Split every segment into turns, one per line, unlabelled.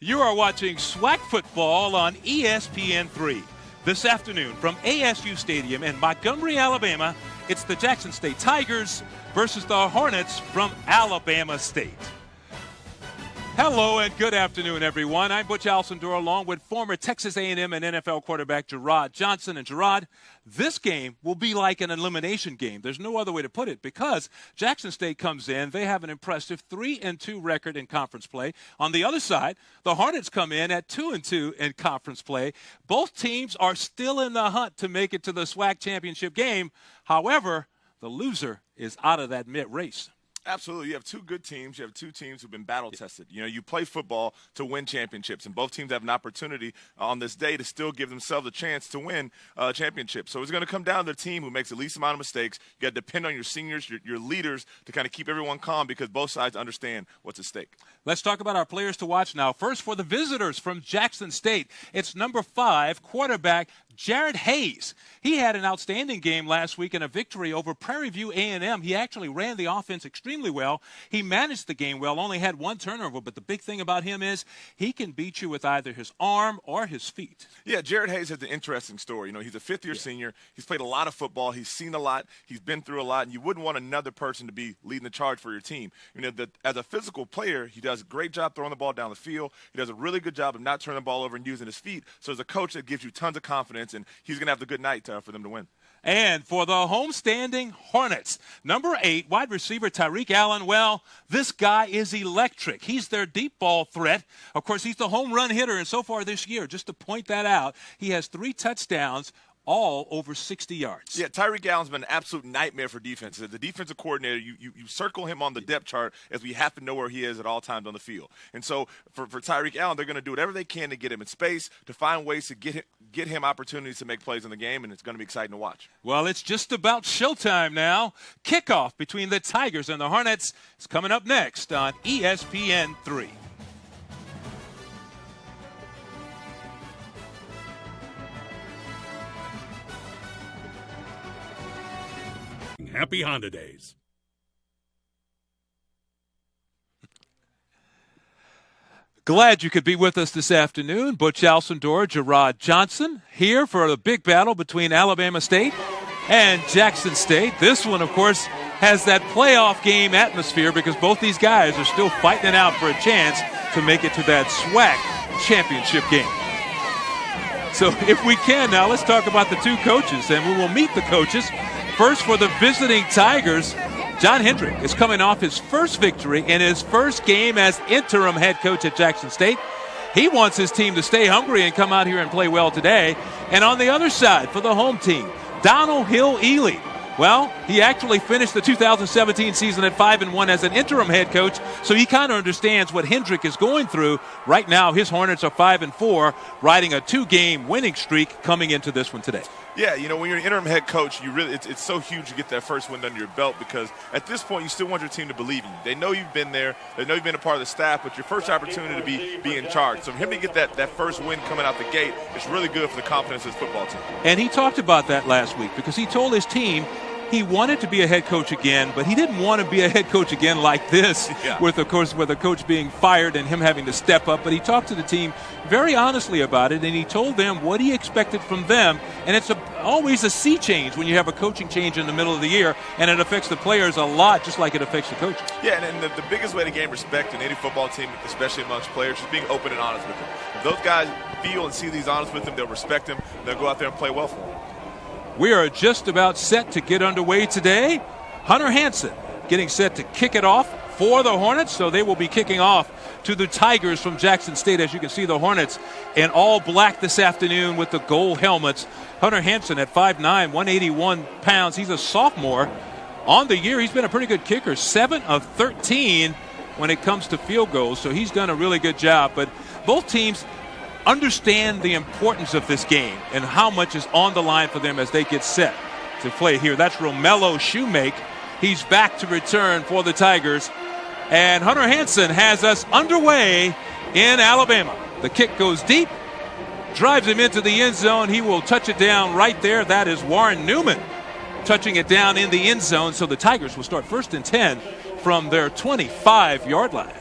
You are watching SWAC Football on ESPN3. This afternoon from ASU Stadium in Montgomery, Alabama, it's the Jackson State Tigers versus the Hornets from Alabama State. Hello and good afternoon, everyone. I'm Butch Alcindor along with former Texas A&M and NFL quarterback Gerard Johnson. And Gerard, this game will be like an elimination game. There's no other way to put it because Jackson State comes in. They have an impressive 3-2 record in conference play. On the other side, the Hornets come in at 2-2 in conference play. Both teams are still in the hunt to make it to the SWAC championship game. However, the loser is out of that mid-race.
Absolutely. You have two good teams. You have two teams who've been battle-tested. You know, you play football to win championships, and both teams have an opportunity on this day to still give themselves a chance to win a championship. So it's going to come down to the team who makes the least amount of mistakes. You got to depend on your seniors, your leaders, to kind of keep everyone calm because both sides understand what's at stake.
Let's talk about our players to watch now. First, for the visitors from Jackson State, it's number 5, quarterback Jared Hayes. He had an outstanding game last week in a victory over Prairie View A&M. He actually ran the offense extremely well. He managed the game well, only had one turnover, but the big thing about him is he can beat you with either his arm or his feet.
Yeah, Jared Hayes has an interesting story. You know, he's a fifth-year senior. He's played a lot of football. He's seen a lot. He's been through a lot, and you wouldn't want another person to be leading the charge for your team. You know, as a physical player, he does a great job throwing the ball down the field. He does a really good job of not turning the ball over and using his feet. So as a coach, that gives you tons of confidence, and he's going to have a good night for them to win.
And for the homestanding Hornets, number 8, wide receiver Tyreek Allen. Well, this guy is electric. He's their deep ball threat. Of course, he's the home run hitter, and so far this year, just to point that out, he has 3 touchdowns, all over 60 yards.
Yeah, Tyreek Allen's been an absolute nightmare for defense. As the defensive coordinator, you circle him on the depth chart as we have to know where he is at all times on the field. And so for Tyreek Allen, they're going to do whatever they can to get him in space, to find ways to get him opportunities to make plays in the game, and it's going to be exciting to watch.
Well, it's just about showtime now. Kickoff between the Tigers and the Hornets is coming up next on ESPN3.
Happy Honda Days.
Glad you could be with us this afternoon. Butch Alcindor, Gerard Johnson, here for a big battle between Alabama State and Jackson State. This one, of course, has that playoff game atmosphere because both these guys are still fighting it out for a chance to make it to that SWAC championship game. So if we can now, let's talk about the two coaches, and we will meet the coaches. First, for the visiting Tigers, John Hendrick is coming off his first victory in his first game as interim head coach at Jackson State. He wants his team to stay hungry and come out here and play well today. And on the other side, for the home team, Donald Hill-Ely. Well, he actually finished the 2017 season at 5-1 as an interim head coach, so he kind of understands what Hendrick is going through. Right now, his Hornets are 5-4, riding a 2-game winning streak coming into this one today.
Yeah, you know, when you're an interim head coach, it's so huge to get that first win under your belt because at this point you still want your team to believe in you. They know you've been there. They know you've been a part of the staff, but your first opportunity to be in charge. So for him to get that first win coming out the gate, it's really good for the confidence of his football team.
And he talked about that last week because he told his team he wanted to be a head coach again, but he didn't want to be a head coach again like this, with a coach being fired and him having to step up. But he talked to the team very honestly about it, and he told them what he expected from them. And it's always a sea change when you have a coaching change in the middle of the year, and it affects the players a lot, just like it affects the coaches.
Yeah, and the biggest way to gain respect in any football team, especially amongst players, is being open and honest with them. If those guys feel and see these honest with them, they'll respect them. They'll go out there and play well for them.
We are just about set to get underway today. Hunter Hansen getting set to kick it off for the Hornets, so they will be kicking off to the Tigers from Jackson State. As you can see, the Hornets in all black this afternoon with the gold helmets. Hunter Hansen at 5'9", 181 pounds. He's a sophomore. On the year, he's been a pretty good kicker, 7 of 13 when it comes to field goals, so he's done a really good job. But both teams understand the importance of this game and how much is on the line for them as they get set to play here. That's Romello Shoemake. He's back to return for the Tigers. And Hunter Hansen has us underway in Alabama. The kick goes deep, drives him into the end zone. He will touch it down right there. That is Warren Newman touching it down in the end zone. So the Tigers will start 1st and 10 from their 25-yard line.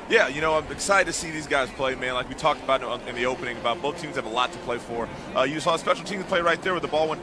Yeah, I'm excited to see these guys play, man. Like we talked about in the opening, about both teams have a lot to play for. You saw special teams play right there where the ball went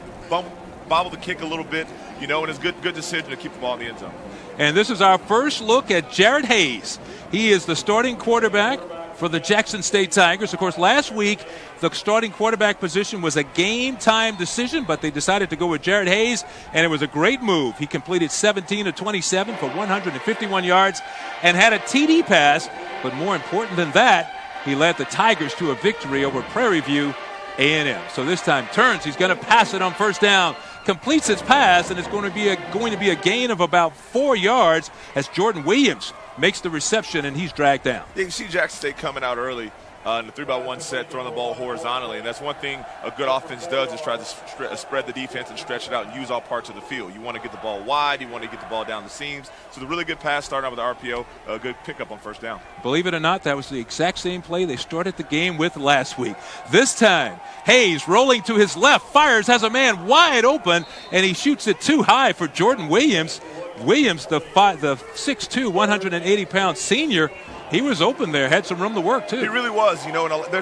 bobbled the kick a little bit, and it's good decision to keep the ball in the end zone.
And this is our first look at Jared Hayes. He is the starting quarterback for the Jackson State Tigers. Of course, last week, the starting quarterback position was a game-time decision, but they decided to go with Jared Hayes, and it was a great move. He completed 17 of 27 for 151 yards and had a TD pass, but more important than that, he led the Tigers to a victory over Prairie View A&M. So this time turns, he's going to pass it on first down, completes his pass, and it's going to be a gain of about 4 yards as Jordan Williams makes the reception, and he's dragged down.
Yeah, you see Jackson State coming out early in the 3-by-1 set, throwing the ball horizontally, and that's one thing a good offense does is try to spread the defense and stretch it out and use all parts of the field. You want to get the ball wide, you want to get the ball down the seams. So the really good pass starting out with the RPO, a good pickup on first down.
Believe it or not, that was the exact same play they started the game with last week. This time, Hayes rolling to his left, fires, has a man wide open, and he shoots it too high for Jordan Williams. Williams, the 6'2", 180-pound senior, he was open there, had some room to work, too.
He really was. And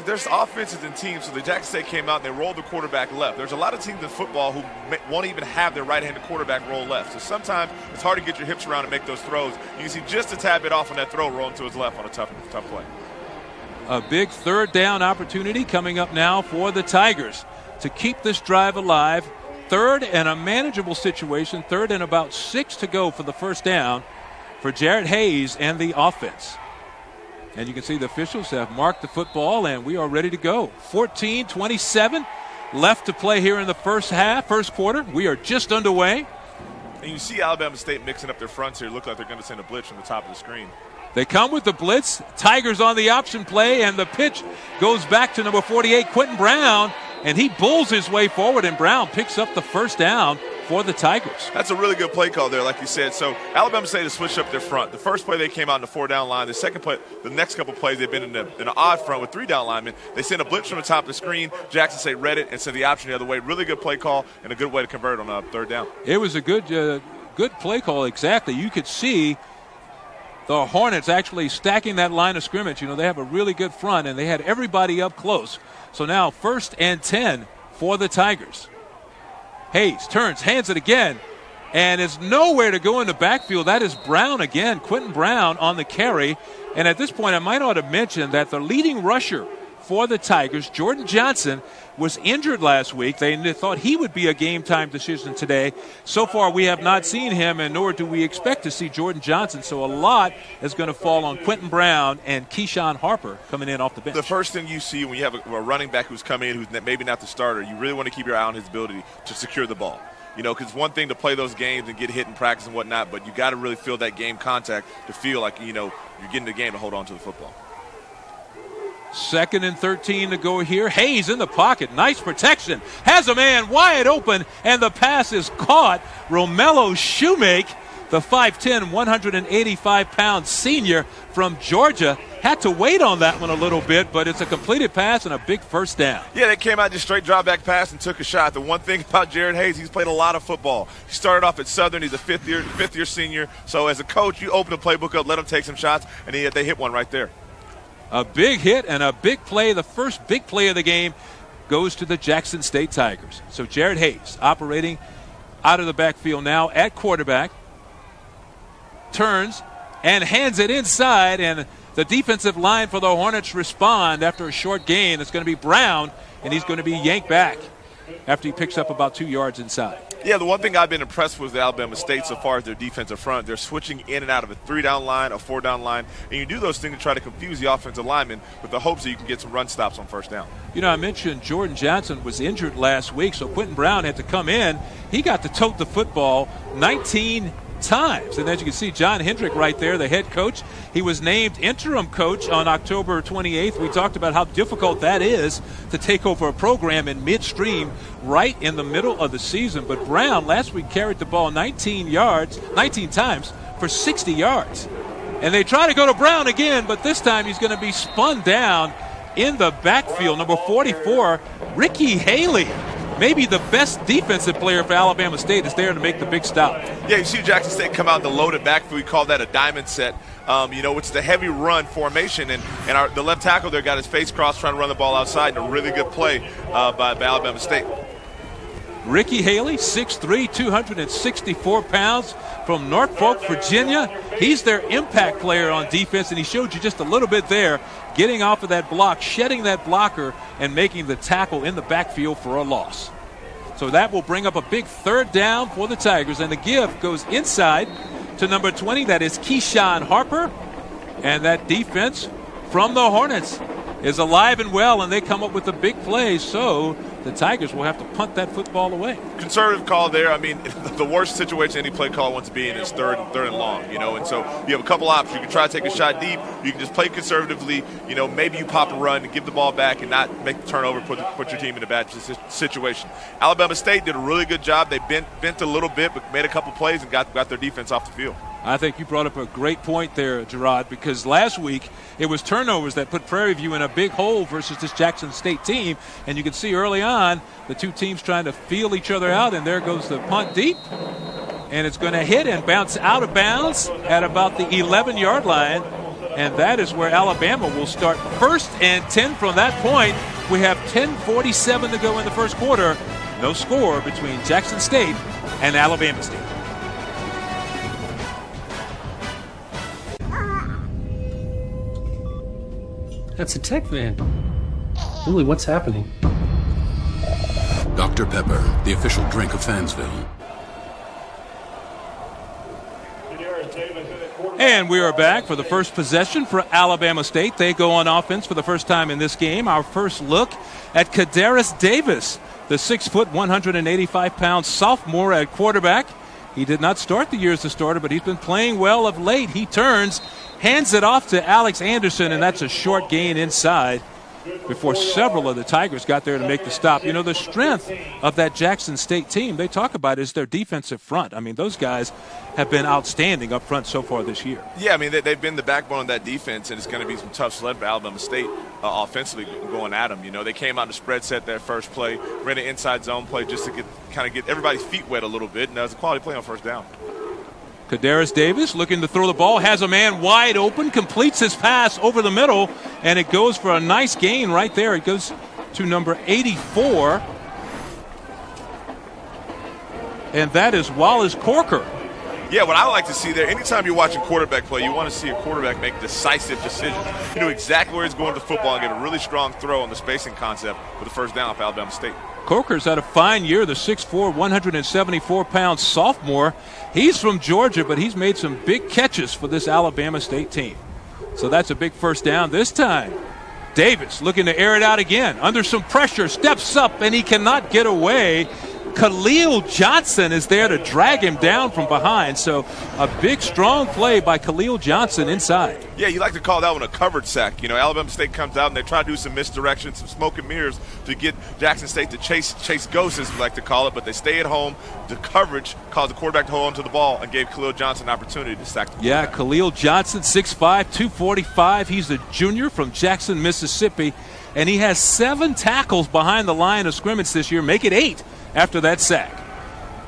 there's offenses and teams. So the Jackson State came out and they rolled the quarterback left. There's a lot of teams in football who won't even have their right-handed quarterback roll left. So sometimes it's hard to get your hips around and make those throws. You can see just a tad bit off on that throw rolling to his left on a tough play.
A big third down opportunity coming up now for the Tigers to keep this drive alive. Third and a manageable situation. Third and about 6 to go for the first down for Jared Hayes and the offense. And you can see the officials have marked the football, and we are ready to go. 14-27 left to play here in the first quarter. We are just underway.
And you see Alabama State mixing up their fronts here. Look like they're going to send a blitz from the top of the screen.
They come with the blitz. Tigers on the option play, and the pitch goes back to number 48, Quentin Brown, and he bulls his way forward, and Brown picks up the first down for the Tigers.
That's a really good play call there, like you said. So Alabama State has switched up their front. The first play they came out in the 4-down line. The second play, the next couple plays, they've been in an odd front with 3-down linemen. They sent a blitz from the top of the screen. Jackson State read it and sent the option the other way. Really good play call and a good way to convert on a third down.
It was a good play call, exactly. You could see the Hornets actually stacking that line of scrimmage. They have a really good front, and they had everybody up close. So now 1st and 10 for the Tigers. Hayes turns, hands it again, and is nowhere to go in the backfield. That is Brown again, Quentin Brown on the carry. And at this point, I might ought to mention that the leading rusher for the Tigers, Jordan Johnson, was injured last week. They thought he would be a game-time decision today. So far, we have not seen him, and nor do we expect to see Jordan Johnson. So a lot is going to fall on Quentin Brown and Keyshawn Harper coming in off the bench.
The first thing you see when you have a running back who's coming in who's maybe not the starter, you really want to keep your eye on his ability to secure the ball. Because it's one thing to play those games and get hit in practice and whatnot, but you got to really feel that game contact to feel like, you're getting the game to hold on to the football.
2nd and 13 to go here. Hayes in the pocket. Nice protection. Has a man wide open, and the pass is caught. Romello Shoemake, the 5'10", 185-pound senior from Georgia, had to wait on that one a little bit, but it's a completed pass and a big first down.
Yeah, they came out just straight drop back pass and took a shot. The one thing about Jared Hayes, he's played a lot of football. He started off at Southern. He's a fifth year senior. So as a coach, you open the playbook up, let him take some shots, and they hit one right there.
A big hit and a big play. The first big play of the game goes to the Jackson State Tigers. So Jared Hayes operating out of the backfield now at quarterback. Turns and hands it inside, and the defensive line for the Hornets respond after a short gain. It's going to be Brown, and he's going to be yanked back after he picks up about 2 yards inside.
Yeah, the one thing I've been impressed with Alabama State so far is their defensive front. They're switching in and out of a 3-down line, a 4-down line, and you do those things to try to confuse the offensive linemen with the hopes that you can get some run stops on first down.
I mentioned Jordan Johnson was injured last week, so Quentin Brown had to come in. He got to tote the football 19 times. And as you can see, John Hendrick right there, the head coach, he was named interim coach on October 28th. We talked about how difficult that is to take over a program in midstream right in the middle of the season. But Brown last week carried the ball 19 times for 60 yards. And they try to go to Brown again, but this time he's going to be spun down in the backfield. Number 44, Ricky Haley maybe the best defensive player for Alabama State is there to make the big stop.
Yeah, you see Jackson State come out in the loaded backfield. We call that a diamond set. Which is the heavy run formation, and the left tackle there got his face crossed trying to run the ball outside, and a really good play by Alabama State.
Ricky Haley, 6'3", 264 pounds, from Norfolk, Virginia. He's their impact player on defense, and he showed you just a little bit there, getting off of that block, shedding that blocker, and making the tackle in the backfield for a loss. So that will bring up a big third down for the Tigers, and the give goes inside to number 20. That is Keyshawn Harper, and that defense from the Hornets is alive and well, and they come up with a big play, so the Tigers will have to punt that football away.
Conservative call there. I mean, the worst situation any play call wants to be in is third and long, and so you have a couple options. You can try to take a shot deep. You can just play conservatively. Maybe you pop a run and give the ball back and not make the turnover, put your team in a bad situation. Alabama State did a really good job. They bent a little bit, but made a couple plays and got their defense off the field.
I think you brought up a great point there, Gerard, because last week it was turnovers that put Prairie View in a big hole versus this Jackson State team. And you can see early on the two teams trying to feel each other out, and there goes the punt deep. And it's going to hit and bounce out of bounds at about the 11-yard line. And that is where Alabama will start 1st and 10 from that point. We have 10:47 to go in the first quarter. No score between Jackson State and Alabama State.
That's a tech van. Really, what's happening?
Dr. Pepper, the official drink of Fansville.
And we are back for the first possession for Alabama State. They go on offense for the first time in this game. Our first look at Kadarius Davis, the 6', 185-pound sophomore at quarterback. He did not start the year as a starter, but he's been playing well of late. He turns, hands it off to Alex Anderson, and that's a short gain inside before several of the Tigers got there to make the stop. The strength of that Jackson State team, they talk about, is their defensive front. I mean, those guys have been outstanding up front so far this year.
Yeah, I mean, they've been the backbone of that defense, and it's going to be some tough sled for Alabama State offensively going at them. They came out in the spread set that first play, ran an inside zone play just to get everybody's feet wet a little bit, and that was a quality play on first down.
Kadarius Davis looking to throw the ball, has a man wide open, completes his pass over the middle, and it goes for a nice gain right there. It goes to number 84, and that is Wallace Corker.
Yeah, what I like to see there, anytime you're watching quarterback play, you want to see a quarterback make decisive decisions. You know exactly where he's going with the football and get a really strong throw on the spacing concept for the first down for Alabama State.
Corker's had a fine year, the 6'4", 174-pound sophomore. He's from Georgia, but he's made some big catches for this Alabama State team. So that's a big first down this time. Davis looking to air it out again. Under some pressure, steps up, and he cannot get away. Khalil Johnson is there to drag him down from behind. So a big, strong play by Khalil Johnson inside.
Yeah, you like to call that one a covered sack. Alabama State comes out and they try to do some misdirection, some smoke and mirrors to get Jackson State to chase ghosts, as we like to call it, but they stay at home. The coverage caused the quarterback to hold on to the ball and gave Khalil Johnson an opportunity to sack the quarterback.
Yeah, Khalil Johnson, 6'5", 245. He's a junior from Jackson, Mississippi, and he has 7 tackles behind the line of scrimmage this year, make it 8 after that sack.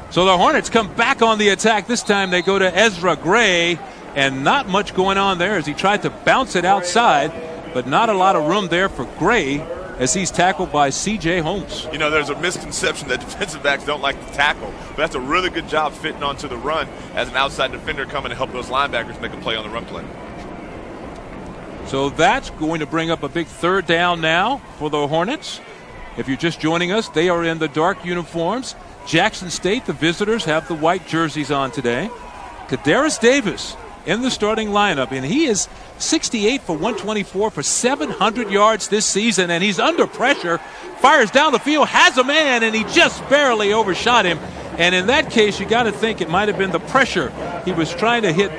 So the Hornets come back on the attack. This time they go to Ezra Gray, and not much going on there as he tried to bounce it outside, but not a lot of room there for Gray as he's tackled by C.J. Holmes.
There's a misconception that defensive backs don't like to tackle, but that's a really good job fitting onto the run as an outside defender coming to help those linebackers make a play on the run play.
So that's going to bring up a big third down now for the Hornets. If you're just joining us, they are in the dark uniforms. Jackson State, the visitors, have the white jerseys on today. Kadarius Davis in the starting lineup, and he is 68 for 124 for 700 yards this season, and he's under pressure, fires down the field, has a man, and he just barely overshot him. And in that case, you got to think it might have been the pressure. He was trying to hit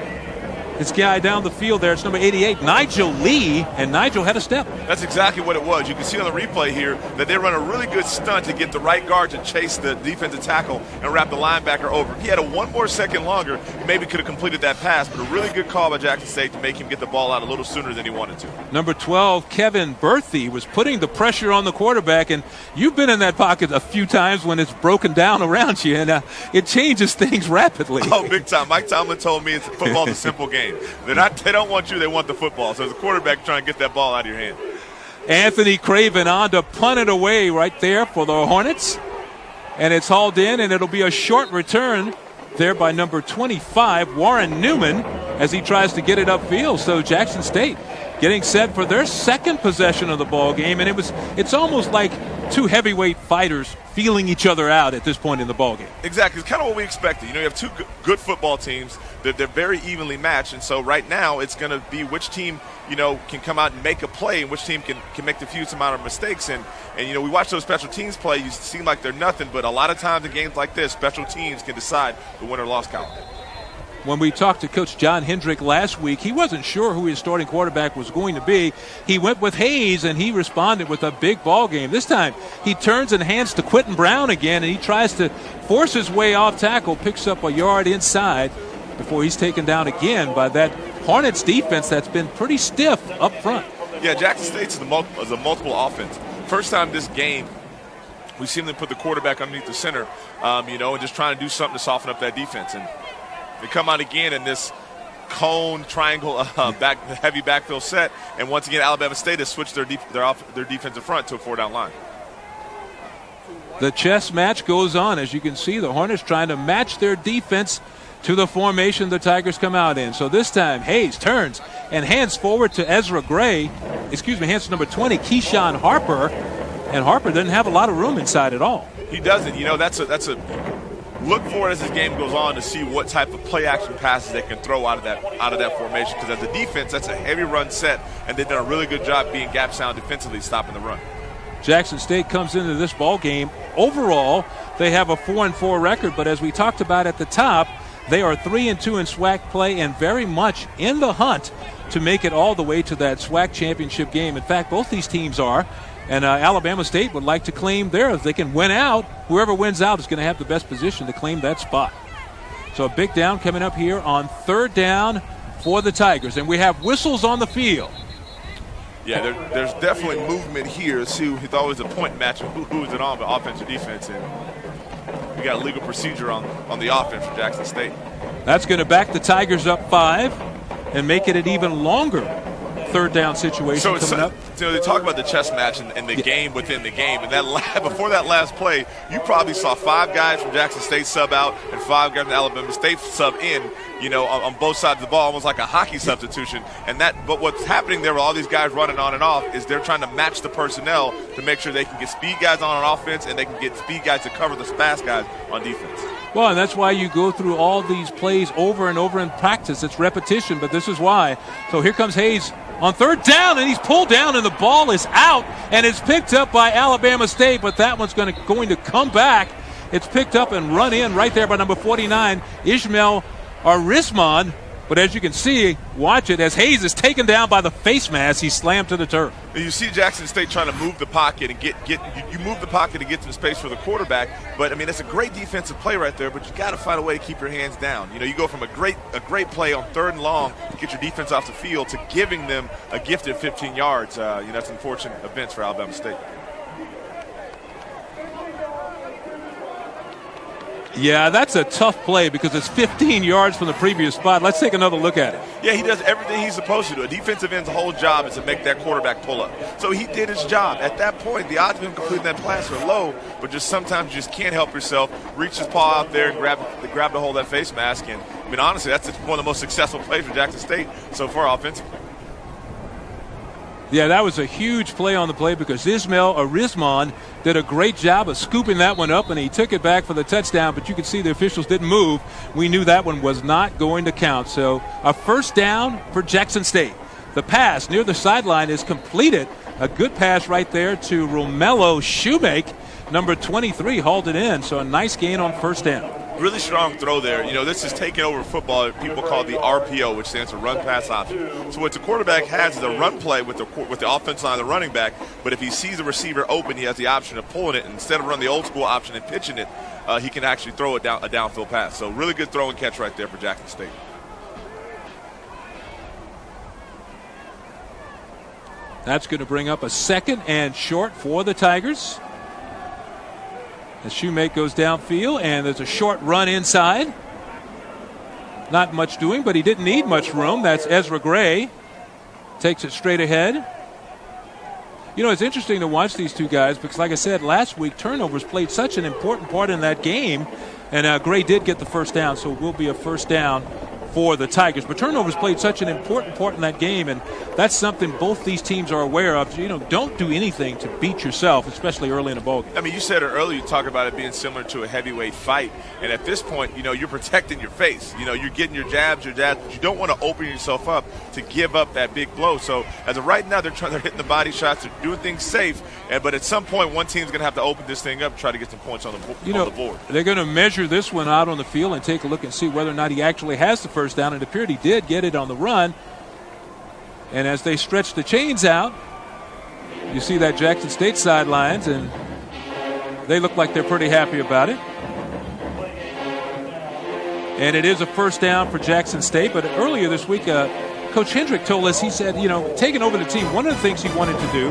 His guy down the field there, it's number 88, Nigel Lee, and Nigel had a step.
That's exactly what it was. You can see on the replay here that they run a really good stunt to get the right guard to chase the defensive tackle and wrap the linebacker over. If he had one more second longer, he maybe could have completed that pass, but a really good call by Jackson State to make him get the ball out a little sooner than he wanted to.
Number 12, Kevin Berthy, was putting the pressure on the quarterback, and you've been in that pocket a few times when it's broken down around you, and it changes things rapidly.
Oh, big time. Mike Tomlin told me football's a simple game. They don't want you, they want the football. So as a quarterback, trying to get that ball out of your hand.
Anthony Craven on to punt it away right there for the Hornets. And it's hauled in, and it'll be a short return there by number 25, Warren Newman, as he tries to get it upfield. So Jackson State getting set for their second possession of the ball game, and it's almost like two heavyweight fighters feeling each other out at this point in the ball game.
Exactly. It's kind of what we expected. You have two good football teams. They're very evenly matched, and so right now it's going to be which team can come out and make a play, and which team can make the fewest amount of mistakes. And we watch those special teams play. You seem like they're nothing, but a lot of times in games like this, special teams can decide the winner loss count.
When we talked to Coach John Hendrick last week, he wasn't sure who his starting quarterback was going to be. He went with Hayes, and he responded with a big ball game. This time, he turns and hands to Quentin Brown again, and he tries to force his way off tackle, picks up a yard inside before he's taken down again by that Hornets defense that's been pretty stiff up front.
Yeah, Jackson State's is a multiple offense. First time this game, we've seen them put the quarterback underneath the center, and just trying to do something to soften up that defense. And they come out again in this cone triangle heavy backfield set, and once again Alabama State has switched their defensive front to a 4-down line.
The chess match goes on. As you can see, the Hornets trying to match their defense to the formation the Tigers come out in. So this time Hayes turns and hands forward to hands to number 20, Keyshawn Harper, and Harper doesn't have a lot of room inside at all.
He doesn't. That's a look for it as this game goes on to see what type of play-action passes they can throw out of that formation. Because as a defense, that's a heavy run set, and they've done a really good job being gap sound defensively, stopping the run.
Jackson State comes into this ball game. Overall, they have a 4-4 record, but as we talked about at the top, they are 3-2 in SWAC play and very much in the hunt to make it all the way to that SWAC championship game. In fact, both these teams are. And Alabama State would like to claim theirs. They can win out. Whoever wins out is going to have the best position to claim that spot. So a big down coming up here on 3rd down for the Tigers. And we have whistles on the field.
Yeah, there's definitely movement here. It's always a point match of who is it on, but offense or defense. And we got a legal procedure on the offense for Jackson State.
That's going to back the Tigers up 5 and make it an even longer 3rd down situation coming up.
They talk about the chess match and the game within the game. And before that last play, you probably saw 5 guys from Jackson State sub out and 5 guys from Alabama State sub in, on both sides of the ball, almost like a hockey substitution. But what's happening there with all these guys running on and off is they're trying to match the personnel to make sure they can get speed guys on offense and they can get speed guys to cover the fast guys on defense.
Well, and that's why you go through all these plays over and over in practice. It's repetition, but this is why. So here comes Hayes on 3rd down, and he's pulled down, and the ball is out, and it's picked up by Alabama State, but that one's going to come back. It's picked up and run in right there by number 49, Ishmael Arisman. But as you can see, watch it, as Hayes is taken down by the face mask, he's slammed to the turf.
You see Jackson State trying to move the pocket and you move the pocket to get some space for the quarterback. But I mean, it's a great defensive play right there. But you got to find a way to keep your hands down. You go from a great play on 3rd and long to get your defense off the field to giving them a gifted 15 yards. That's unfortunate events for Alabama State.
Yeah, that's a tough play because it's 15 yards from the previous spot. Let's take another look at it.
Yeah, he does everything he's supposed to do. A defensive end's whole job is to make that quarterback pull up. So he did his job. At that point, the odds of him completing that pass are low, but just sometimes you just can't help yourself. Reach his paw out there and grab the hold of that face mask. And, I mean, honestly, that's one of the most successful plays for Jackson State so far offensively.
Yeah, that was a huge play on the play because Ismail Arisman did a great job of scooping that one up, and he took it back for the touchdown, but you could see the officials didn't move. We knew that one was not going to count. So a 1st down for Jackson State. The pass near the sideline is completed. A good pass right there to Romello Shoemake. Number 23 hauled it in, so a nice gain on 1st down.
Really strong throw there. This is taking over football. People call it the RPO, which stands for run pass option. So what the quarterback has is a run play with the offensive line, the running back. But if he sees a receiver open, he has the option of pulling it. And instead of running the old school option and pitching it, he can actually throw it a downfield pass. So really good throw and catch right there for Jackson State.
That's going to bring up a 2nd and short for the Tigers. As Shoemake goes downfield, and there's a short run inside. Not much doing, but he didn't need much room. That's Ezra Gray. Takes it straight ahead. It's interesting to watch these two guys because, like I said, last week turnovers played such an important part in that game. And Gray did get the first down, so it will be a first down for the Tigers. But turnovers played such an important part in that game, and that's something both these teams are aware of. Don't do anything to beat yourself, especially early in a ball game.
I mean, you said it earlier, you talked about it being similar to a heavyweight fight, and at this point, you're protecting your face. You're getting your jabs, but you don't want to open yourself up to give up that big blow. So as of right now, they're hitting the body shots, they're doing things safe, but at some point, one team's going to have to open this thing up and try to get some points on the board.
They're going to measure this one out on the field and take a look and see whether or not he actually has the first down. It appeared he did get it on the run. And as they stretch the chains out, you see that Jackson State sidelines, and they look like they're pretty happy about it. And it is a first down for Jackson State. But earlier this week, Coach Hendrick told us, he said, taking over the team, one of the things he wanted to do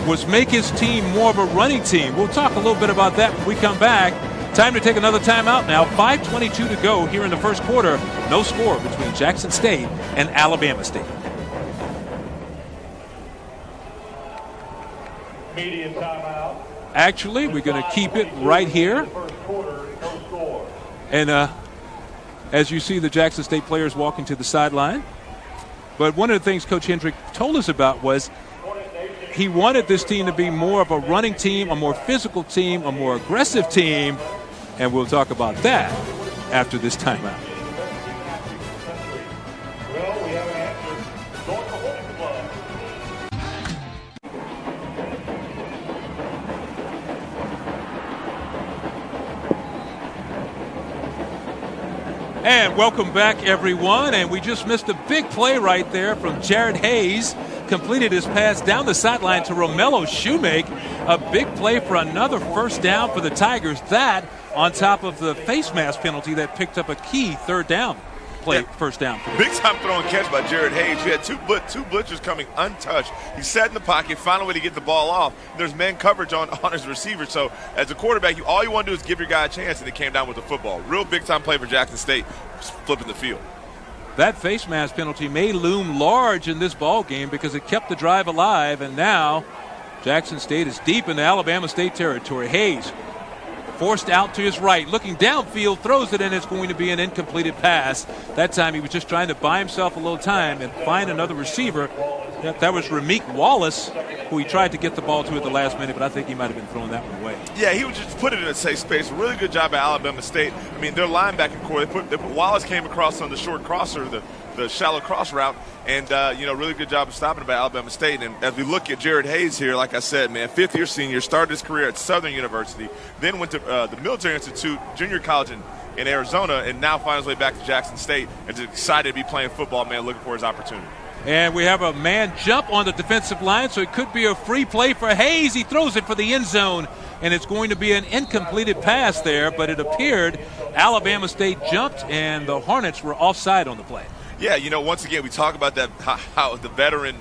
was make his team more of a running team. We'll talk a little bit about that when we come back. Time to take another timeout now. 5:22 to go here in the first quarter. No score between Jackson State and Alabama State.
Media timeout.
Actually, we're going to keep it right here. And as you see the Jackson State players walking to the sideline. But one of the things Coach Hendrick told us about was he wanted this team to be more of a running team, a more physical team, a more aggressive team. And we'll talk about that after this timeout.
Well, we have an answer. North Hornet Club.
And welcome back, everyone. And we just missed a big play right there from Jared Hayes. Completed his pass down the sideline to Romello Shoemake. A big play for another first down for the Tigers. That on top of the face mask penalty that picked up a key third down play, first down.
Big time throw and catch by Jared Hayes. He had two blitzers coming untouched. He sat in the pocket, found a way to get the ball off. There's man coverage on his receiver. So as a quarterback, all you want to do is give your guy a chance, and it came down with the football. Real big time play for Jackson State, flipping the field.
That face mask penalty may loom large in this ball game because it kept the drive alive, and now Jackson State is deep in the Alabama State territory. Hayes forced out to his right, looking downfield, throws it, and it's going to be an incompleted pass. That time he was just trying to buy himself a little time and find another receiver. That was Rameek Wallace, who he tried to get the ball to at the last minute, but I think he might have been throwing that one away.
Yeah, he would just put it in a safe space. Really good job by Alabama State. I mean, their linebacking core, Wallace came across on the short crosser, the shallow cross route, and, really good job of stopping it by Alabama State. And as we look at Jared Hayes here, like I said, man, fifth-year senior, started his career at Southern University, then went to the Military Institute, junior college in Arizona, and now finds his way back to Jackson State and is excited to be playing football, man, looking for his opportunity.
And we have a man jump on the defensive line, so it could be a free play for Hayes. He throws it for the end zone, and it's going to be an incompleted pass there, but it appeared Alabama State jumped, and the Hornets were offside on the play.
Yeah, once again, we talk about that, how the veteran,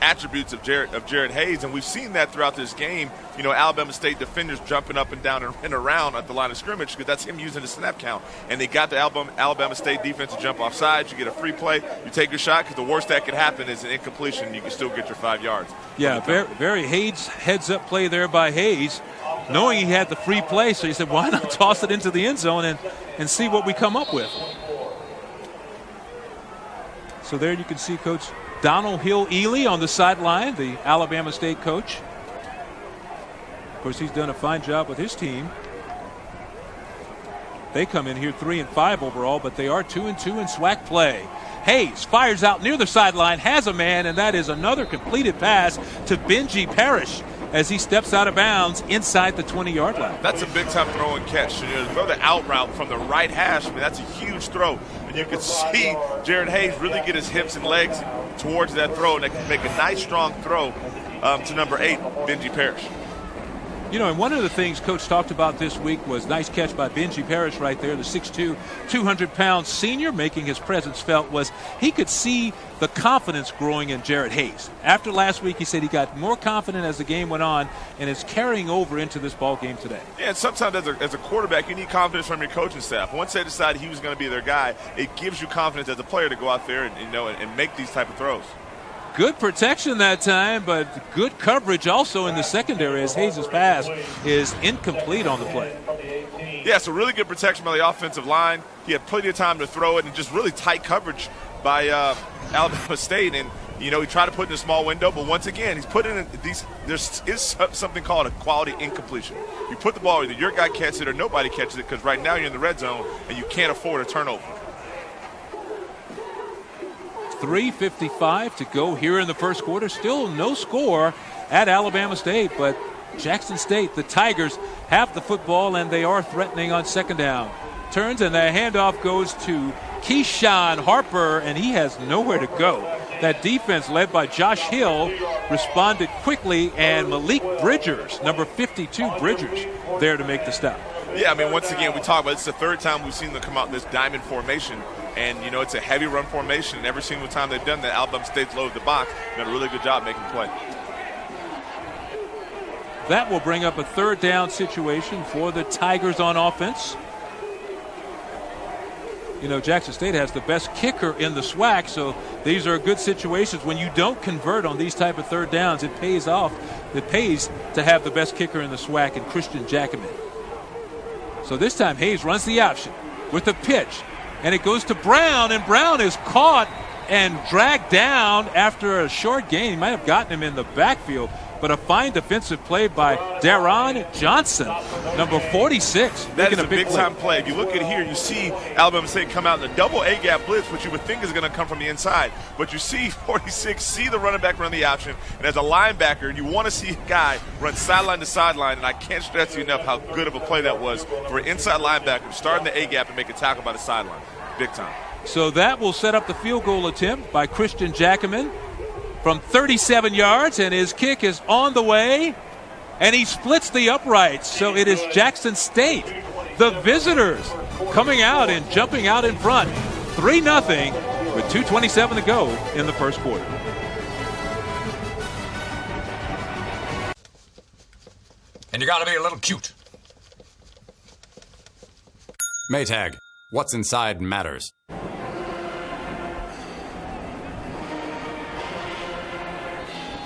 attributes of Jared Hayes, and we've seen that throughout this game. Alabama State defenders jumping up and down and around at the line of scrimmage because that's him using the snap count. And they got the Alabama State defense to jump offside. You get a free play. You take your shot because the worst that could happen is an incompletion. You can still get your 5 yards.
Yeah, very Hayes heads-up play there by Hayes, knowing he had the free play. So he said, why not toss it into the end zone and see what we come up with. So there you can see Coach Donald Hill-Ely on the sideline, the Alabama State coach. Of course, he's done a fine job with his team. They come in here 3-5 overall, but they are 2-2 in SWAC play. Hayes fires out near the sideline, has a man, and that is another completed pass to Benji Parrish as he steps out of bounds inside the 20-yard line.
That's a big-time throw and catch. Throw the out route from the right hash. I mean, that's a huge throw. And you can see Jared Hayes really get his hips and legs towards that throw, and they can make a nice, strong throw to number 8, Benji Parrish.
You know, and one of the things Coach talked about this week was nice catch by Benji Parrish right there, the 6'2", 200-pound senior making his presence felt. Was he could see the confidence growing in Jared Hayes. After last week, he said he got more confident as the game went on and is carrying over into this ball game today.
Yeah, and sometimes as a quarterback, you need confidence from your coaching staff. Once they decided he was going to be their guy, it gives you confidence as a player to go out there and make these type of throws.
Good protection that time, but good coverage also in the secondary as Hayes' pass is incomplete on the play.
Yeah, so really good protection by the offensive line. He had plenty of time to throw it, and just really tight coverage by Alabama State. And, he tried to put in a small window, but once again, he's put in these. There is something called a quality incompletion. You put the ball, either your guy catches it or nobody catches it, because right now you're in the red zone, and you can't afford a turnover.
3:55 to go here in the first quarter. Still no score at Alabama State, but Jackson State, the Tigers, have the football, and they are threatening on second down. Turns, and the handoff goes to Keyshawn Harper, and he has nowhere to go. That defense, led by Josh Hill, responded quickly, and Malik Bridgers, number 52 Bridgers, there to make the stop.
Yeah, once again, we talk about it's the third time we've seen them come out in this diamond formation. And, it's a heavy run formation. And every single time they've done that, Alabama State's loaded the box. Done a really good job making play.
That will bring up a third down situation for the Tigers on offense. Jackson State has the best kicker in the SWAC, so these are good situations. When you don't convert on these type of third downs, it pays off. It pays to have the best kicker in the SWAC, and Christian Jackman. So this time Hayes runs the option with a pitch. And it goes to Brown, and Brown is caught and dragged down after a short gain. He might have gotten him in the backfield, but a fine defensive play by Daron Johnson, number 46.
That is a big-time play. If you look at here, you see Alabama State come out in a double A-gap blitz, which you would think is going to come from the inside. But you see 46, see the running back run the option, and as a linebacker, you want to see a guy run sideline to sideline, and I can't stress you enough how good of a play that was for an inside linebacker starting the A-gap and make a tackle by the sideline. Big time.
So that will set up the field goal attempt by Christian Jackman from 37 yards, and his kick is on the way, and he splits the uprights. So it is Jackson State, the visitors, coming out and jumping out in front, 3-0 with 2:27 to go in the first quarter.
And you gotta be a little cute.
Maytag, what's inside matters.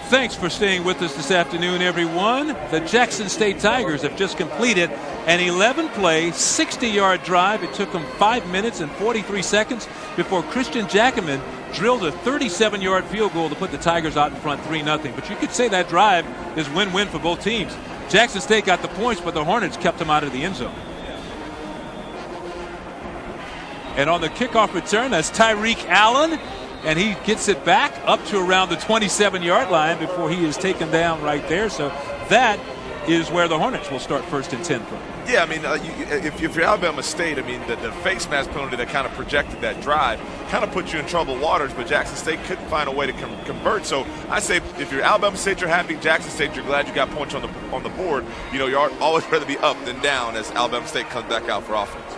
Thanks for staying with us this afternoon, everyone. The Jackson State Tigers have just completed an 11-play, 60-yard drive. It took them 5 minutes and 43 seconds before Christian Jackman drilled a 37-yard field goal to put the Tigers out in front 3-0. But you could say that drive is win-win for both teams. Jackson State got the points, but the Hornets kept them out of the end zone. And on the kickoff return, that's Tyreek Allen. And he gets it back up to around the 27-yard line before he is taken down right there. So that is where the Hornets will start 1st and 10 from.
Yeah, if you're Alabama State, the face mask penalty that kind of projected that drive kind of put you in troubled waters, but Jackson State couldn't find a way to convert. So I say if you're Alabama State, you're happy. Jackson State, you're glad you got points on the board. You'd always rather be up than down as Alabama State comes back out for offense.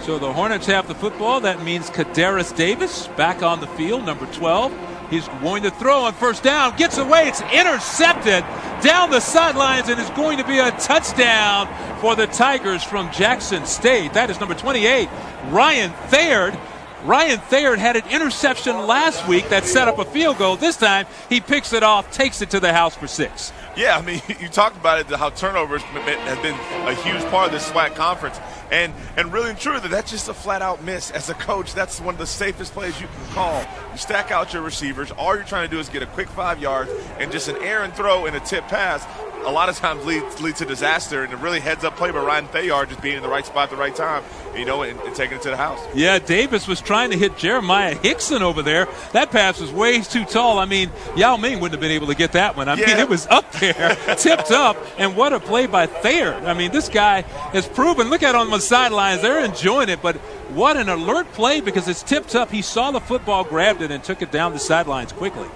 So the Hornets have the football. That means Kadaris Davis back on the field, number 12. He's going to throw on first down. Gets away. It's intercepted down the sidelines, and is going to be a touchdown for the Tigers from Jackson State. That is number 28, Ryan Thayard. Ryan Thayard had an interception last week that set up a field goal. This time he picks it off, takes it to the house for 6.
Yeah, you talked about it, how turnovers have been a huge part of this SWAC conference. And really and truly, that's just a flat-out miss. As a coach, that's one of the safest plays you can call. You stack out your receivers. All you're trying to do is get a quick 5 yards and just an errant throw and a tip pass. a lot of times leads to disaster, and a really heads-up play by Ryan Thayard just being in the right spot at the right time, and taking it to the house.
Yeah, Davis was trying to hit Jeremiah Hickson over there. That pass was way too tall. I mean, Yao Ming wouldn't have been able to get that one. I mean, it was up there, tipped up, and what a play by Thayard. I mean, this guy has proven. Look at on the sidelines. They're enjoying it, but what an alert play because it's tipped up. He saw the football, grabbed it, and took it down the sidelines quickly.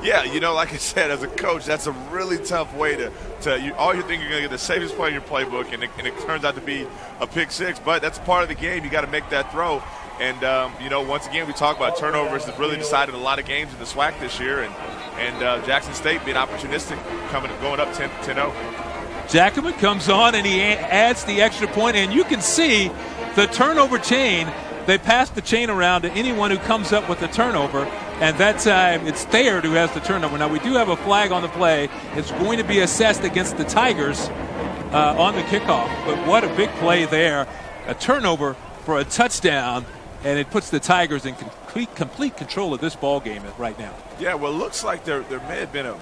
Yeah, like I said, as a coach, that's a really tough way to all you think you're going to get the safest play in your playbook, and it turns out to be a pick six. But that's part of the game. You got to make that throw. And, once again, we talk about turnovers that really decided a lot of games in the SWAC this year. And Jackson State being opportunistic, going up 10-0.
Jackman comes on, and he adds the extra point. And you can see the turnover chain. They pass the chain around to anyone who comes up with the turnover. And that time, it's Thayard who has the turnover. Now, we do have a flag on the play. It's going to be assessed against the Tigers on the kickoff. But what a big play there. A turnover for a touchdown, and it puts the Tigers in complete control of this ball game right now.
Yeah, well, it looks like there may have been
a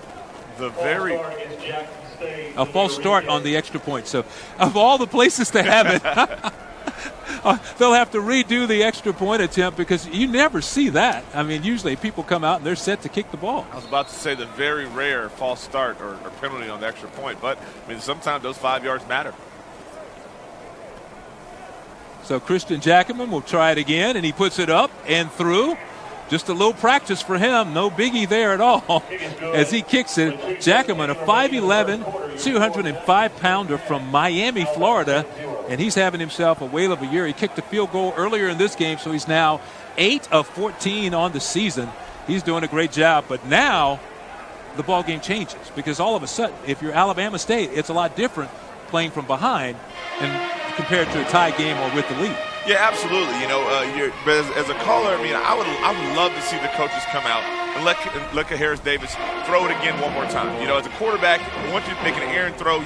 false start on the extra point. So, of all the places to have it, they'll have to redo the extra point attempt because you never see that. I mean, usually people come out and they're set to kick the ball.
I was about to say the very rare false start or penalty on the extra point, but I mean sometimes those 5 yards matter.
So Christian Jackman will try it again, and he puts it up and through. Just a little practice for him. No biggie there at all as he kicks it. Jackman, a 5'11", 205-pounder from Miami, Florida, and he's having himself a whale of a year. He kicked a field goal earlier in this game, so he's now 8 of 14 on the season. He's doing a great job, but now the ball game changes because all of a sudden, if you're Alabama State, it's a lot different playing from behind and compared to a tie game or with the lead.
Yeah, absolutely. But as a caller, I mean, I would love to see the coaches come out and let Harris Davis throw it again one more time. As a quarterback, once you make an errant throw,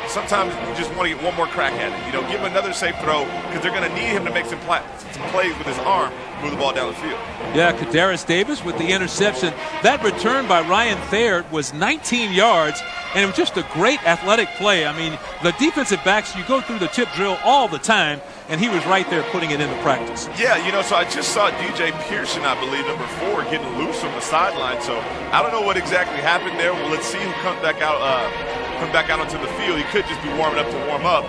sometimes you just want to get one more crack at it. Give him another safe throw because they're going to need him to make some plays with his arm, move the ball down the field.
Yeah, Kadarius Davis with the interception. That return by Ryan Thayard was 19 yards, and it was just a great athletic play. I mean, the defensive backs, you go through the tip drill all the time, and he was right there putting it into practice.
Yeah, so I just saw DJ Pearson, I believe, number 4, getting loose from the sideline. So I don't know what exactly happened there. Well, let's see who comes back out onto the field. He could just be warming up to warm up.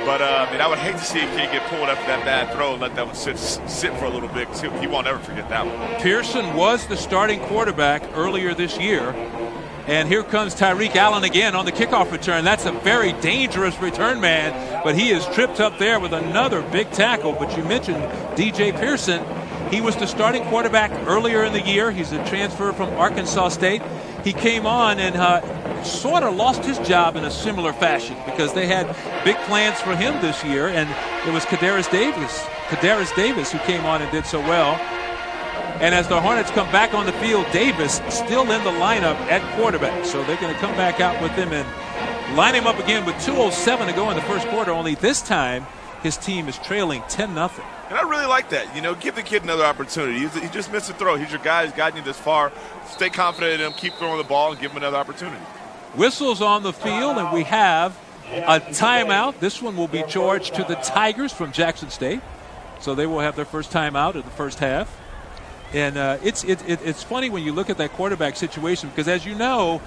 But, I would hate to see a kid get pulled after that bad throw and let that one sit for a little bit. He won't ever forget that one.
Pearson was the starting quarterback earlier this year. And here comes Tyreek Allen again on the kickoff return. That's a very dangerous return man, but he is tripped up there with another big tackle. But you mentioned DJ Pearson. He was the starting quarterback earlier in the year. He's a transfer from Arkansas State. He came on and sort of lost his job in a similar fashion because they had big plans for him this year, and it was Kadarius Davis who came on and did so well. And as the Hornets come back on the field, Davis still in the lineup at quarterback. So they're going to come back out with him and line him up again with 2:07 to go in the first quarter. Only this time his team is trailing 10-0.
And I really like that. Give the kid another opportunity. He just missed a throw. He's your guy. He's gotten you this far. Stay confident in him. Keep throwing the ball and give him another opportunity.
Whistles on the field, and we have a timeout. This one will be charged to the Tigers from Jackson State. So they will have their first timeout in the first half. And it's funny when you look at that quarterback situation because, as you know,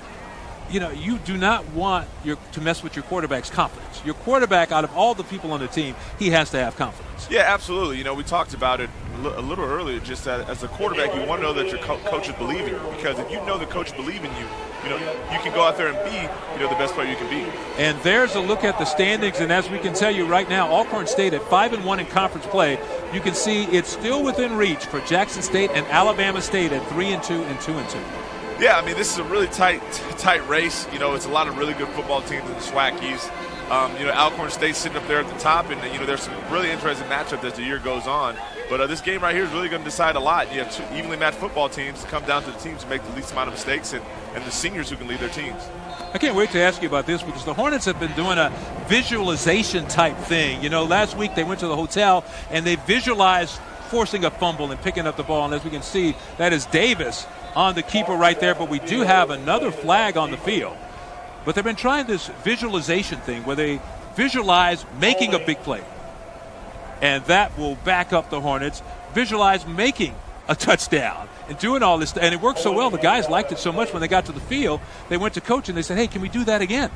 you do not want to mess with your quarterback's confidence. Your quarterback, out of all the people on the team, he has to have confidence.
Yeah, absolutely. We talked about it a little earlier, just that as a quarterback, you want to know that your coaches believe in you because if you know the coach believes in you, you can go out there and be, the best player you can be.
And there's a look at the standings, and as we can tell you right now, Alcorn State at 5-1 in conference play. You can see it's still within reach for Jackson State and Alabama State at 3-2 and 2-2.
Yeah, I mean, this is a really tight race. It's a lot of really good football teams in the SWAC East. Alcorn State sitting up there at the top, and there's some really interesting matchups as the year goes on. But this game right here is really going to decide a lot. You have two evenly matched football teams come down to the teams who make the least amount of mistakes and the seniors who can lead their teams.
I can't wait to ask you about this because the Hornets have been doing a visualization type thing. Last week they went to the hotel and they visualized forcing a fumble and picking up the ball. And as we can see, that is Davis on the keeper right there. But we do have another flag on the field. But they've been trying this visualization thing where they visualize making a big play. And that will back up the Hornets. Visualize making a touchdown and doing all this. And it worked so well. The guys liked it so much when they got to the field. They went to coach and they said, hey, can we do that again?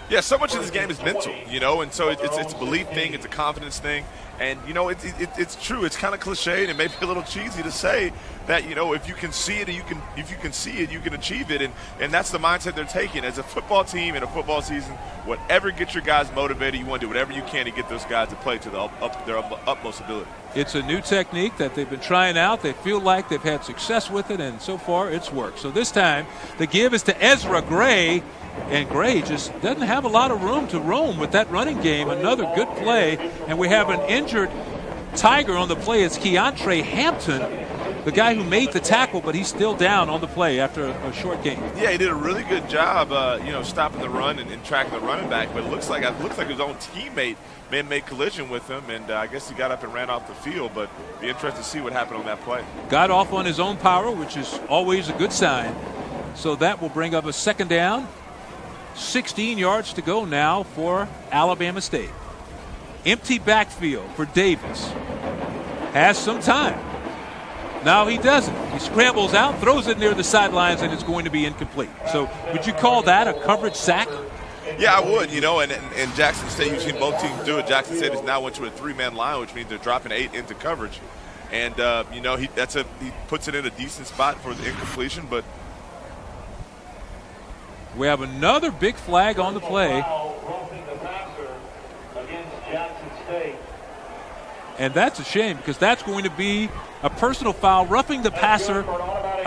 Yeah, so much of this game is mental, and so it's a belief thing, it's a confidence thing, and, it's true. It's kind of cliche and maybe a little cheesy to say that, if you can see it, if you can see it, you can achieve it, and that's the mindset they're taking. As a football team in a football season, whatever gets your guys motivated, you want to do whatever you can to get those guys to play to their utmost ability.
It's a new technique that they've been trying out. They feel like they've had success with it, and so far it's worked. So this time, the give is to Ezra Gray. And Gray just doesn't have a lot of room to roam with that running game. Another good play. And we have an injured Tiger on the play. It's Keontre Hampton, the guy who made the tackle, but he's still down on the play after a short game.
Yeah, he did a really good job, stopping the run and tracking the running back. But it looks like his own teammate may have made collision with him, and I guess he got up and ran off the field. But be interested to see what happened on that play.
Got off on his own power, which is always a good sign. So that will bring up a second down. 16 yards to go now for Alabama State. Empty backfield for Davis. Has some time. Now he doesn't. He scrambles out, throws it near the sidelines, and it's going to be incomplete. So would you call that a coverage sack?
Yeah, I would, and Jackson State, you've seen both teams do it. Jackson State has now went to a 3-man line, which means they're dropping 8 into coverage. And, he puts it in a decent spot for the incompletion, but
we have another big flag on the play. And that's a shame because that's going to be a personal foul, roughing the passer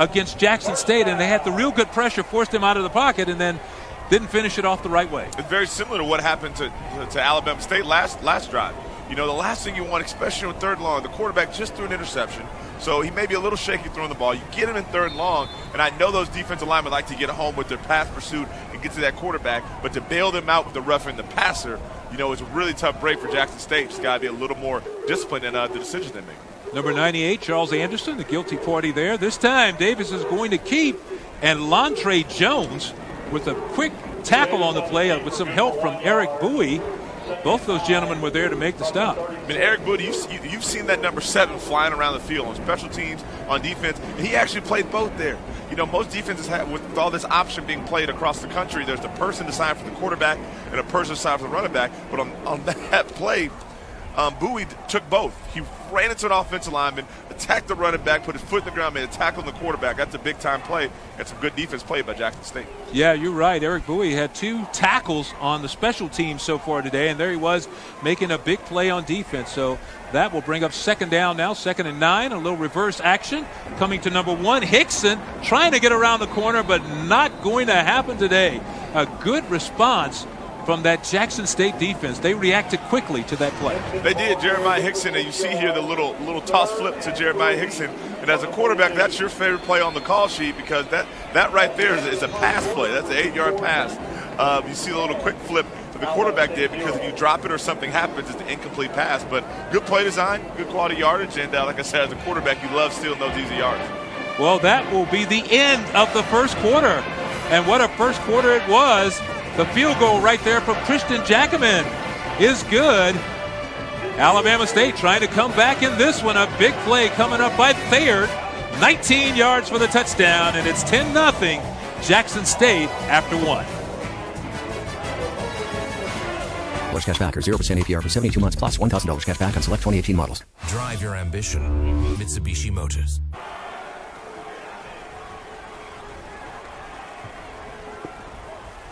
against Jackson State. And they had the real good pressure, forced him out of the pocket, and then didn't finish it off the right way.
It's very similar to what happened to Alabama State last drive. The last thing you want, especially on third long, the quarterback just threw an interception. So he may be a little shaky throwing the ball. You get him in third and long, and I know those defensive linemen like to get home with their pass pursuit and get to that quarterback, but to bail them out with the roughing the passer, it's a really tough break for Jackson State. It's got to be a little more disciplined in the decisions they make.
Number 98, Charles Anderson, the guilty party there. This time, Davis is going to keep, and Lontre Jones with a quick tackle on the play with some help from Eric Bowie. Both those gentlemen were there to make the stop.
Eric Bowie, you've seen that number 7 flying around the field on special teams, on defense, and he actually played both there. Most defenses have, with all this option being played across the country, there's the person assigned for the quarterback and a person assigned for the running back. But on that play, Bowie took both. He ran into an offensive lineman, attacked the running back, put his foot in the ground, made a tackle on the quarterback. That's a big-time play. That's some good defense play by Jackson State.
Yeah, you're right. Eric Bowie had 2 tackles on the special teams so far today, and there he was making a big play on defense. So that will bring up second down now, 2nd and 9. A little reverse action coming to number 1, Hickson, trying to get around the corner, but not going to happen today. A good response from that Jackson State defense. They reacted quickly to that play.
They did. Jeremiah Hickson, and you see here the little toss flip to Jeremiah Hickson. And as a quarterback, that's your favorite play on the call sheet because that right there is a pass play. That's an 8-yard pass. You see the little quick flip that the quarterback did because if you drop it or something happens, it's an incomplete pass. But good play design, good quality yardage, and like I said, as a quarterback, you love stealing those easy yards.
Well, that will be the end of the first quarter. And what a first quarter it was. The field goal right there from Christian Jackaman is good. Alabama State trying to come back in this one. A big play coming up by Thayer. 19 yards for the touchdown, and it's 10-0 Jackson State after 1.
Cash back or 0% APR for 72 months plus $1,000 cash back on select 2018 models.
Drive your ambition. Mitsubishi Motors.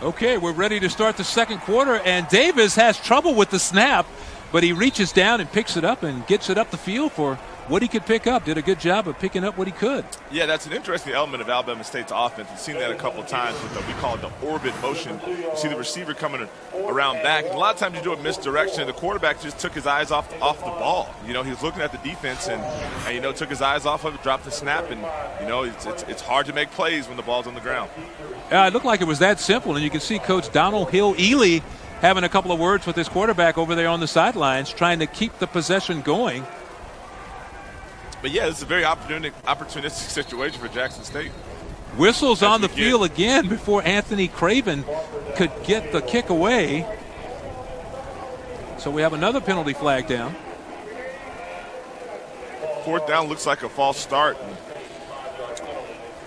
Okay, we're ready to start the second quarter, and Davis has trouble with the snap, but he reaches down and picks it up and gets it up the field for what he could pick up. Did a good job of picking up what he could.
Yeah, that's an interesting element of Alabama State's offense. We've seen that a couple of times with we call it the orbit motion. You see the receiver coming around back. And a lot of times you do a misdirection. The quarterback just took his eyes off the ball. He was looking at the defense and took his eyes off of it, dropped the snap, and it's hard to make plays when the ball's on the ground.
It looked like it was that simple, and you can see Coach Donald Hill-Ely having a couple of words with his quarterback over there on the sidelines, trying to keep the possession going.
But, yeah, it's a very opportunistic situation for Jackson State.
Whistles on the field again before Anthony Craven could get the kick away. So we have another penalty flag down.
4th down looks like a false start.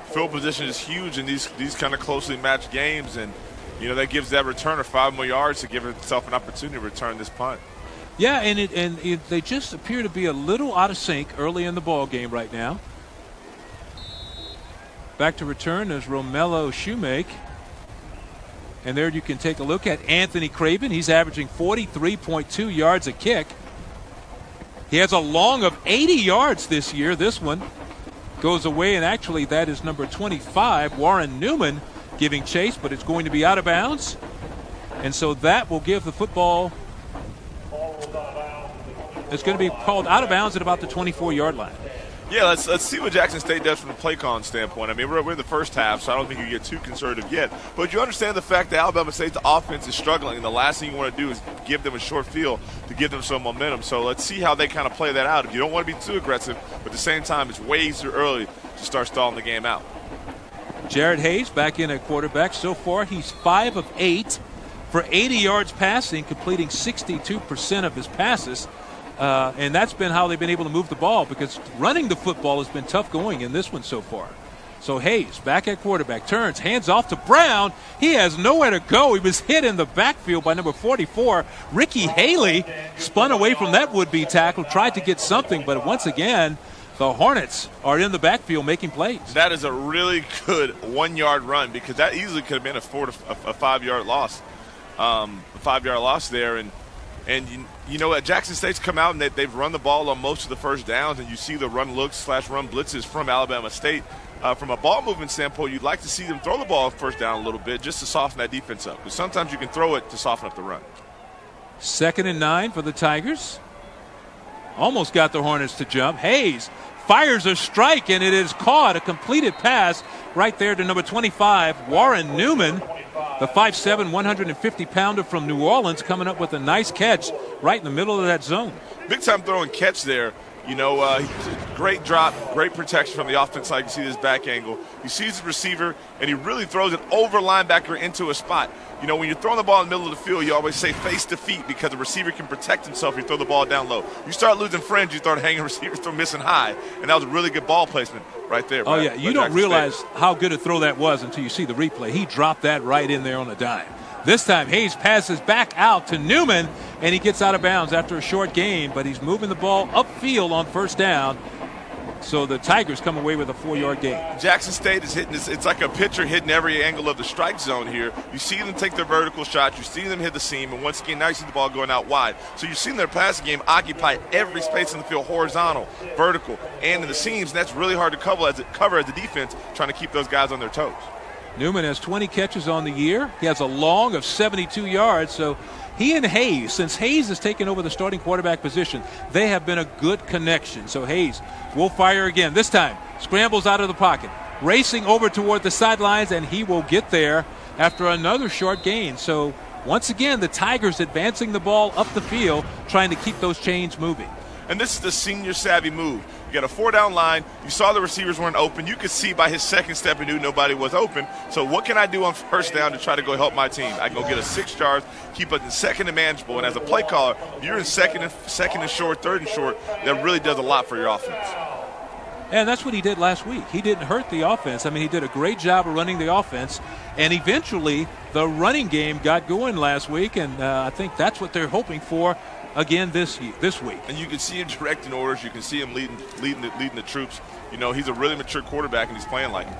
Field position is huge in these kind of closely matched games, and that gives that returner 5 more yards to give himself an opportunity to return this punt.
Yeah, and they just appear to be a little out of sync early in the ball game right now. Back to return is Romello Shoemake. And there you can take a look at Anthony Craven. He's averaging 43.2 yards a kick. He has a long of 80 yards this year. This one goes away, and actually that is number 25, Warren Newman, giving chase, but it's going to be out of bounds. And so that will give the football. It's going to be called out of bounds at about the 24-yard line.
Yeah, let's see what Jackson State does from the play calling standpoint. I mean, we're in the first half, so I don't think you get too conservative yet. But you understand the fact that Alabama State's offense is struggling, and the last thing you want to do is give them a short field to give them some momentum. So let's see how they kind of play that out. If you don't want to be too aggressive, but at the same time, it's way too early to start stalling the game out.
Jared Hayes back in at quarterback. So far, he's 5 of 8 for 80 yards passing, completing 62% of his passes. And that's been how they've been able to move the ball, because running the football has been tough going in this one so far. So Hayes back at quarterback, turns, hands off to Brown. He has nowhere to go. He was hit in the backfield by number 44. Ricky Haley spun away from that would-be tackle, tried to get something, but once again, the Hornets are in the backfield making plays. That is a really good 1-yard run, because that easily could have been a 5-yard loss. A 5-yard loss there, and you know what, Jackson State's come out and they've run the ball on most of the first downs, and you see the run looks / run blitzes from Alabama State. From a ball movement standpoint, you'd like to see them throw the ball first down a little bit just to soften that defense up, because sometimes you can throw it to soften up the run. 2nd and 9 for the Tigers. Almost got the Hornets to jump. Hayes fires a strike, and it is caught. A completed pass right there to number 25, Warren Newman. The 5'7", 150-pounder from New Orleans coming up with a nice catch right in the middle of that zone. Big-time throwing catch there. Great drop, great protection from the offense side. You see this back angle. He sees the receiver, and he really throws it over linebacker into a spot. When you're throwing the ball in the middle of the field, you always say face to feet, because the receiver can protect himself if you throw the ball down low. You start losing friends, you start hanging receivers, throw missing high, and that was a really good ball placement right there. Oh, yeah, you don't realize how good a throw that was until you see the replay. He dropped that right in there on a dime. This time, Hayes passes back out to Newman, and he gets out of bounds after a short gain, but he's moving the ball upfield on first down. So the Tigers come away with a 4-yard gain. Jackson State is hitting this. It's like a pitcher hitting every angle of the strike zone here. You see them take their vertical shots. You see them hit the seam. And once again, now you see the ball going out wide. So you've seen their passing game occupy every space in the field, horizontal, vertical, and in the seams. And that's really hard to cover as a defense, trying to keep those guys on their toes. Newman has 20 catches on the year. He has a long of 72 yards. So he and Hayes, since Hayes has taken over the starting quarterback position, they have been a good connection. So Hayes will fire again. This time, scrambles out of the pocket, racing over toward the sidelines, and he will get there after another short gain. So once again, the Tigers advancing the ball up the field, trying to keep those chains moving. And this is the senior savvy move. You got a 4-down line. You saw the receivers weren't open. You could see by his second step he knew nobody was open. So what can I do on first down to try to go help my team? I can go get a 6 yards, keep it in second and manageable. And as a play caller, you're in second and short, third and short. That really does a lot for your offense. And that's what he did last week. He didn't hurt the offense. I mean, he did a great job of running the offense. And eventually, the running game got going last week. And I think that's what they're hoping for again this week. And you can see him directing orders. You can see him leading the troops. He's a really mature quarterback, and he's playing like it.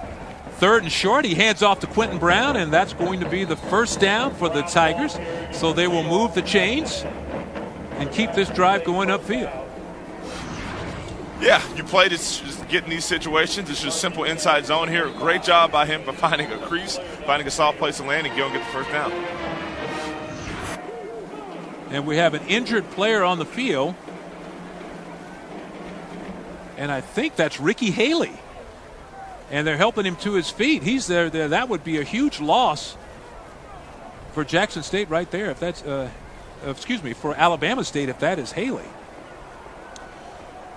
3rd and short, he hands off to Quentin Brown, and that's going to be the first down for the Tigers. So they will move the chains and keep this drive going upfield. Yeah, you played it, just getting these situations. It's just simple inside zone here. Great job by him for finding a crease, finding a soft place to land, and go and get the first down. And we have an injured player on the field. And I think that's Ricky Haley. And they're helping him to his feet. He's there. That would be a huge loss for Jackson State right there. If that's, for Alabama State, if that is Haley.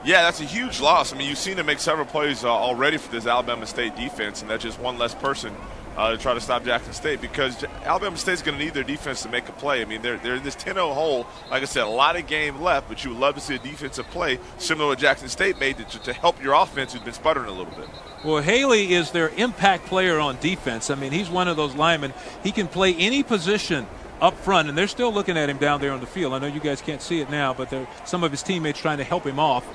Yeah, that's a huge loss. I mean, you've seen him make several plays already for this Alabama State defense, and that's just one less person to try to stop Jackson State, because Alabama State's going to need their defense to make a play. I mean, they're in this 10-0 hole. Like I said, a lot of game left, but you would love to see a defensive play similar to what Jackson State made to help your offense, who's been sputtering a little bit.
Well, Haley is their impact player on defense. I mean, he's one of those linemen. He can play any position up front, and they're still looking at him down there on the field. I know you guys can't see it now, but some of his teammates trying to help him off.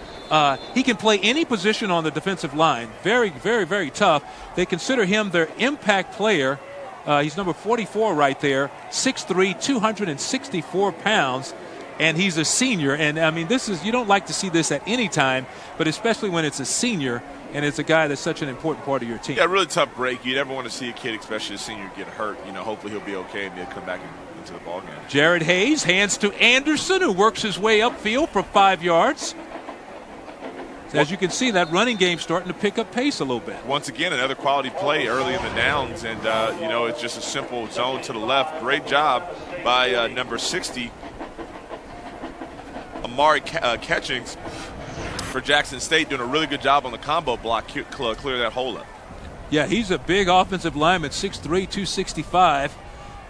He can play any position on the defensive line. Very, very, very tough. They consider him their impact player. He's number 44 right there, 6'3", 264 pounds, and he's a senior. And, I mean, you don't like to see this at any time, but especially when it's a senior and it's a guy that's such an important part of your team.
Yeah, really tough break. You never want to see a kid, especially a senior, get hurt. Hopefully he'll be okay and he'll come back into the ball game.
Jared Hayes hands to Anderson, who works his way upfield for 5 yards. As you can see, that running game starting to pick up pace a little bit.
Once again, another quality play early in the downs, and, it's just a simple zone to the left. Great job by number 60, Amari Catchings, for Jackson State, doing a really good job on the combo block, clear that hole up.
Yeah, he's a big offensive lineman, 6'3", 265,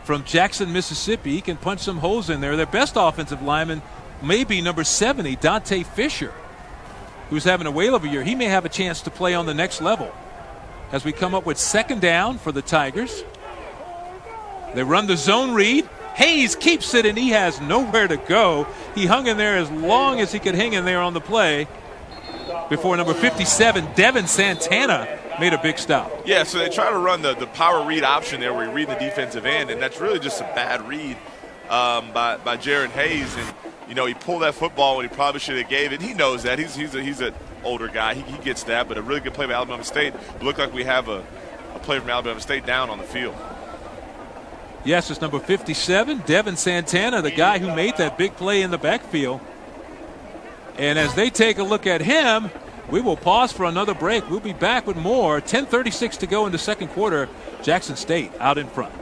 from Jackson, Mississippi. He can punch some holes in there. Their best offensive lineman may be number 70, Dante Fisher, who's having a whale of a year. He may have a chance to play on the next level. As we come up with second down for the Tigers. They run the zone read. Hayes keeps it, and he has nowhere to go. He hung in there as long as he could hang in there on the play before number 57, Devin Santana, made a big stop.
Yeah, so they try to run the power read option there where you read the defensive end, and that's really just a bad read by Jared Hayes. And, he pulled that football when he probably should have gave it. He knows that. He's an older guy. He gets that, but a really good play by Alabama State. It looked like we have a player from Alabama State down on the field.
Yes, it's number 57, Devin Santana, the guy who made that big play in the backfield. And as they take a look at him, we will pause for another break. We'll be back with more. 10:36 to go in the second quarter. Jackson State out in front.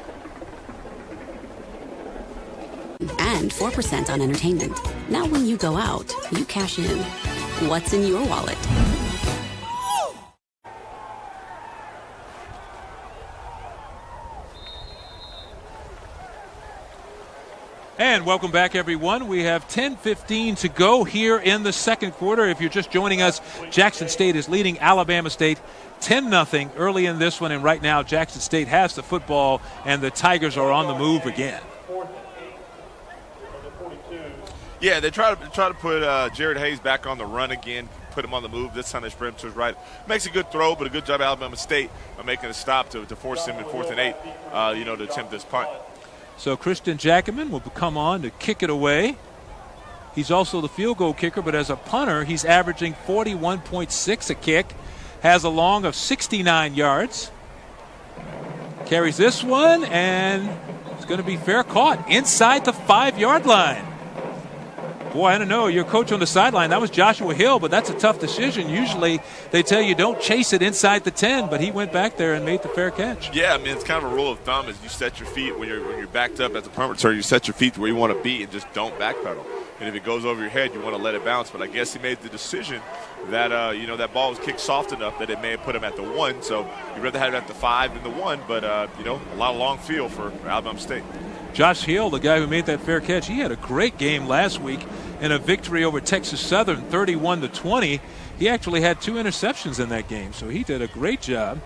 And 4% on entertainment. Now when you go out, you cash in. What's in your wallet?
And welcome back, everyone. We have 10:15 to go here in the second quarter. If you're just joining us, Jackson State is leading Alabama State 10-0 early in this one. And right now, Jackson State has the football, and the Tigers are on the move again.
Yeah, they try to put Jared Hayes back on the run again, put him on the move. This time they spread him to his right. Makes a good throw, but a good job Alabama State by making a stop to force him in 4th and 8, to attempt this punt.
So Christian Jackaman will come on to kick it away. He's also the field goal kicker, but as a punter, he's averaging 41.6 a kick, has a long of 69 yards. Carries this one, and it's going to be fair caught inside the 5-yard line. Boy, I don't know. Your coach on the sideline, that was Joshua Hill, but that's a tough decision. Usually they tell you don't chase it inside the 10, but he went back there and made the fair catch.
Yeah, I mean, it's kind of a rule of thumb is you set your feet when you're backed up as a punt returner. You set your feet to where you want to be and just don't backpedal. And if it goes over your head, you want to let it bounce. But I guess he made the decision that, that ball was kicked soft enough that it may have put him at the 1. So you'd rather have it at the 5 than the 1. But, a lot of long field for Alabama State.
Josh Hill, the guy who made that fair catch, he had a great game last week in a victory over Texas Southern, 31-20. He actually had 2 interceptions in that game, so he did a great job.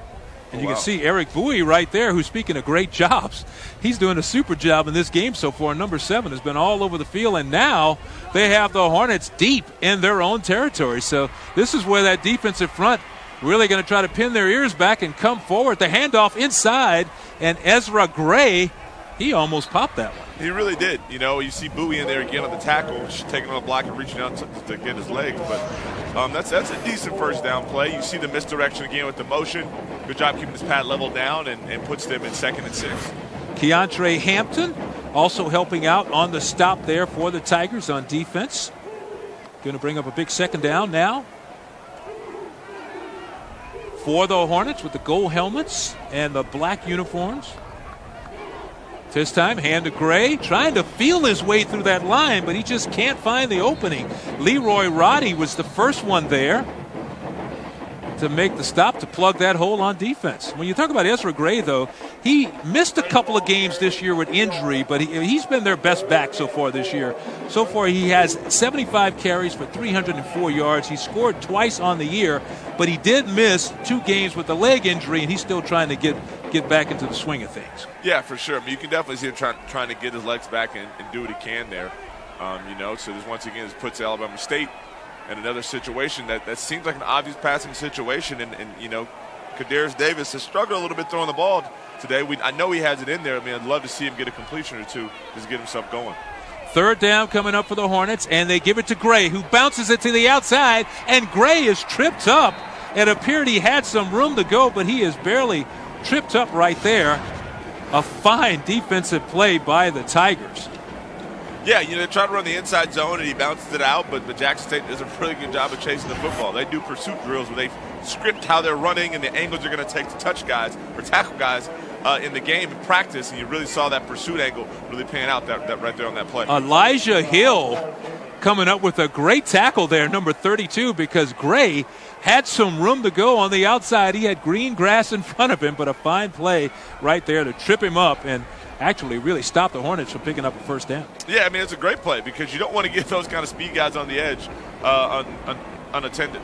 And you can see Eric Bowie right there, who's speaking of great jobs. He's doing a super job in this game so far. Number 7 has been all over the field, and now they have the Hornets deep in their own territory. So this is where that defensive front really going to try to pin their ears back and come forward. The handoff inside, and Ezra Gray, he almost popped that one.
He really did. You see Bowie in there again on the tackle, taking on the block and reaching out to get his legs. But that's a decent first down play. You see the misdirection again with the motion. Good job keeping this pad level down and puts them in 2nd and 6.
Keontre Hampton also helping out on the stop there for the Tigers on defense. Going to bring up a big second down now for the Hornets with the gold helmets and the black uniforms. This time, hand to Gray, trying to feel his way through that line, but he just can't find the opening. Leroy Roddy was the first one there to make the stop to plug that hole on defense. When you talk about Ezra Gray, though, he missed a couple of games this year with injury, but he's been their best back so far this year. So far, he has 75 carries for 304 yards. He scored twice on the year, but he did miss 2 games with the leg injury, and he's still trying to get back into the swing of things.
Yeah, for sure. I mean, you can definitely see him trying to get his legs back and do what he can there. So this once again, this puts Alabama State in another situation that seems like an obvious passing situation. And Kadarius Davis has struggled a little bit throwing the ball today. I know he has it in there. I mean, I'd love to see him get a completion or two just to get himself going.
Third down coming up for the Hornets, and they give it to Gray, who bounces it to the outside, and Gray is tripped up. It appeared he had some room to go, but he is barely tripped up right there. A fine defensive play by the Tigers.
Yeah, they try to run the inside zone, and he bounces it out, but Jackson State does a really good job of chasing the football. They do pursuit drills where they script how they're running and the angles they're going to take to touch guys or tackle guys in the game in practice, and you really saw that pursuit angle really pan out that right there on that play.
Elijah Hill coming up with a great tackle there, number 32, because Gray had some room to go on the outside. He had green grass in front of him, but a fine play right there to trip him up and actually really stop the Hornets from picking up a first down.
Yeah, I mean, it's a great play because you don't want to get those kind of speed guys on the edge unattended.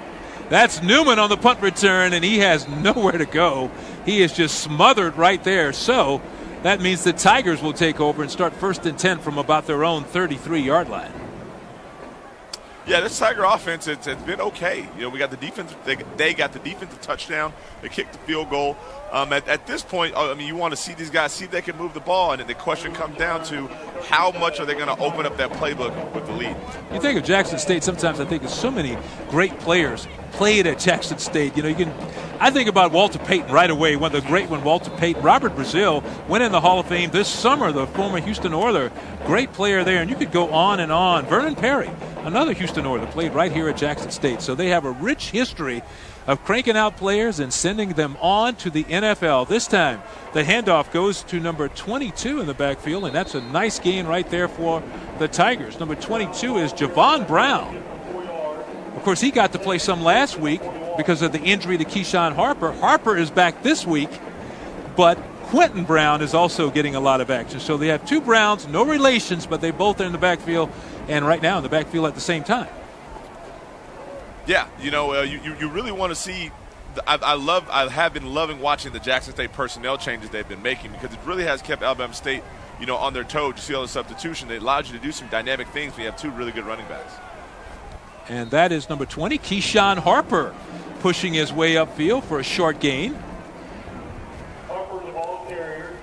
That's Newman on the punt return, and he has nowhere to go. He is just smothered right there. So that means the Tigers will take over and start 1st and 10 from about their own 33-yard line.
Yeah, this Tiger offense, it's been okay. We got the defense. They got the defensive touchdown. They kicked the field goal. At this point, you want to see these guys, see if they can move the ball, and the question comes down to how much are they going to open up that playbook with the lead. You
think of Jackson State, sometimes I think of so many great players played at Jackson State. I think about Walter Payton right away, one of the great one, Walter Payton. Robert Brazile went in the Hall of Fame this summer, the former Houston Oiler, great player there, and you could go on and on. Vernon Perry, another Houston Oiler, played right here at Jackson State. So they have a rich history of cranking out players and sending them on to the NFL. This time, the handoff goes to number 22 in the backfield, and that's a nice gain right there for the Tigers. Number 22 is Javon Brown. Of course, he got to play some last week because of the injury to Keyshawn Harper. Harper is back this week, but Quentin Brown is also getting a lot of action. So they have 2 Browns, no relations, but they both are in the backfield, and right now in the backfield at the same time.
Yeah, you really want to see. I have been loving watching the Jackson State personnel changes they've been making because it really has kept Alabama State, on their toes. You see all the substitution. It allows you to do some dynamic things when you have 2 really good running backs.
And that is number 20, Keyshawn Harper, pushing his way upfield for a short gain.
Harper, the ball carrier.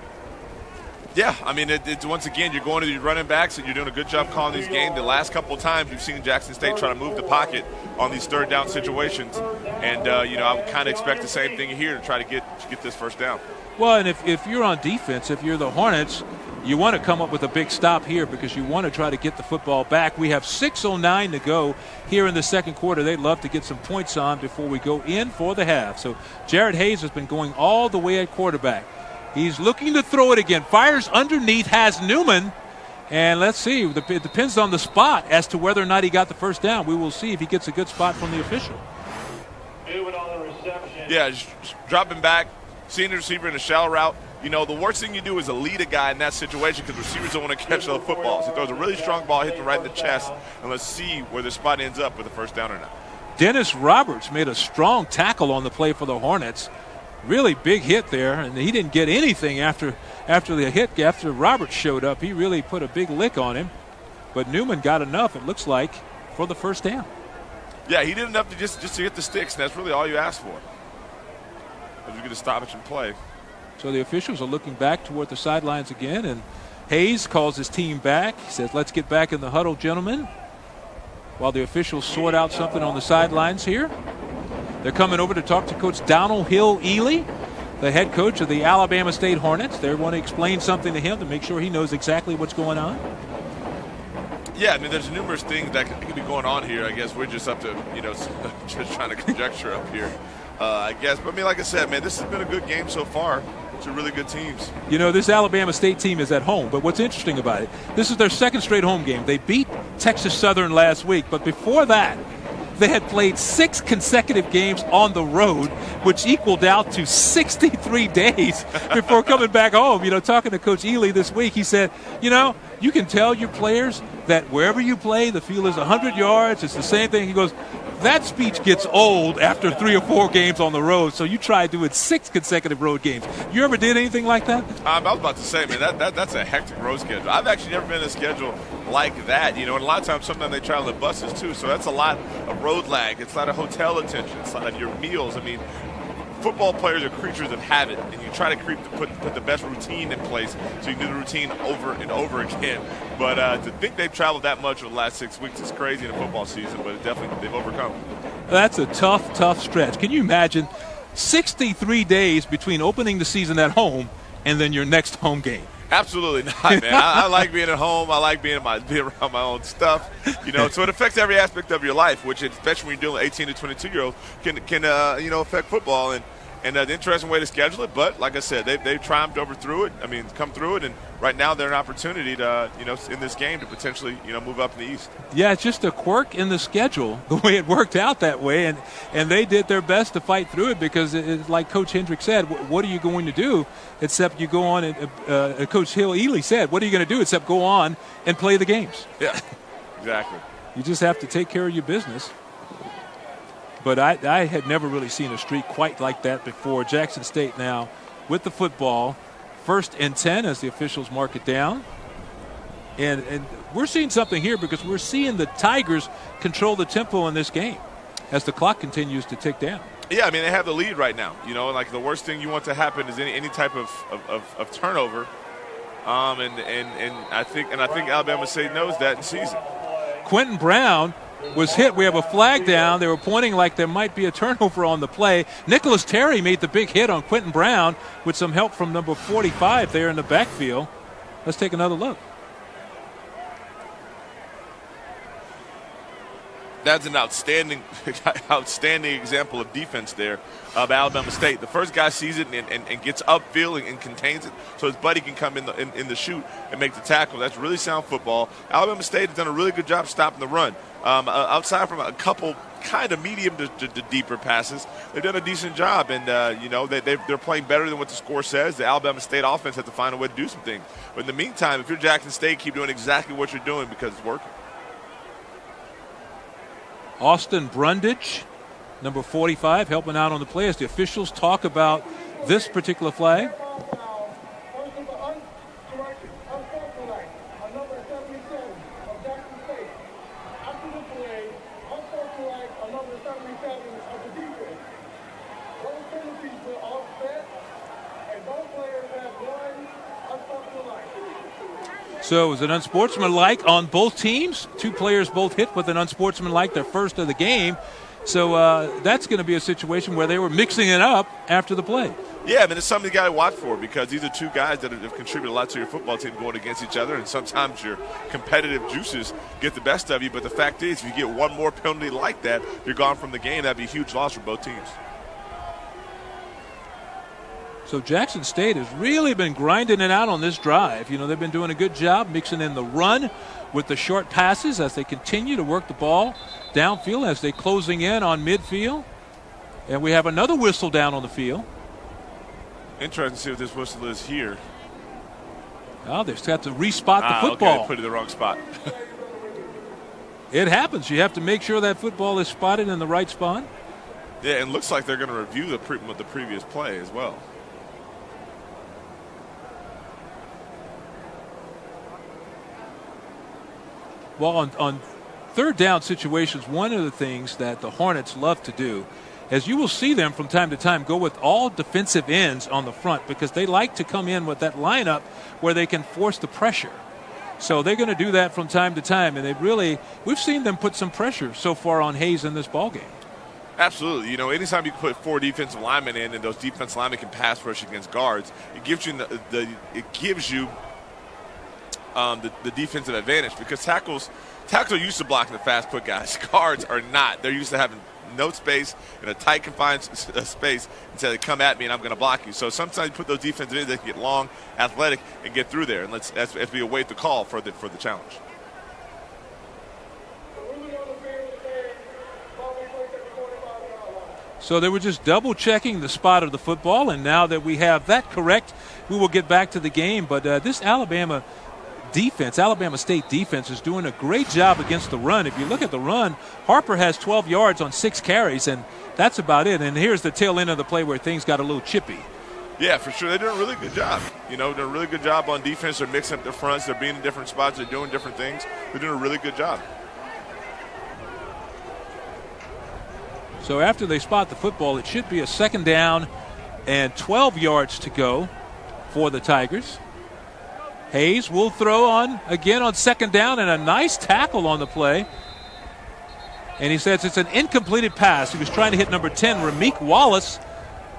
Yeah, I mean, it's once again, you're going to your running backs and you're doing a good job calling these games. The last couple of times you've seen Jackson State try to move the pocket on these 3rd down situations. And, I would kind of expect the same thing here to try to get this first down.
Well, and if you're on defense, if you're the Hornets, you want to come up with a big stop here because you want to try to get the football back. We have 6:09 to go here in the second quarter. They'd love to get some points on before we go in for the half. So Jared Hayes has been going all the way at quarterback. He's looking to throw it again. Fires underneath, has Newman. And let's see. It depends on the spot as to whether or not he got the first down. We will see if he gets a good spot from the official.
Newman on the reception.
Yeah, just dropping back, seeing the receiver in a shallow route. The worst thing you do is to lead a guy in that situation because receivers don't want to catch the football. So he throws a really strong ball, hits him right in the chest, and let's see where the spot ends up with a first down or not.
Dennis Roberts made a strong tackle on the play for the Hornets. Really big hit there, and he didn't get anything after the hit. After Roberts showed up, he really put a big lick on him. But Newman got enough, it looks like, for the first down.
Yeah, he did enough to just to hit the sticks, and that's really all you ask for. As we get a stoppage and play.
So the officials are looking back toward the sidelines again, and Hayes calls his team back. He says, let's get back in the huddle, gentlemen, while the officials sort out something on the sidelines here. They're coming over to talk to Coach Donald Hill-Ely, the head coach of the Alabama State Hornets. They want to explain something to him to make sure he knows exactly what's going on.
Yeah, I mean, there's numerous things that could be going on here. I guess we're just up to, just trying to conjecture up here. I guess. But, I mean, like I said, man, this has been a good game so far. two really good teams.
You know, this Alabama State team is at home, but what's interesting about it, this is their second straight home game. They beat Texas Southern last week, but before that, they had played 6 consecutive games on the road, which equaled out to 63 days before coming back home. You know, talking to Coach Ely this week, he said, you know, you can tell your players that wherever you play, the field is 100 yards. It's the same thing. He goes, that speech gets old after 3 or 4 games on the road, so you try doing 6 consecutive road games. You ever did anything like that?
I was about to say, man, that's a hectic road schedule. I've actually never been in a schedule like that, you know, and a lot of times sometimes they travel in buses too, so that's a lot of road lag. It's a lot of hotel attention. It's a lot of your meals. I mean, football players are creatures of habit, and you try to put the best routine in place so you can do the routine over and over again. But to think they've traveled that much over the last 6 weeks is crazy in a football season, but definitely they've overcome.
That's a tough stretch. Can you imagine 63 days between opening the season at home and then your next home game?
Absolutely not, man. I like being at home. I like being around my own stuff. You know, so it affects every aspect of your life, which, especially when you're dealing with 18 to 22-year-olds, can affect football. And an interesting way to schedule it. But like I said, they've triumphed come through it, and right now they're an opportunity to, in this game to potentially, move up in the East.
Yeah, it's just a quirk in the schedule, the way it worked out that way, and they did their best to fight through it because, like Coach Hendrick said, what are you going to do except you go on and Coach Hill Ely said, what are you going to do except go on and play the games?
Yeah, exactly.
You just have to take care of your business. But I had never really seen a streak quite like that before. Jackson State now with the football, 1st and 10 as the officials mark it down. And we're seeing something here because we're seeing the Tigers control the tempo in this game as the clock continues to tick down.
Yeah, I mean, they have the lead right now. Like the worst thing you want to happen is any type of turnover. And I think Alabama State knows that and sees it.
Quentin Brown was hit. We have a flag down. They were pointing like there might be a turnover on the play. Nicholas Terry made the big hit on Quentin Brown with some help from number 45 there in the backfield. Let's take another look.
That's an outstanding example of defense there of Alabama State. The first guy sees it and gets upfield and contains it so his buddy can come in the chute and make the tackle. That's really sound football. Alabama State has done a really good job stopping the run. Outside from a couple kind of medium to deeper passes, they've done a decent job. And, they're playing better than what the score says. The Alabama State offense has to find a way to do some things. But in the meantime, if you're Jackson State, keep doing exactly what you're doing because it's working.
Austin Brundage, number 45, helping out on the play as the officials talk about this particular flag. So it was an unsportsmanlike on both teams. 2 players both hit with an unsportsmanlike, their first of the game. So that's going to be a situation where they were mixing it up after the play.
Yeah, I mean, it's something you got to watch for because these are 2 guys that have contributed a lot to your football team going against each other, and sometimes your competitive juices get the best of you. But the fact is, if you get one more penalty like that, you're gone from the game. That'd be a huge loss for both teams.
So Jackson State has really been grinding it out on this drive. They've been doing a good job mixing in the run with the short passes as they continue to work the ball downfield as they're closing in on midfield. And we have another whistle down on the field.
Interesting to see what this whistle is here.
Oh, they've got to respot the football.
Okay, they put it in the wrong spot.
It happens. You have to make sure that football is spotted in the right spot.
Yeah, and it looks like they're going to review the previous play as well.
Well, on third down situations, one of the things that the Hornets love to do, as you will see them from time to time, go with all defensive ends on the front because they like to come in with that lineup where they can force the pressure. So they're going to do that from time to time, and we've seen them put some pressure so far on Hayes in this ballgame.
Absolutely. Anytime you put 4 defensive linemen in and those defensive linemen can pass rush against guards, it gives you the defensive advantage, because tackles are used to blocking the fast foot guys. Guards are not. They're used to having no space in a tight confined space and say, come at me and I'm going to block you. So sometimes you put those defensive ends, they can get long, athletic, and get through there. And as we await the call for the challenge.
So they were just double-checking the spot of the football, and now that we have that correct, we will get back to the game. But this Alabama State defense is doing a great job against the run. If you look at the run, Harper has 12 yards on 6 carries, and that's about it. And here's the tail end of the play where things got a little chippy.
Yeah, for sure. They're doing a really good job. They're doing a really good job on defense. They're mixing up their fronts. They're being in different spots. They're doing different things. They're doing a really good job.
So after they spot the football, it should be a 2nd down and 12 yards to go for the Tigers. Hayes will throw on 2nd down, and a nice tackle on the play. And he says it's an incompleted pass. He was trying to hit number 10, Rameek Wallace,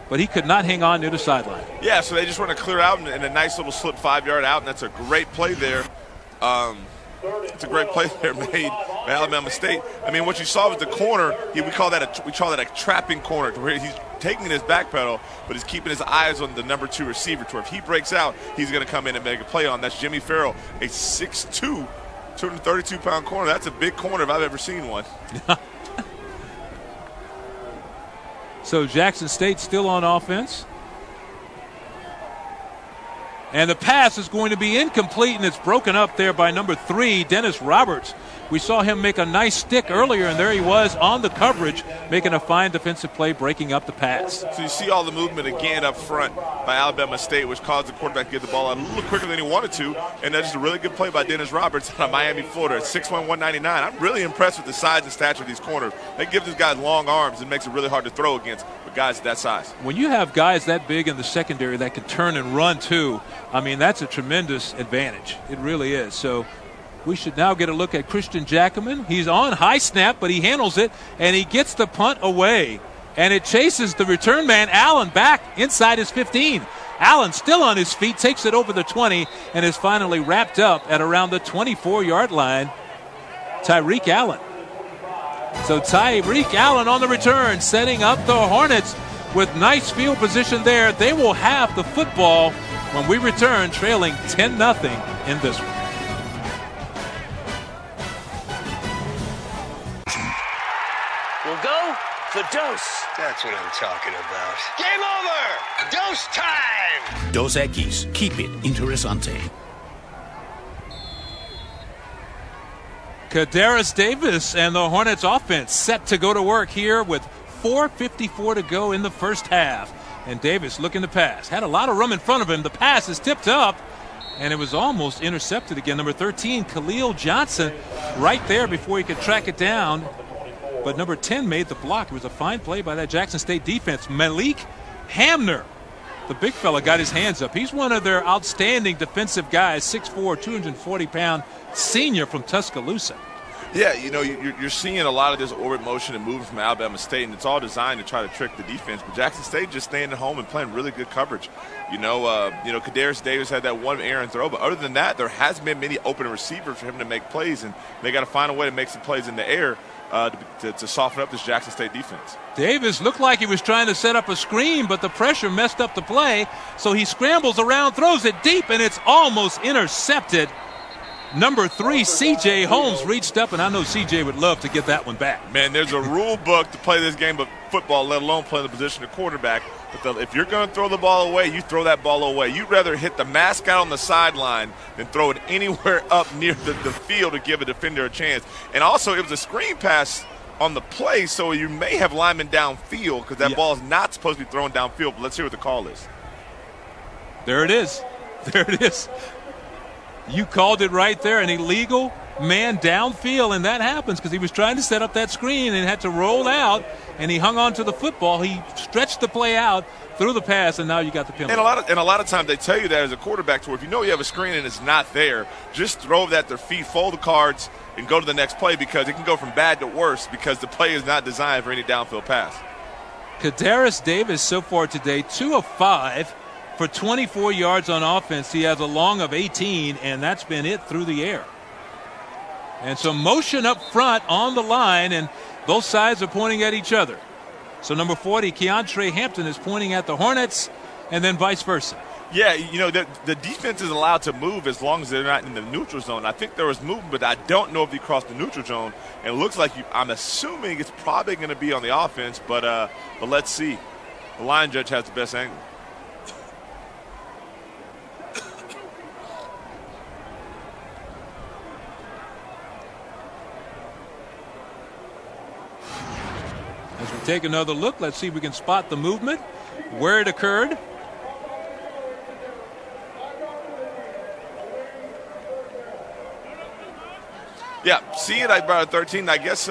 but he could not hang on near the sideline.
Yeah, so they just want to clear out in a nice little slip 5-yard out, and that's a great play there. It's a great play there made by Alabama State. I mean, what you saw with the corner, we call that a trapping corner, where he's taking his back pedal, but he's keeping his eyes on the number 2 receiver, to where if he breaks out, he's going to come in and make a play on. That's Jimmy Farrell, a 6'2", 232-pound corner. That's a big corner if I've ever seen one.
So Jackson State still on offense. And the pass is going to be incomplete, and it's broken up there by number 3, Dennis Roberts. We saw him make a nice stick earlier, and there he was on the coverage, making a fine defensive play, breaking up the pass.
So you see all the movement again up front by Alabama State, which caused the quarterback to get the ball out a little quicker than he wanted to, and that's just a really good play by Dennis Roberts out of Miami, Florida, at 6'1", 199. I'm really impressed with the size and stature of these corners. They give these guys long arms and makes it really hard to throw against with guys that size.
When you have guys that big in the secondary that can turn and run too, I mean, that's a tremendous advantage. It really is. So we should now get a look at Christian Jackaman. He's on high snap, but he handles it, and he gets the punt away. And it chases the return man, Allen, back inside his 15. Allen still on his feet, takes it over the 20, and is finally wrapped up at around the 24-yard line. Tyreek Allen. So Tyreek Allen on the return, setting up the Hornets with nice field position there. They will have the football when we return, trailing 10-0 in this one.
We'll go for dose.
That's what I'm talking about. Game over! Dose time!
Dos Equis. Keep it interesante.
Kadarius Davis and the Hornets offense set to go to work here with 4:54 to go in the first half. And Davis looking to pass. Had a lot of room in front of him. The pass is tipped up, and it was almost intercepted again. Number 13, Khalil Johnson, right there before he could track it down. But number 10 made the block. It was a fine play by that Jackson State defense. Malik Hamner, the big fella, got his hands up. He's one of their outstanding defensive guys, 6'4", 240-pound senior from Tuscaloosa.
Yeah, you're seeing a lot of this orbit motion and movement from Alabama State, and it's all designed to try to trick the defense. But Jackson State just staying at home and playing really good coverage. Kadarius Davis had that one errant throw, but other than that, there hasn't been many open receivers for him to make plays, and they got to find a way to make some plays in the air to soften up this Jackson State defense.
Davis looked like he was trying to set up a screen, but the pressure messed up the play, so he scrambles around, throws it deep, and it's almost intercepted. Number 3, C.J. Holmes reached up, and I know C.J. would love to get that one back.
Man, there's a rule book to play this game of football, let alone play the position of quarterback. But if you're going to throw the ball away, you throw that ball away. You'd rather hit the mascot on the sideline than throw it anywhere up near the field to give a defender a chance. And also, it was a screen pass on the play, so you may have linemen downfield because that ball is not supposed to be thrown downfield. But let's hear what the call is.
There it is. There it is. You called it right there, an illegal man downfield, and that happens because he was trying to set up that screen and had to roll out, and he hung on to the football. He stretched the play out, threw the pass, and now you got the penalty.
And a lot of times they tell you that as a quarterback, to where if you know you have a screen and it's not there, just throw it at their feet, fold the cards, and go to the next play because it can go from bad to worse because the play is not designed for any downfield pass.
Kadarius Davis so far today, 2 of 5 for 24 yards on offense. He has a long of 18, and that's been it through the air. And so motion up front on the line, and both sides are pointing at each other. So number 40, Keontre Hampton, is pointing at the Hornets, and then vice versa.
Yeah, you know, the defense is allowed to move as long as they're not in the neutral zone. I think there was movement, but I don't know if he crossed the neutral zone. And it looks like I'm assuming it's probably going to be on the offense, but let's see. The line judge has the best angle.
As we take another look, let's see if we can spot the movement, where it occurred.
Yeah, see it, I brought a 13. I guess,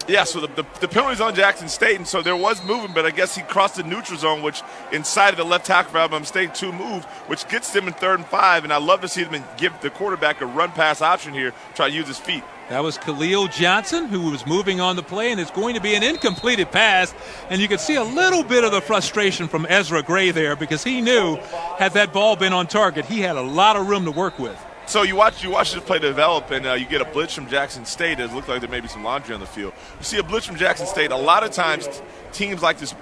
yeah, so the penalty's on Jackson State, and so there was movement, but I guess he crossed the neutral zone, which inside of the left tackle for Alabama State, 2 moves, which gets them in 3rd and 5, and I love to see them give the quarterback a run-pass option here, try to use his feet.
That was Khalil Johnson, who was moving on the play, and it's going to be an incompleted pass. And you could see a little bit of the frustration from Ezra Gray there, because he knew had that ball been on target, he had a lot of room to work with.
So you watch this play develop, and you get a blitz from Jackson State. It looks like there may be some laundry on the field. You see a blitz from Jackson State. A lot of times teams like this,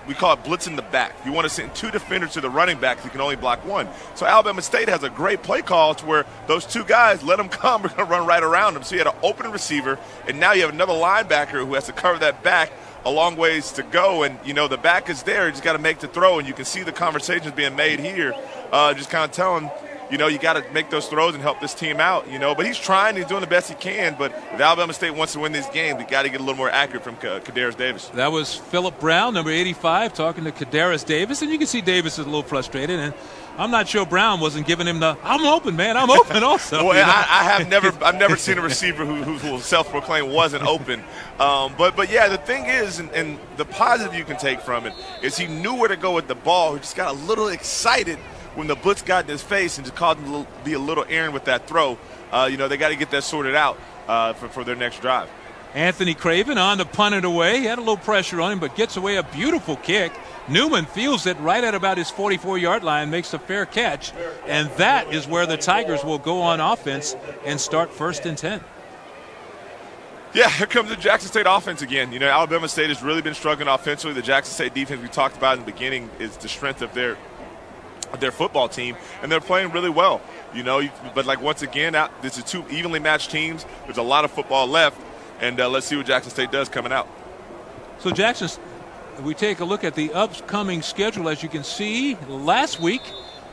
we call it blitz in the back. You want to send 2 defenders to the running back. You can only block 1. So Alabama State has a great play call to where those 2 guys, let them come, we're going to run right around them. So you had an open receiver, and now you have another linebacker who has to cover that back a long ways to go. And, you know, the back is there. You just got to make the throw, and you can see the conversations being made here, just kind of telling – you know, you got to make those throws and help this team out, you know. But he's trying. He's doing the best he can. But if Alabama State wants to win this game, they got to get a little more accurate from Kadarius Davis.
That was Phillip Brown, number 85, talking to Kadarius Davis. And you can see Davis is a little frustrated. And I'm not sure Brown wasn't giving him the, I'm open, man, I'm open also.
Well, I've never seen a receiver who will self-proclaim wasn't open. But yeah, the thing is, and the positive you can take from it is he knew where to go with the ball. He just got a little excited when the blitz got in his face and just caused him to be a little errant with that throw. You know, they got to get that sorted out for their next drive.
Anthony Craven on to punt it away. He had a little pressure on him, but gets away a beautiful kick. Newman fields it right at about his 44-yard line, makes a fair catch, and that is where the Tigers will go on offense and start 1st and 10.
Yeah, here comes the Jackson State offense again. You know, Alabama State has really been struggling offensively. The Jackson State defense we talked about in the beginning is the strength of their football team, and they're playing really well, you know. But like once again, this is 2 evenly matched teams. There's a lot of football left, and let's see what Jackson State does coming out.
So Jackson, we take a look at the upcoming schedule. As you can see, last week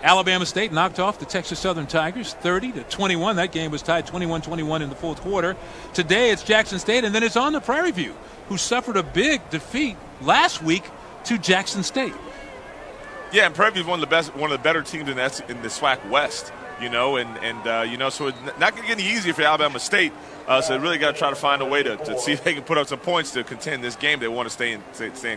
Alabama State knocked off the Texas Southern Tigers 30-21. That game was tied 21-21 in the 4th quarter. Today it's Jackson State, and then it's on to Prairie View, who suffered a big defeat last week to Jackson State.
Yeah, and Prairie View is one of the better teams in the SWAC West, you know, and you know, so it's not going to get any easier for Alabama State. So they really got to try to find a way to see if they can put up some points to contend this game. They want to stay in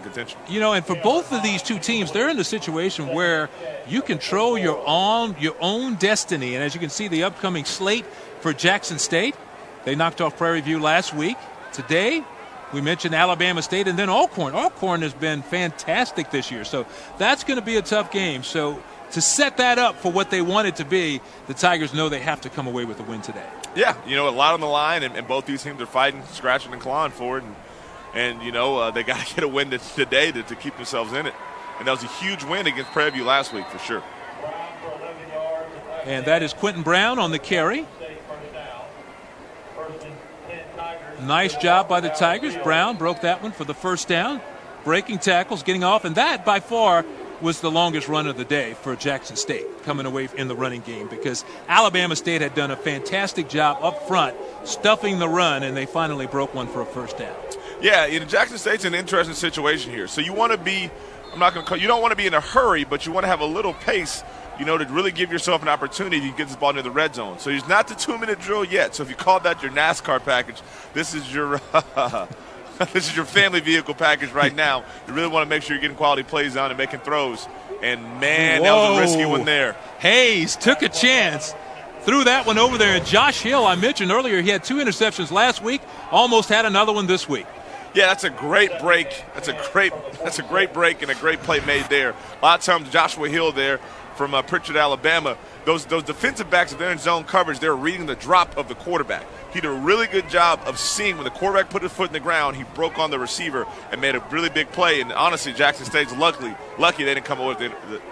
contention. You
know, and for both of these 2 teams, they're in a situation where you control your own destiny. And as you can see, the upcoming slate for Jackson State, they knocked off Prairie View last week. Today, we mentioned Alabama State, and then Alcorn. Alcorn has been fantastic this year, so that's going to be a tough game. So to set that up for what they want it to be, the Tigers know they have to come away with a win today.
Yeah, you know, a lot on the line, and both these teams are fighting, scratching and clawing for it, and you know, they got to get a win today to keep themselves in it. And that was a huge win against Prairie View last week for sure.
And that is Quentin Brown on the carry. Nice job by the Tigers. Brown broke that one for the 1st down. Breaking tackles, getting off, and that by far was the longest run of the day for Jackson State, coming away in the running game, because Alabama State had done a fantastic job up front stuffing the run, and they finally broke one for a 1st down.
Yeah, you know, Jackson State's in an interesting situation here. So you want to be, you don't want to be in a hurry, but you want to have a little pace, you know, to really give yourself an opportunity to get this ball near the red zone. So it's not the 2-minute drill yet. So if you call that your NASCAR package, this is your this is your family vehicle package right now. You really want to make sure you're getting quality plays on and making throws. And, man, that was a risky one there.
Hayes took a chance, threw that one over there. And Josh Hill, I mentioned earlier, he had 2 interceptions last week, almost had another one this week.
Yeah, that's a great break. That's a great break and a great play made there. A lot of times Joshua Hill there from Pritchard, Alabama, those defensive backs, if they're in zone coverage, they're reading the drop of the quarterback. He did a really good job of seeing when the quarterback put his foot in the ground, he broke on the receiver and made a really big play. And honestly, Jackson State's lucky they didn't come up with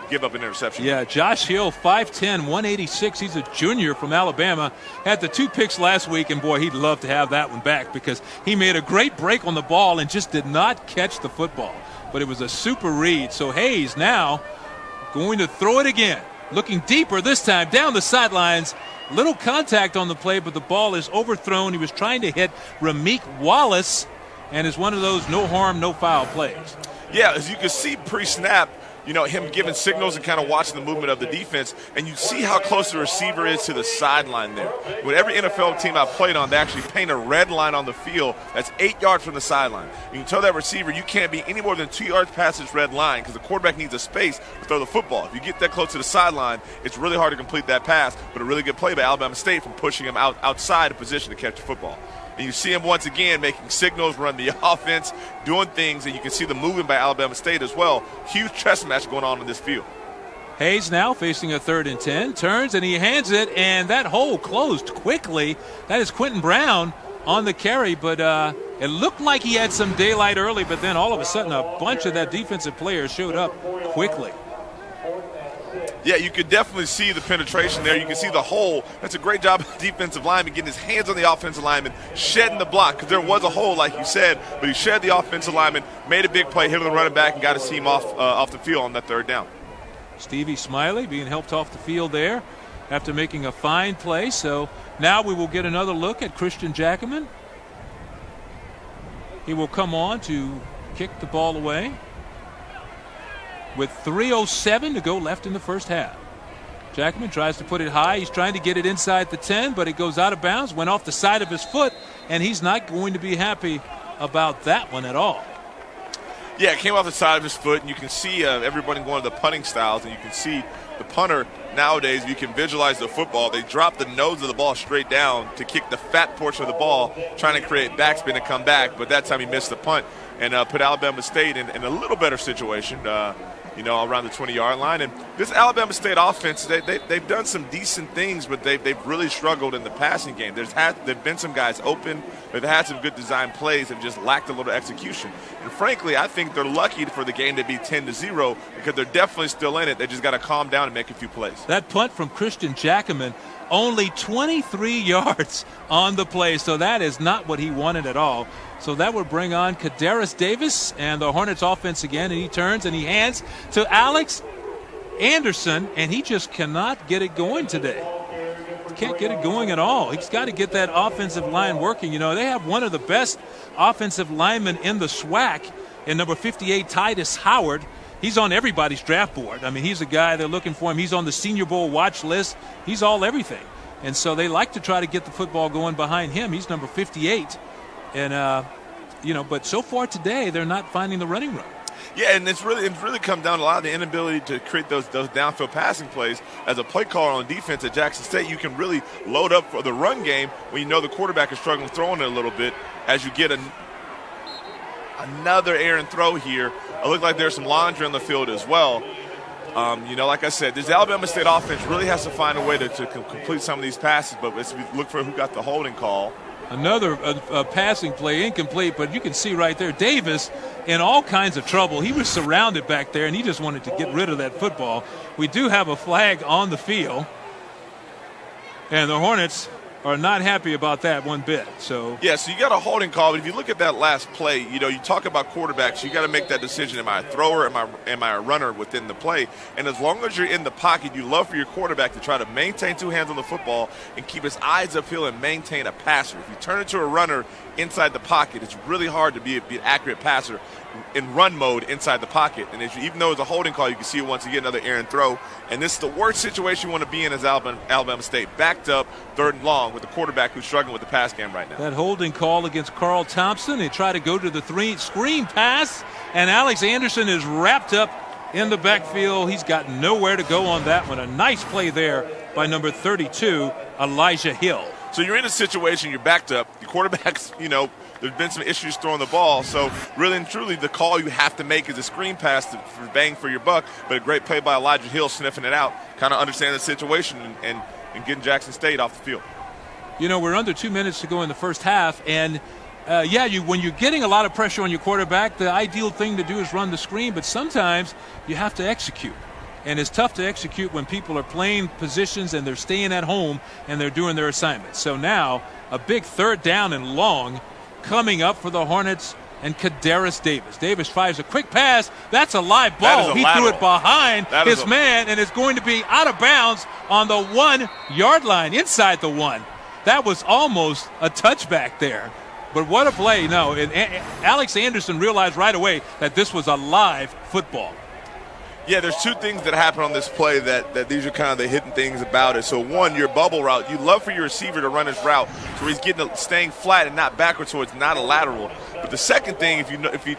give up an interception.
Yeah, Josh Hill, 5'10", 186. He's a junior from Alabama. Had the 2 picks last week, and boy, he'd love to have that one back because he made a great break on the ball and just did not catch the football. But it was a super read. So Hayes now going to throw it again. Looking deeper this time, down the sidelines. Little contact on the play, but the ball is overthrown. He was trying to hit Rameek Wallace, and it's one of those no harm, no foul plays.
Yeah, as you can see pre-snap, him giving signals and kind of watching the movement of the defense, and you see how close the receiver is to the sideline there. With every NFL team I've played on, they actually paint a red line on the field that's 8 yards from the sideline. You can tell that receiver you can't be any more than 2 yards past this red line because the quarterback needs a space to throw the football. If you get that close to the sideline, it's really hard to complete that pass, but a really good play by Alabama State from pushing him outside of position to catch the football. And you see him once again making signals, run the offense, doing things, and you can see the movement by Alabama State as well. Huge chess match going on in this field.
Hayes now facing a 3rd and 10, turns and he hands it, and that hole closed quickly. That is Quentin Brown on the carry, but it looked like he had some daylight early, but then all of a sudden a bunch of that defensive players showed up quickly.
Yeah, you could definitely see the penetration there. You can see the hole. That's a great job of the defensive lineman getting his hands on the offensive lineman, shedding the block because there was a hole, like you said, but he shed the offensive lineman, made a big play, hit him the running back, and got his team off the field on that 3rd down.
Stevie Smiley being helped off the field there after making a fine play. So now we will get another look at Christian Jackaman. He will come on to kick the ball away with 3:07 to go left in the first half. Jackman tries to put it high. He's trying to get it inside the 10, but it goes out of bounds, went off the side of his foot, and he's not going to be happy about that one at all.
Yeah, it came off the side of his foot, and you can see everybody going to the punting styles, and you can see the punter nowadays, if you can visualize the football, they drop the nose of the ball straight down to kick the fat portion of the ball, trying to create backspin and come back, but that time he missed the punt and put Alabama State in a little better situation. Around the 20-yard line. And this Alabama State offense, they've done some decent things, but they've really struggled in the passing game. There've been some guys open. They've had some good design plays. They've just lacked a little execution. And frankly, I think they're lucky for the game to be 10-0 because they're definitely still in it. They just got to calm down and make a few plays.
That punt from Christian Jackaman, only 23 yards on the play, so that is not what he wanted at all. So that would bring on Kadarius Davis and the Hornets offense again, and he turns and he hands to Alex Anderson, and he just cannot get it going today. Can't get it going at all. He's got to get that offensive line working. They have one of the best offensive linemen in the SWAC in number 58, Titus Howard. He's on everybody's draft board. I mean, he's a guy they're looking for him. He's on the Senior Bowl watch list. He's all everything. And so they like to try to get the football going behind him. He's number 58. And, but so far today, they're not finding the running room.
Yeah, and it's really come down to a lot of the inability to create those downfield passing plays. As a play caller on defense at Jackson State, you can really load up for the run game when you know the quarterback is struggling throwing it a little bit. As you get another errant throw here, it looked like there's some laundry on the field as well. Like I said, this Alabama State offense really has to find a way to complete some of these passes, but let's look for who got the holding call.
Another passing play, incomplete, but you can see right there, Davis in all kinds of trouble. He was surrounded back there, and he just wanted to get rid of that football. We do have a flag on the field, and the Hornets are not happy about that one bit. So
you got a holding call, but if you look at that last play, you talk about quarterbacks, you got to make that decision. Am I a thrower? Am I a runner within the play? And as long as you're in the pocket, you love for your quarterback to try to maintain two hands on the football and keep his eyes upfield and maintain a passer. If you turn into a runner inside the pocket, it's really hard to be an accurate passer in run mode inside the pocket. And even though it's a holding call, you can see it once again, another errant throw. And this is the worst situation you want to be in as Alabama State. Backed up, 3rd and long, with the quarterback who's struggling with the pass game right now.
That holding call against Carl Thompson. They try to go to the screen pass, and Alex Anderson is wrapped up in the backfield. He's got nowhere to go on that one. A nice play there by number 32, Elijah Hill.
So you're in a situation, you're backed up, your quarterback's, There's been some issues throwing the ball. So really and truly, the call you have to make is a screen pass for bang for your buck. But a great play by Elijah Hill sniffing it out, kind of understanding the situation and getting Jackson State off the field.
You know, we're under 2 minutes to go in the first half, and when you're getting a lot of pressure on your quarterback, the ideal thing to do is run the screen, but sometimes you have to execute. And it's tough to execute when people are playing positions and they're staying at home and they're doing their assignments. So now a big 3rd down and long coming up for the Hornets and Kadarius Davis. Davis tries a quick pass. That's a live ball. He threw it behind his man, and it's going to be out of bounds on the 1-yard line, inside the 1. That was almost a touchback there. But what a play. No, and Alex Anderson realized right away that this was a live football.
Yeah, there's 2 things that happen on this play that these are kind of the hidden things about it. So one, your bubble route, you love for your receiver to run his route so he's staying flat and not backwards, so it's not a lateral. But the second thing, if you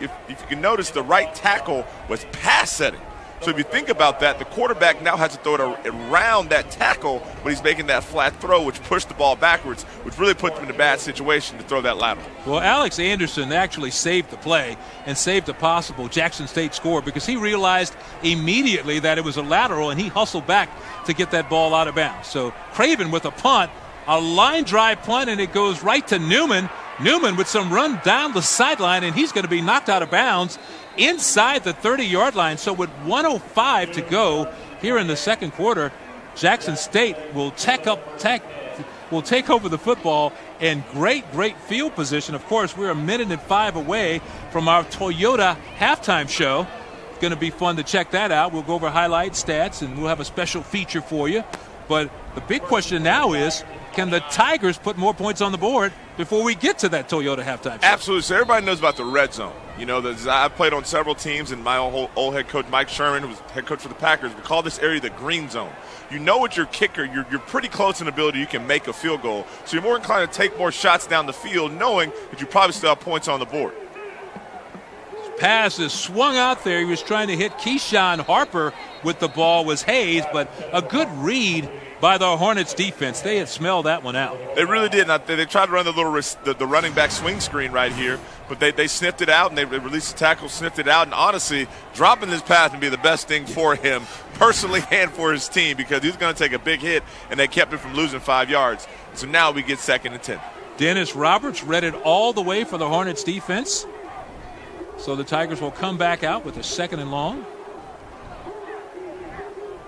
can notice, the right tackle was pass setting. So if you think about that, the quarterback now has to throw it around that tackle when he's making that flat throw, which pushed the ball backwards, which really puts him in a bad situation to throw that lateral.
Well, Alex Anderson actually saved the play and saved a possible Jackson State score because he realized immediately that it was a lateral, and he hustled back to get that ball out of bounds. So Craven with a punt, a line drive punt, and it goes right to Newman. Newman with some run down the sideline, and he's going to be knocked out of bounds inside the 30-yard line. So with 1:05 to go here in the second quarter, Jackson State will take over the football in great field position. Of course, we're 1:05 away from our Toyota halftime show. It's going to be fun to check that out. We'll go over highlight stats, and we'll have a special feature for you. But the big question now is, can the Tigers put more points on the board before we get to that Toyota halftime show?
Absolutely. So everybody knows about the red zone. You know, I've played on several teams, and my old head coach, Mike Sherman, who was head coach for the Packers, we call this area the green zone. You know, with your kicker, you're pretty close in ability you can make a field goal. So you're more inclined to take more shots down the field, knowing that you probably still have points on the board.
Pass is swung out there. He was trying to hit Keyshawn Harper with the ball, was Hayes, but a good read by the Hornets defense. They had smelled that one out.
They really did. They tried to run the running back swing screen right here, but they sniffed it out, and they released the tackle, sniffed it out, and honestly, dropping this pass would be the best thing for him personally and for his team because he's going to take a big hit, and they kept him from losing 5 yards. So now we get 2nd and 10.
Dennis Roberts read it all the way for the Hornets defense. So the Tigers will come back out with a 2nd and long.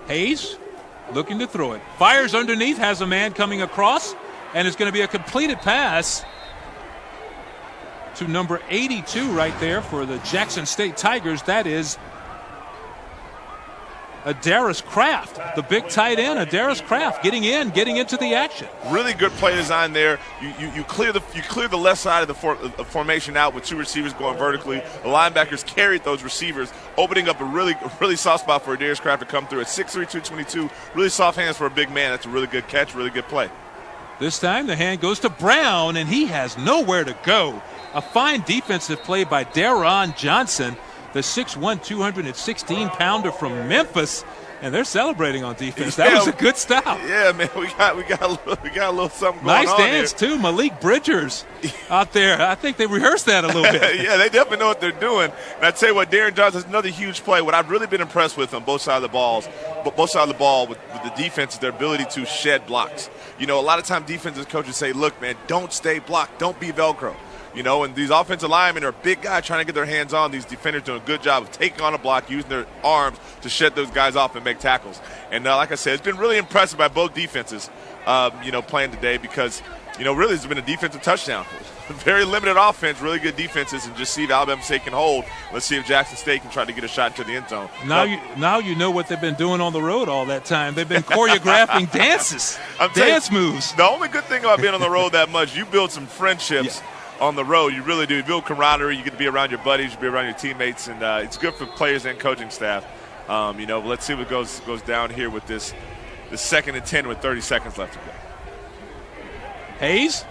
Hayes looking to throw it. Fires underneath, has a man coming across, and it's going to be a completed pass to number 82 right there for the Jackson State Tigers. That is Adarius Kraft, the big tight end. Adarius Kraft getting into the action.
Really good play design there. You clear the left side of the formation out with 2 receivers going vertically. The linebackers carried those receivers, opening up a really soft spot for Adarius Kraft to come through at 6'3", 222. Really soft hands for a big man. That's a really good catch, really good play.
This time the hand goes to Brown, and he has nowhere to go. A fine defensive play by Daron Johnson, the 6'1", 216-pounder from Memphis, and they're celebrating on defense. That was a good stop.
Yeah, man, we got a little something going on.
Nice dance too, Malik Bridgers out there. I think they rehearsed that a little bit.
Yeah, they definitely know what they're doing. And I tell you what, Daron Johnson's another huge play. What I've really been impressed with on both sides of the ball with the defense is their ability to shed blocks. You know, a lot of times defensive coaches say, "Look, man, don't stay blocked, don't be Velcro." You know, and these offensive linemen are big guys trying to get their hands on. These defenders doing a good job of taking on a block, using their arms to shed those guys off and make tackles. And like I said, it's been really impressive by both defenses, playing today because, really it's been a defensive touchdown. Very limited offense, really good defenses, and just see if Alabama State can hold. Let's see if Jackson State can try to get a shot into the end zone.
Now you know what they've been doing on the road all that time. They've been choreographing dance moves.
The only good thing about being on the road that much, you build some friendships. Yeah. On the road, you really do. You build camaraderie. You get to be around your buddies. You be around your teammates, and it's good for players and coaching staff. Let's see what goes down here with the 2nd and 10 with 30 seconds left to go.
Hayes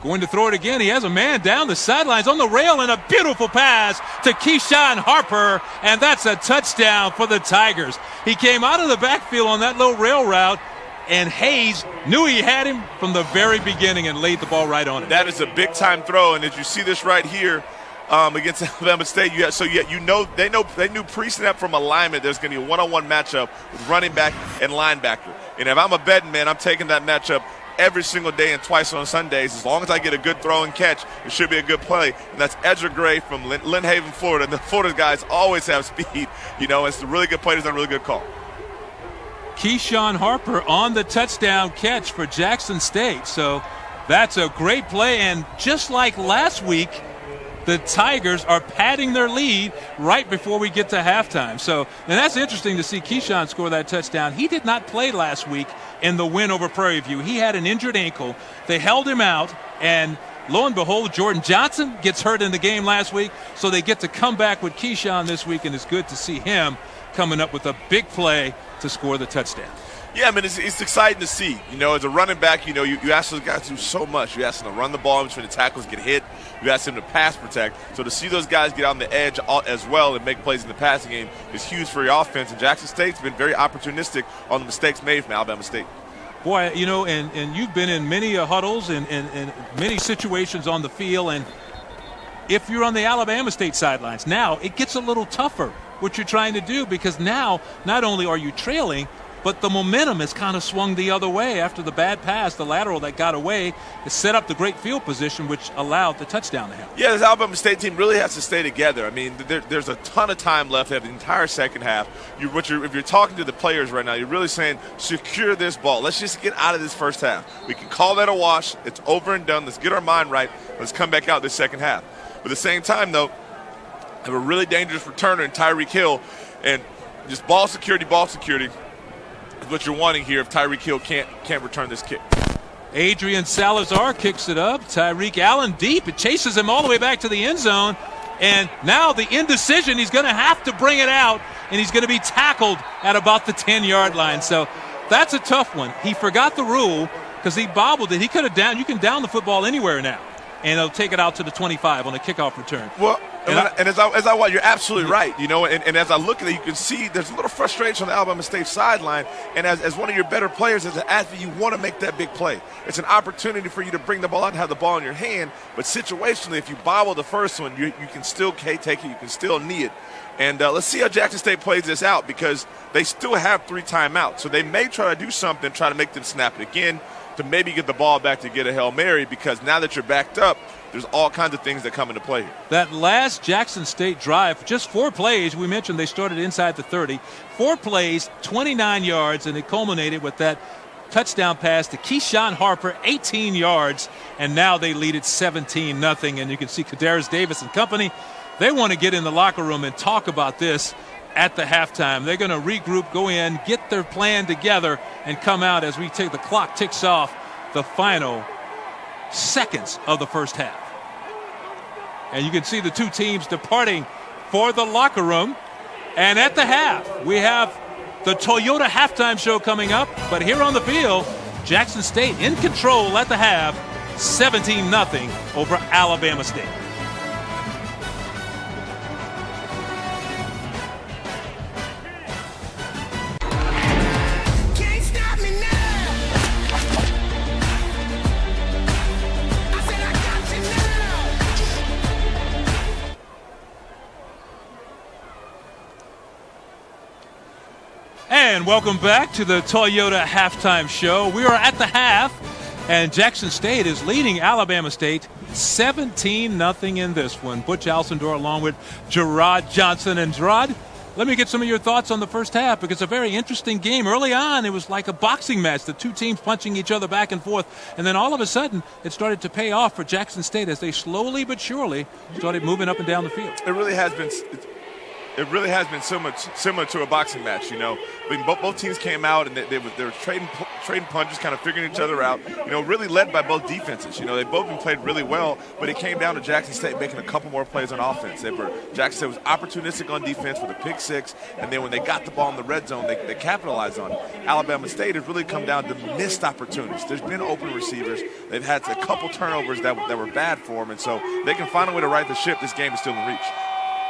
going to throw it again. He has a man down the sidelines on the rail, and a beautiful pass to Keyshawn Harper, and that's a touchdown for the Tigers. He came out of the backfield on that little rail route, and Hayes knew he had him from the very beginning and laid the ball right on him.
That is a big-time throw, and as you see this right here against Alabama State, they knew pre-snap from alignment there's going to be a one-on-one matchup with running back and linebacker. And if I'm a betting man, I'm taking that matchup every single day and twice on Sundays. As long as I get a good throw and catch, it should be a good play. And that's Ezra Gray from Lynn Haven, Florida. And the Florida guys always have speed. It's a really good play. It's a really good call.
Keyshawn Harper on the touchdown catch for Jackson State. So that's a great play. And just like last week, the Tigers are padding their lead right before we get to halftime. So, and that's interesting to see Keyshawn score that touchdown. He did not play last week in the win over Prairie View. He had an injured ankle. They held him out, and lo and behold, Jordan Johnson gets hurt in the game last week, so they get to come back with Keyshawn this week, and it's good to see him coming up with a big play to score the touchdown.
Yeah, I mean, it's exciting to see. As a running back, you ask those guys to do so much. You ask them to run the ball in between the tackles, get hit. You ask them to pass protect. So to see those guys get on the edge as well and make plays in the passing game is huge for your offense. And Jackson State's been very opportunistic on the mistakes made from Alabama State.
Boy, and you've been in many huddles and many situations on the field. And if you're on the Alabama State sidelines, now it gets a little tougher what you're trying to do, because now not only are you trailing, but the momentum has kind of swung the other way after the bad pass. The lateral that got away has set up the great field position, which allowed the touchdown to happen.
Yeah, this Alabama State team really has to stay together. I mean, there's a ton of time left. They have the entire second half. If you're talking to the players right now, you're really saying, secure this ball. Let's just get out of this first half. We can call that a wash. It's over and done. Let's get our mind right. Let's come back out this second half. But at the same time, though, I have a really dangerous returner in Tyreek Hill, and just ball security is what you're wanting here if Tyreek Hill can't return this kick.
Adrian Salazar kicks it up. Tyreek Allen deep. It chases him all the way back to the end zone. And now the indecision, he's going to have to bring it out, and he's going to be tackled at about the 10-yard line. So that's a tough one. He forgot the rule because he bobbled it. He could have you can down the football anywhere now, and he'll take it out to the 25 on a kickoff return.
Well, and as I watch, you're absolutely right. And as I look at it, you can see there's a little frustration on the Alabama State sideline. And as one of your better players, as an athlete, you want to make that big play. It's an opportunity for you to bring the ball out and have the ball in your hand. But situationally, if you bobble the first one, you can still take it. You can still knee it. And let's see how Jackson State plays this out, because they still have 3 timeouts. So they may try to do something, try to make them snap it again, to maybe get the ball back to get a Hail Mary, because now that you're backed up, there's all kinds of things that come into play here.
That last Jackson State drive, just 4 plays. We mentioned they started inside the 30. 4 plays, 29 yards, and it culminated with that touchdown pass to Keyshawn Harper, 18 yards, and now they lead it 17-0. And you can see Kadarius Davis and company, they want to get in the locker room and talk about this at the halftime. They're going to regroup, go in, get their plan together, and come out as the clock ticks off the final seconds of the first half. And you can see the 2 teams departing for the locker room. And at the half, we have the Toyota halftime show coming up. But here on the field, Jackson State in control at the half, 17-0 over Alabama State. And welcome back to the Toyota halftime show. We are at the half, and Jackson State is leading Alabama State 17-0 in this one. Butch Alcindor along with Gerard Johnson. And Gerard, let me get some of your thoughts on the first half, because it's a very interesting game. Early on, it was like a boxing match, the 2 teams punching each other back and forth. And then all of a sudden, it started to pay off for Jackson State as they slowly but surely started moving up and down the field.
It really has been similar to a boxing match, I mean, both teams came out and they were trading punches, kind of figuring each other out, really led by both defenses. They both been played really well, but it came down to Jackson State making a couple more plays on offense. Jackson State was opportunistic on defense with a pick 6, and then when they got the ball in the red zone, they capitalized on it. Alabama State has really come down to missed opportunities. There's been open receivers. They've had a couple turnovers that were bad for them, and so they can find a way to right the ship. This game is still in reach.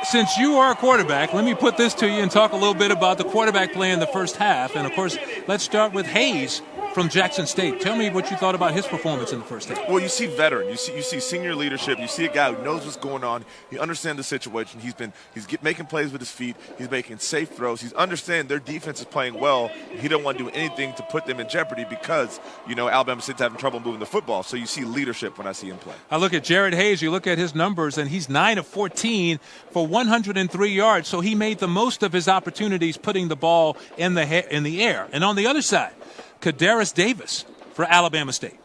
since you are a quarterback, let me put this to you and talk a little bit about the quarterback play in the first half. And, of course, let's start with Hayes from Jackson State. Tell me what you thought about his performance in the first half.
Well, you see veteran. You see senior leadership. You see a guy who knows what's going on. He understands the situation. He's making plays with his feet. He's making safe throws. He's understanding their defense is playing well. He don't want to do anything to put them in jeopardy because, Alabama State's having trouble moving the football. So you see leadership when I see him play. I
look at Jared Hayes. You look at his numbers, and he's 9 of 14 for 103 yards. So he made the most of his opportunities putting the ball in the air. And on the other side, Kadarius Davis for Alabama State.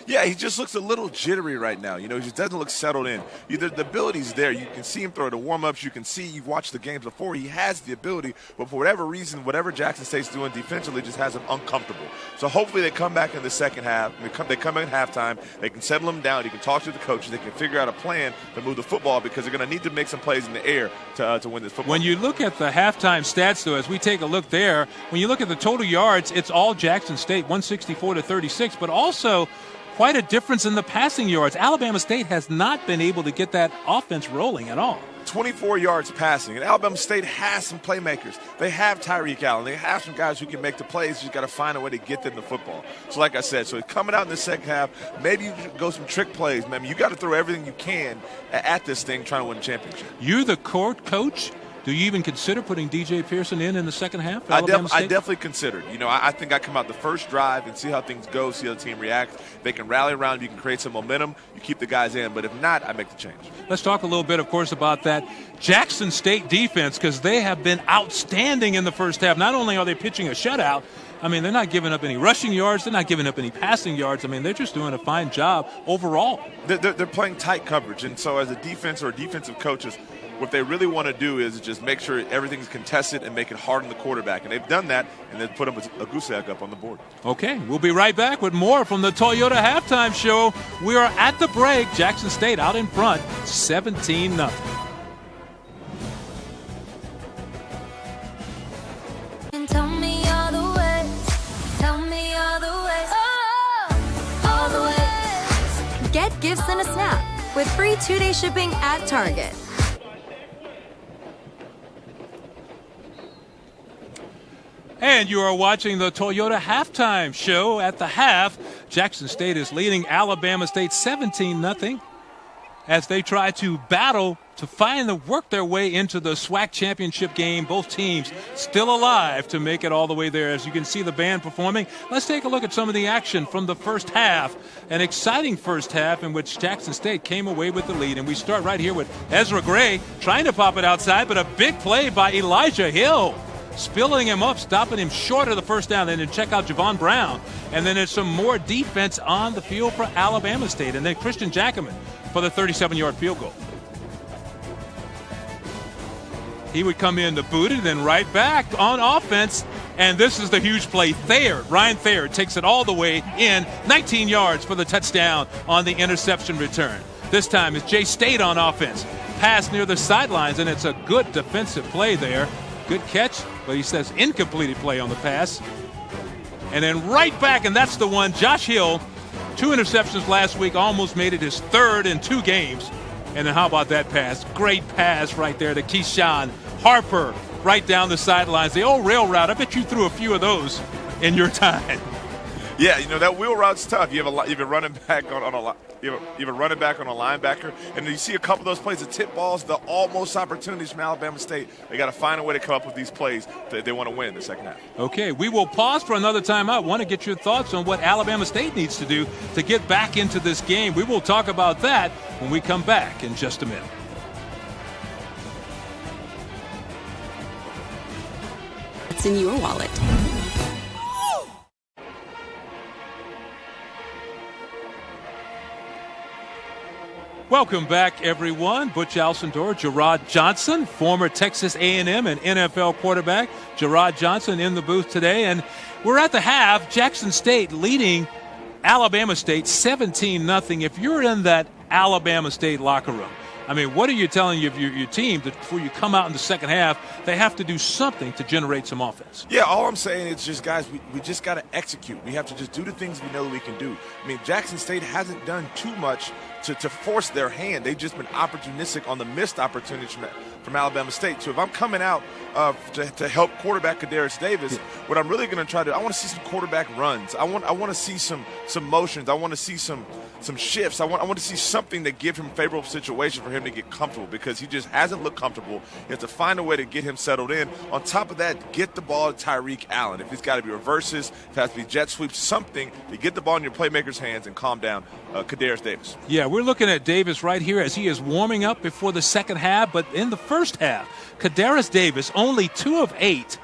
Yeah, he just looks a little jittery right now. He just doesn't look settled in. The ability's there. You can see him throw the warm-ups. You can see, you've watched the games before. He has the ability, but for whatever reason, whatever Jackson State's doing defensively just has him uncomfortable. So hopefully they come back in the second half. They come in at halftime. They can settle him down. He can talk to the coaches. They can figure out a plan to move the football because they're going to need to make some plays in the air to win this football.
When you look at the halftime stats, though, as we take a look there, when you look at the total yards, it's all Jackson State, 164 to 36, but also quite a difference in the passing yards. Alabama State has not been able to get that offense rolling at all.
24 yards passing, and Alabama State has some playmakers. They have Tyreek Allen. They have some guys who can make the plays. You just got to find a way to get them the football. So like I said, coming out in the second half, maybe you go some trick plays. Man, you got to throw everything you can at this thing trying to win a championship.
You're the coach. Do you even consider putting DJ Pearson in the second half?
I definitely considered. I think I come out the first drive and see how things go, see how the team reacts. They can rally around. You can create some momentum. You keep the guys in. But if not, I make the change.
Let's talk a little bit, of course, about that Jackson State defense because they have been outstanding in the first half. Not only are they pitching a shutout, they're not giving up any rushing yards. They're not giving up any passing yards. They're just doing a fine job overall.
They're playing tight coverage. And so as a defense or defensive coaches, what they really want to do is just make sure everything's contested and make it hard on the quarterback. And they've done that, and they've put a goose egg up on the board.
Okay, we'll be right back with more from the Toyota Halftime Show. We are at the break. Jackson State out in front, 17-0.
Tell me all the ways. Tell me all the ways. Oh, all the ways.
Get gifts in a snap with free 2-day shipping at Target.
And you are watching the Toyota Halftime Show. At the half, Jackson State is leading Alabama State 17-0 as they try to battle to work their way into the SWAC championship game. Both teams still alive to make it all the way there. As you can see the band performing, let's take a look at some of the action from the first half. An exciting first half in which Jackson State came away with the lead. And we start right here with Ezra Gray trying to pop it outside, but a big play by Elijah Hill, spilling him up, stopping him short of the first down. And then check out Javon Brown. And then there's some more defense on the field for Alabama State. And then Christian Jackaman for the 37-yard field goal. He would come in to boot it, then right back on offense. And this is the huge play. Ryan Thayer takes it all the way in, 19 yards for the touchdown on the interception return. This time it's Jay State on offense. Pass near the sidelines, and it's a good defensive play there. Good catch, but he says incompleted play on the pass. And then right back, and that's the one, Josh Hill, 2 interceptions last week, almost made it his third in 2 games. And then how about that pass? Great pass right there to Keyshawn Harper right down the sidelines. The old rail route, I bet you threw a few of those in your time.
Yeah, that wheel route's tough. You have a running back on a you have a running back on a linebacker, and you see a couple of those plays, the tip balls, the almost opportunities from Alabama State. They got to find a way to come up with these plays that they want to win in the second half.
Okay, we will pause for another timeout. Want to get your thoughts on what Alabama State needs to do to get back into this game. We will talk about that when we come back in just a minute.
It's in your wallet.
Welcome back, everyone. Butch Alcindor, Gerard Johnson, former Texas A&M and NFL quarterback. Gerard Johnson in the booth today. And we're at the half. Jackson State leading Alabama State 17-0. If you're in that Alabama State locker room, what are you telling your team that before you come out in the second half, they have to do something to generate some offense?
Yeah, all I'm saying is just, guys, we just got to execute. We have to just do the things we know we can do. Jackson State hasn't done too much to force their hand. They've just been opportunistic on the missed opportunities from Alabama State. So if I'm coming out to help quarterback Kadarius Davis, what I'm really going to try to, I want to see some quarterback runs. I want to see some motions. I want to see some shifts. I want to see something that gives him a favorable situation for him to get comfortable, because he just hasn't looked comfortable. You have to find a way to get him settled in. On top of that, get the ball to Tyreek Allen. If it's got to be reverses, if it has to be jet sweeps, something to get the ball in your playmaker's hands and calm down Kadarius Davis.
Yeah, we're looking at Davis right here as he is warming up before the second half, but in the first half, Kadarius Davis only 2 of 8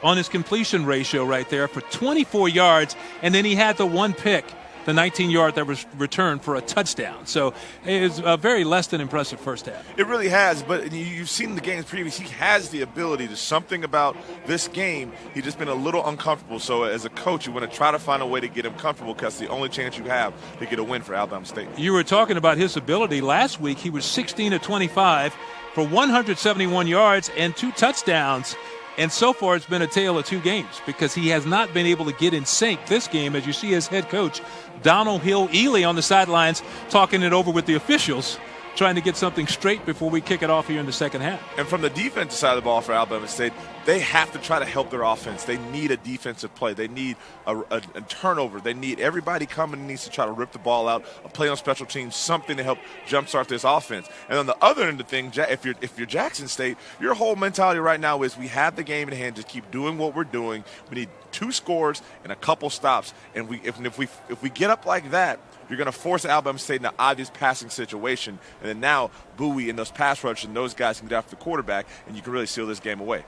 on his completion ratio right there for 24 yards, and then he had the one pick, the 19-yard that was returned for a touchdown. So it was a very less than impressive first half.
It really has, but you've seen the games previous. He has the ability to something about this game. He's just been a little uncomfortable. So as a coach, you want to try to find a way to get him comfortable, because it's the only chance you have to get a win for Alabama State.
You were talking about his ability. Last week, he was 16 of 25 for 171 yards and 2 touchdowns. And so far, it's been a tale of 2 games, because he has not been able to get in sync this game, as you see his head coach, Donald Hill-Ely, on the sidelines talking it over with the officials, trying to get something straight before we kick it off here in the second half.
And from the defensive side of the ball for Alabama State, they have to try to help their offense. They need a defensive play. They need a turnover. They need everybody coming needs to try to rip the ball out, a play on special teams, something to help jumpstart this offense. And on the other end of the thing, if you're Jackson State, your whole mentality right now is we have the game in hand. Just keep doing what we're doing. We need 2 scores and a couple stops. And if we get up like that, you're going to force Alabama State in an obvious passing situation. And then now Bowie and those pass rushers and those guys can get after the quarterback, and you can really seal this game away.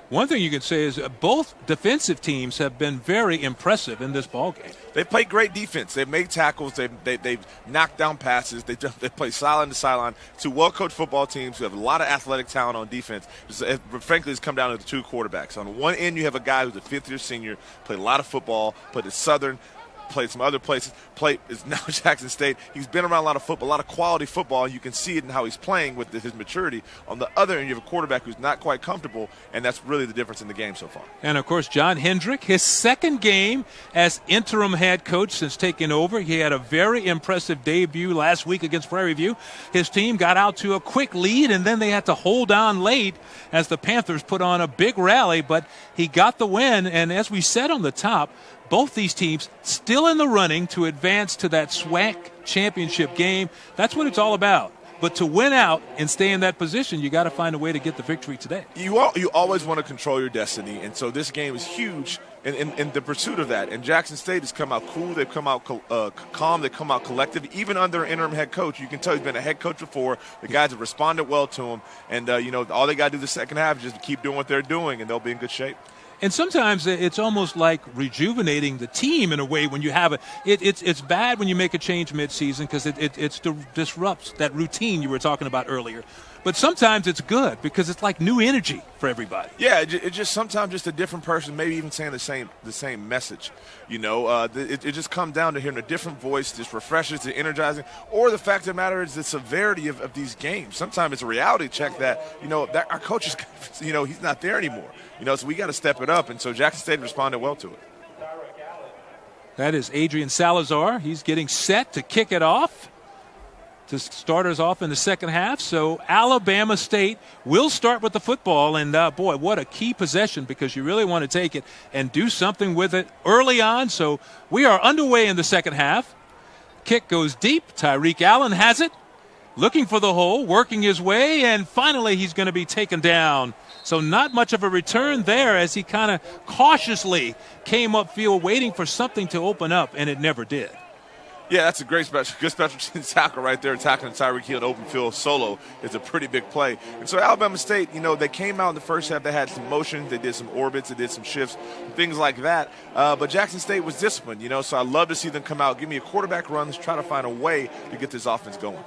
One thing you can say is both defensive teams have been very impressive in this ballgame.
They play great defense. They've made tackles. They've knocked down passes. They play sideline to sideline. 2 well-coached football teams who have a lot of athletic talent on defense. Frankly, it's come down to the 2 quarterbacks. On one end, you have a guy who's a 5th-year senior, played a lot of football, played at Southern, played some other places, is now Jackson State. He's been around a lot of football, a lot of quality football, and you can see it in how he's playing with his maturity. On the other end, you have a quarterback who's not quite comfortable, and that's really the difference in the game so far.
And, of course, John Hendrick, his second game as interim head coach since taking over. He had a very impressive debut last week against Prairie View. His team got out to a quick lead, and then they had to hold on late as the Panthers put on a big rally, but he got the win. And as we said on the top, both these teams still in the running to advance to that SWAC championship game. That's what it's all about. But to win out and stay in that position, you got to find a way to get the victory today.
You always want to control your destiny, and so this game is huge in the pursuit of that. And Jackson State has come out cool. They've come out calm. They've come out collective. Even under an interim head coach, you can tell he's been a head coach before. The guys have responded well to him, and all they got to do the second half is just keep doing what they're doing, and they'll be in good shape.
And sometimes it's almost like rejuvenating the team in a way when you have it. It's bad when you make a change midseason because it disrupts that routine you were talking about earlier. But sometimes it's good because it's like new energy for everybody.
Yeah, it's just sometimes just a different person, maybe even saying the same message. It just comes down to hearing a different voice, just refreshes, it's energizing. Or the fact of the matter is the severity of these games. Sometimes it's a reality check that that our coach is, he's not there anymore. So we got to step it up, and so Jackson State responded well to it.
That is Adrian Salazar. He's getting set to kick it off to start us off in the second half. So Alabama State will start with the football, and boy, what a key possession because you really want to take it and do something with it early on. So we are underway in the second half. Kick goes deep. Tyreek Allen has it, looking for the hole, working his way, and finally he's going to be taken down. So not much of a return there as he kind of cautiously came upfield waiting for something to open up, and it never did.
Yeah, that's a good special teams tackle right there, tackling Tyreek Hill to open field solo. It's a pretty big play. And so Alabama State, they came out in the first half. They had some motions. They did some orbits. They did some shifts, things like that. But Jackson State was disciplined, so I love to see them come out, give me a quarterback run, let's try to find a way to get this offense going.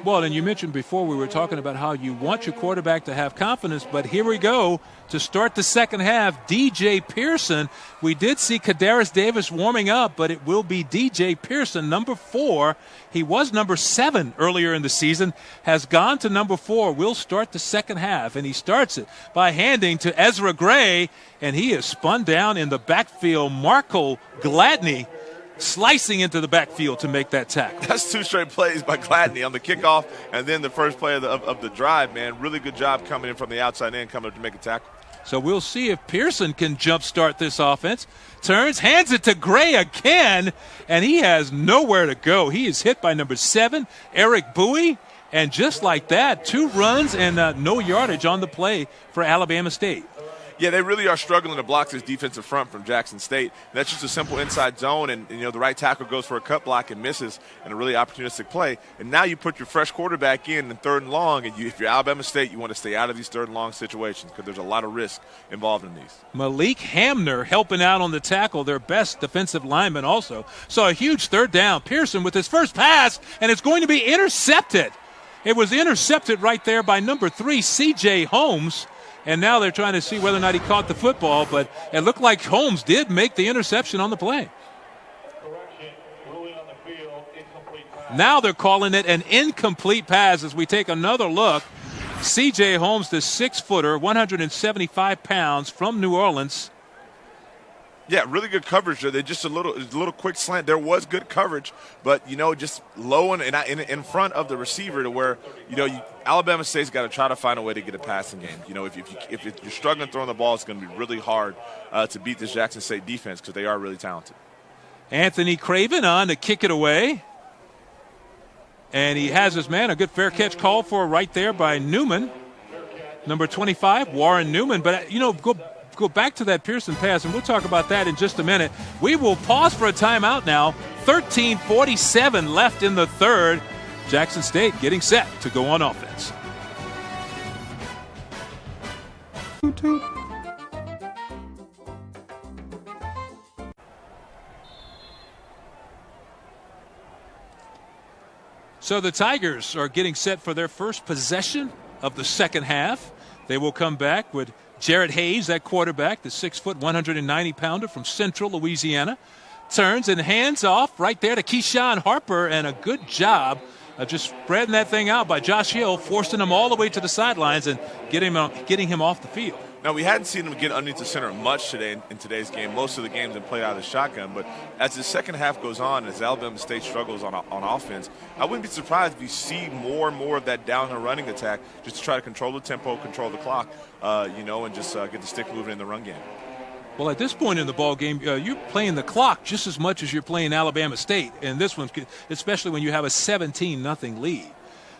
Well, and you mentioned before we were talking about how you want your quarterback to have confidence, but here we go to start the second half. DJ Pearson, we did see Kadarius Davis warming up, but it will be DJ Pearson, number 4. He was number 7 earlier in the season, has gone to number 4. Will start the second half, and he starts it by handing to Ezra Gray, and he is spun down in the backfield. Marco Gladney slicing into the backfield to make that tackle.
That's 2 straight plays by Gladney on the kickoff and then the first play of the drive, man. Really good job coming in from the outside in, coming up to make a tackle.
So we'll see if Pearson can jumpstart this offense. Turns, hands it to Gray again, and he has nowhere to go. He is hit by number 7, Eric Bowie, and just like that, 2 runs and no yardage on the play for Alabama State.
Yeah, they really are struggling to block this defensive front from Jackson State. That's just a simple inside zone, and the right tackle goes for a cut block and misses, and a really opportunistic play. And now you put your fresh quarterback in 3rd and long, and if you're Alabama State, you want to stay out of these 3rd and long situations because there's a lot of risk involved in these.
Malik Hamner helping out on the tackle, their best defensive lineman also. So a huge 3rd down. Pearson with his first pass, and it's going to be intercepted. It was intercepted right there by number 3, C.J. Holmes. And now they're trying to see whether or not he caught the football, but it looked like Holmes did make the interception on the play. Now they're calling it an incomplete pass as we take another look. C.J. Holmes, the 6-footer, 175 pounds from New Orleans.
Yeah, really good coverage there. They just a little quick slant. There was good coverage, but just low and in front of the receiver to where Alabama State's got to try to find a way to get a passing game. If you're struggling throwing the ball, it's going to be really hard to beat this Jackson State defense because they are really talented.
Anthony Craven on to kick it away, and he has his man. A good fair catch call for right there by Newman, number 25, Warren Newman. But go back to that Pearson pass, and we'll talk about that in just a minute. We will pause for a timeout now. 13:47 left in the 3rd. Jackson State getting set to go on offense. So the Tigers are getting set for their first possession of the second half. They will come back with Jared Hayes at quarterback, the 6-foot, 190-pounder from Central Louisiana. Turns and hands off right there to Keyshawn Harper, and a good job of just spreading that thing out by Josh Hill, forcing him all the way to the sidelines and getting him off the field.
Now, we hadn't seen him get underneath the center much today in today's game. Most of the games have played out of the shotgun. But as the second half goes on, as Alabama State struggles on offense, I wouldn't be surprised if you see more and more of that down and running attack just to try to control the tempo, control the clock, and just get the stick moving in the run game.
Well, at this point in the ball game, you're playing the clock just as much as you're playing Alabama State. And this one, especially when you have a 17-0 lead.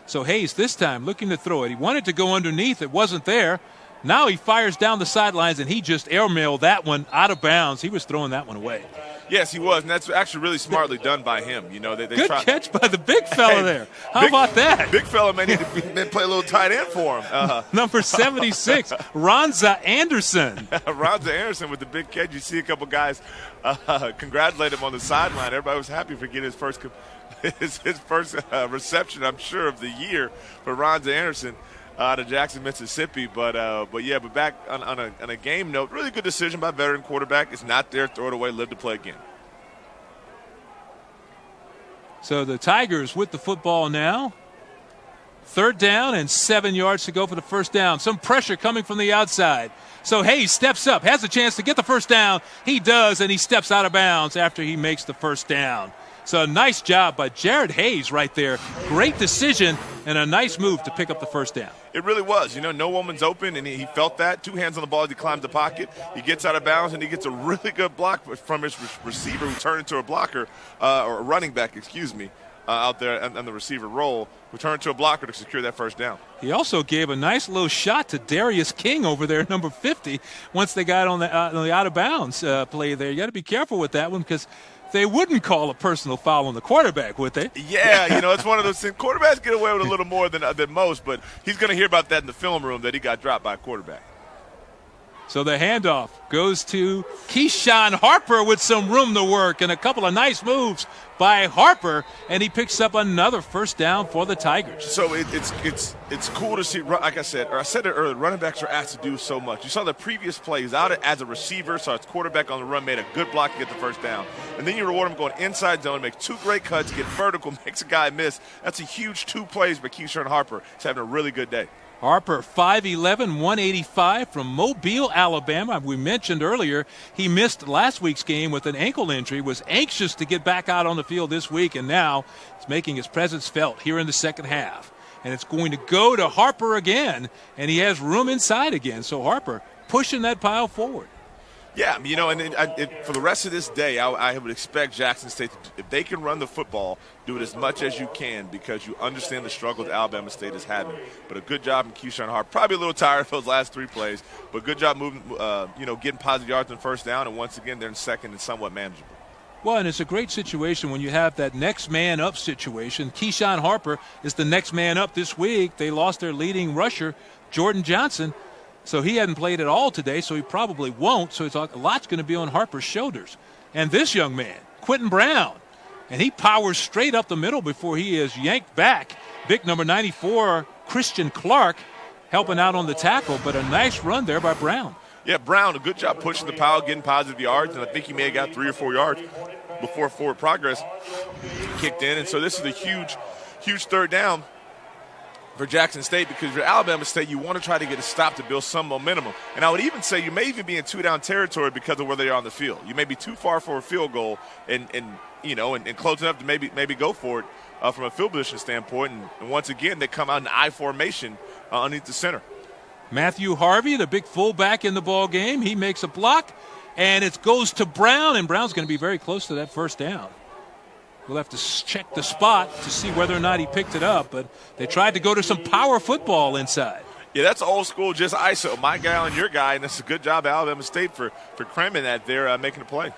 So Hayes this time looking to throw it. He wanted to go underneath. It wasn't there. Now he fires down the sidelines, and he just airmailed that one out of bounds. He was throwing that one away.
Yes, he was, and that's actually really smartly done by him.
Good catch by the big fella there. How about that?
Big fella may need to play a little tight end for him.
Number 76, Ronza Anderson.
Ronza Anderson with the big catch. You see a couple guys congratulate him on the sideline. Everybody was happy for getting his first reception, I'm sure, of the year for Ronza Anderson. Out of Jackson, Mississippi, but back on a game note, really good decision by veteran quarterback. It's not there, throw it away, live to play again.
So the Tigers with the football now. 3rd down and 7 yards to go for the first down. Some pressure coming from the outside. So Hayes steps up, has a chance to get the first down. He does, and he steps out of bounds after he makes the first down. So a nice job by Jared Hayes right there. Great decision and a nice move to pick up the first down.
It really was. No woman's open, and he felt that. 2 hands on the ball as he climbs the pocket. He gets out of bounds, and he gets a really good block from his receiver who turned into a blocker, or a running back, out there on the receiver role, who turned into a blocker to secure that first down.
He also gave a nice little shot to Darius King over there, number 50, once they got on the out-of-bounds play there. You got to be careful with that one because they wouldn't call a personal foul on the quarterback, would they?
Yeah, it's one of those things. Quarterbacks get away with a little more than most, but he's going to hear about that in the film room that he got dropped by a quarterback.
So the handoff goes to Keyshawn Harper with some room to work and a couple of nice moves by Harper, and he picks up another first down for the Tigers.
So it's cool to see, like I said it earlier, running backs are asked to do so much. You saw the previous play. He's out as a receiver, so his quarterback on the run made a good block to get the first down. And then you reward him going inside zone, makes 2 great cuts, get vertical, makes a guy miss. That's a huge 2 plays by Keyshawn Harper. He's having a really good day.
Harper, 5'11", 185 from Mobile, Alabama. We mentioned earlier he missed last week's game with an ankle injury, was anxious to get back out on the field this week, and now he's making his presence felt here in the second half. And it's going to go to Harper again, and he has room inside again. So Harper pushing that pile forward.
Yeah, you know, and for the rest of this day, I would expect Jackson State, if they can run the football, do it as much as you can because you understand the struggle that Alabama State is having. But a good job in Keyshawn Harper. Probably a little tired of those last 3 plays, but good job moving, getting positive yards on first down, and once again, they're in second and somewhat manageable.
Well, and it's a great situation when you have that next man up situation. Keyshawn Harper is the next man up this week. They lost their leading rusher, Jordan Johnson. So he hadn't played at all today, so he probably won't. So it's a lot's going to be on Harper's shoulders. And this young man, Quentin Brown, and he powers straight up the middle before he is yanked back. Big number 94, Christian Clark, helping out on the tackle, but a nice run there by Brown.
Yeah, Brown, a good job pushing the pile, getting positive yards, and I think he may have got 3 or 4 yards before forward progress kicked in. And so this is a huge, huge third down for Jackson State, because for Alabama State, you want to try to get a stop to build some momentum. And I would even say you may even be in 2-down territory because of where they are on the field. You may be too far for a field goal and close enough to maybe go for it from a field position standpoint. And once again, they come out in I formation underneath the center.
Matthew Harvey, the big fullback in the ball game, he makes a block, and it goes to Brown, and Brown's going to be very close to that first down. We'll have to check the spot to see whether or not he picked it up, but they tried to go to some power football inside.
Yeah, that's old school, just ISO. My guy on your guy, and that's a good job, Alabama State, for cramming that there, making a play.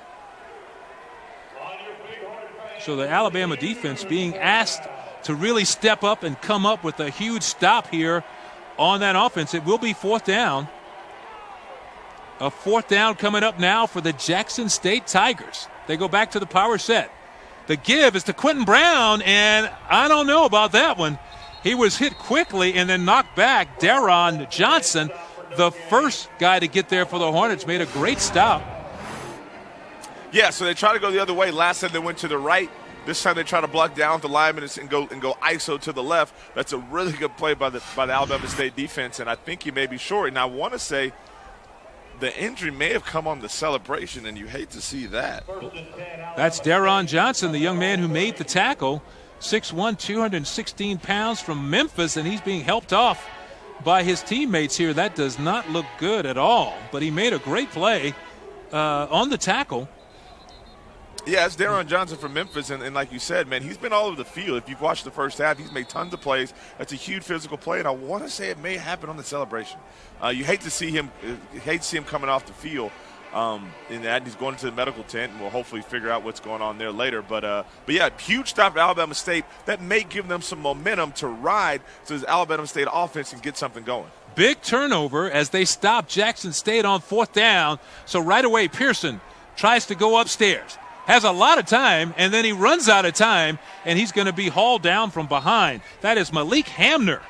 So the Alabama defense being asked to really step up and come up with a huge stop here on that offense. It will be fourth down. A fourth down coming up now for the Jackson State Tigers. They go back to the power set. The give is to Quentin Brown, and I don't know about that one. He was hit quickly and then knocked back. Daron Johnson, the first guy to get there for the Hornets, made a great stop.
Yeah, so they try to go the other way. Last time they went to the right. This time they try to block down the linemen and go ISO to the left. That's a really good play by the Alabama State defense, and I think he may be short. And I want to say the injury may have come on the celebration, and you hate to see that.
That's Daron Johnson, the young man who made the tackle. 6'1", 216 pounds from Memphis, and he's being helped off by his teammates here. That does not look good at all, but he made a great play on the tackle.
Yeah, it's Daron Johnson from Memphis, and like you said, man, he's been all over the field. If you've watched the first half, he's made tons of plays. That's a huge physical play, and I want to say it may happen on the celebration. You hate to see him coming off the field in that. He's going to the medical tent, and we'll hopefully figure out what's going on there later. But yeah, huge stop for Alabama State. That may give them some momentum to ride so this Alabama State offense can get something going.
Big turnover as they stop Jackson State on fourth down. So right away, Pearson tries to go upstairs. Has a lot of time, and then he runs out of time, and he's going to be hauled down from behind. That is Malik Hamner.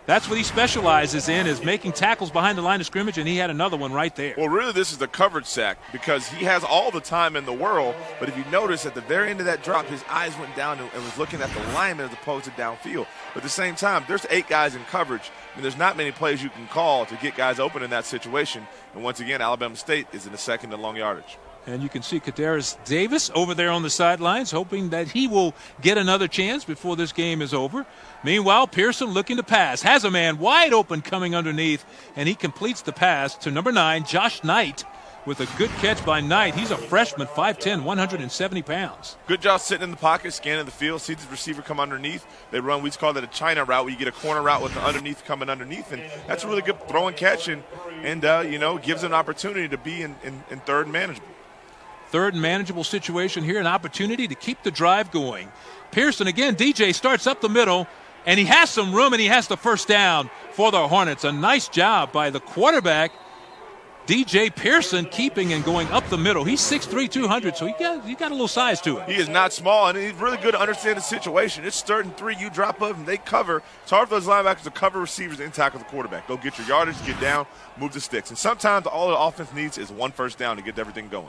That's what he specializes in, is making tackles behind the line of scrimmage, and he had another one right there.
Well, really, this is the coverage sack because he has all the time in the world, but if you notice at the very end of that drop, his eyes went down and was looking at the lineman as opposed to downfield. But at the same time, there's 8 guys in coverage, and there's not many plays you can call to get guys open in that situation. And once again, Alabama State is in the second and long yardage.
And you can see Kadarius Davis over there on the sidelines, hoping that he will get another chance before this game is over. Meanwhile, Pearson looking to pass. Has a man wide open coming underneath, and he completes the pass to number 9, Josh Knight, with a good catch by Knight. He's a freshman, 5'10", 170 pounds.
Good job sitting in the pocket, scanning the field, see the receiver come underneath. They run, we call that a China route, where you get a corner route with the underneath coming underneath, and that's a really good throw and catch, and gives them an opportunity to be in third and manageable.
Third and manageable situation here, an opportunity to keep the drive going. Pearson again, DJ starts up the middle, and he has some room, and he has the first down for the Hornets. A nice job by the quarterback, DJ Pearson, keeping and going up the middle. He's 6'3", 200, so he got a little size to it.
He is not small, and he's really good to understand the situation. It's 3rd and 3, you drop up, and they cover. It's hard for those linebackers to cover receivers and tackle the quarterback. Go get your yardage, get down, move the sticks. And sometimes all the offense needs is one first down to get everything going.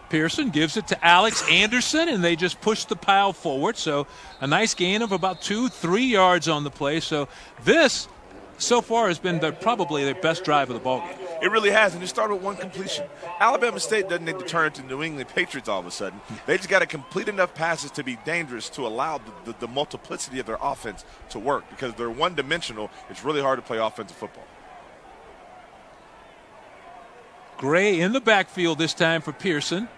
Pearson gives it to Alex Anderson, and they just push the pile forward. So a nice gain of about 2-3 yards on the play. So this so far has been probably their best drive of the ballgame.
It really has, and it started with one completion. Alabama State doesn't need to turn into New England Patriots all of a sudden. They just got to complete enough passes to be dangerous to allow the multiplicity of their offense to work. Because they're one-dimensional, it's really hard to play offensive football.
Gray in the backfield this time for Pearson.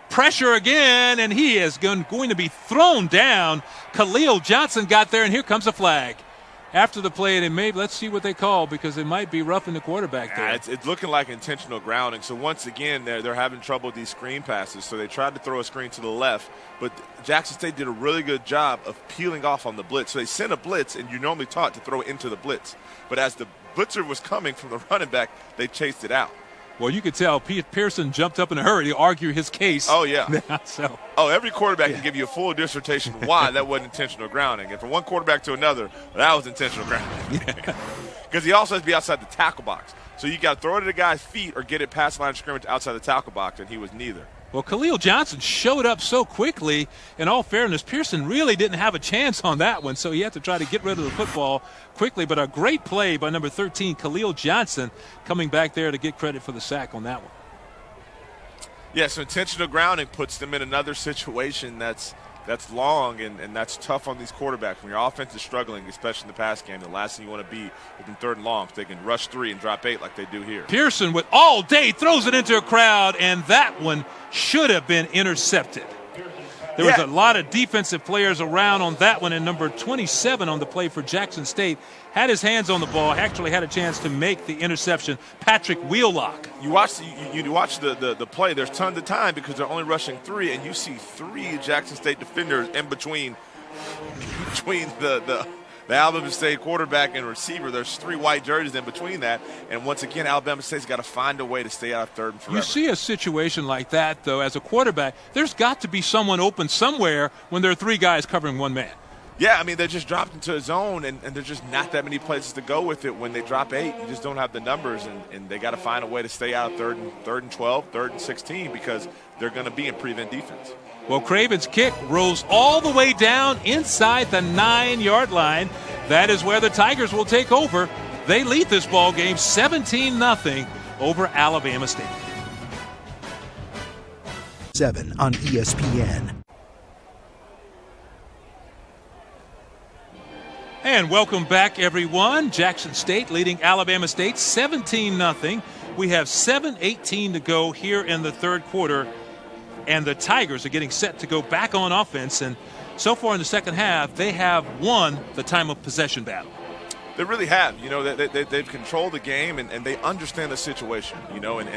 Pressure again, and he is going to be thrown down. Khalil Johnson got there, and here comes a flag. After the play, let's see what they call, because it might be roughing the quarterback there.
It's looking like intentional grounding. So once again, they're having trouble with these screen passes. So they tried to throw a screen to the left, but Jackson State did a really good job of peeling off on the blitz. So they sent a blitz, and you're normally taught to throw it into the blitz. But as the blitzer was coming from the running back, they chased it out.
Well, you could tell Pearson jumped up in a hurry to argue his case.
Oh, yeah. Every quarterback can give you a full dissertation why that wasn't intentional grounding. And from one quarterback to another, that was intentional grounding. Because he also has to be outside the tackle box. So you got to throw it at the guy's feet or get it past the line of scrimmage outside the tackle box, and he was neither.
Well, Khalil Johnson showed up so quickly. In all fairness, Pearson really didn't have a chance on that one, so he had to try to get rid of the football quickly. But a great play by number 13, Khalil Johnson, coming back there to get credit for the sack on that one.
Yeah, so intentional grounding puts them in another situation that's long and that's tough on these quarterbacks. When your offense is struggling, especially in the pass game, the last thing you want to be is in 3rd and long. So they can rush 3 and drop 8 like they do here.
Pearson with all day throws it into a crowd, and that one should have been intercepted. There was a lot of defensive players around on that one, and number 27 on the play for Jackson State had his hands on the ball, actually had a chance to make the interception. Patrick Wheelock.
You watch the play. There's tons of time because they're only rushing 3, and you see 3 Jackson State defenders in between the Alabama State quarterback and receiver. There's 3 white jerseys in between that, and once again, Alabama State's got to find a way to stay out of 3rd and forever.
You see a situation like that, though, as a quarterback, there's got to be someone open somewhere when there are 3 guys covering 1 man.
Yeah, I mean, they're just dropped into a zone, and there's just not that many places to go with it. When they drop 8, you just don't have the numbers, and they got to find a way to stay out of 3rd and 12, 3rd and 16, because they're going to be in prevent defense.
Well, Craven's kick rolls all the way down inside the 9-yard line. That is where the Tigers will take over. They lead this ball game 17-0 over Alabama State.
7 on ESPN.
And welcome back, everyone. Jackson State leading Alabama State 17-0. We have 7:18 to go here in the 3rd quarter, and the Tigers are getting set to go back on offense. And so far in the 2nd half, they have won the time of possession battle.
They really have. You know, they've controlled the game, and they understand the situation, you know, and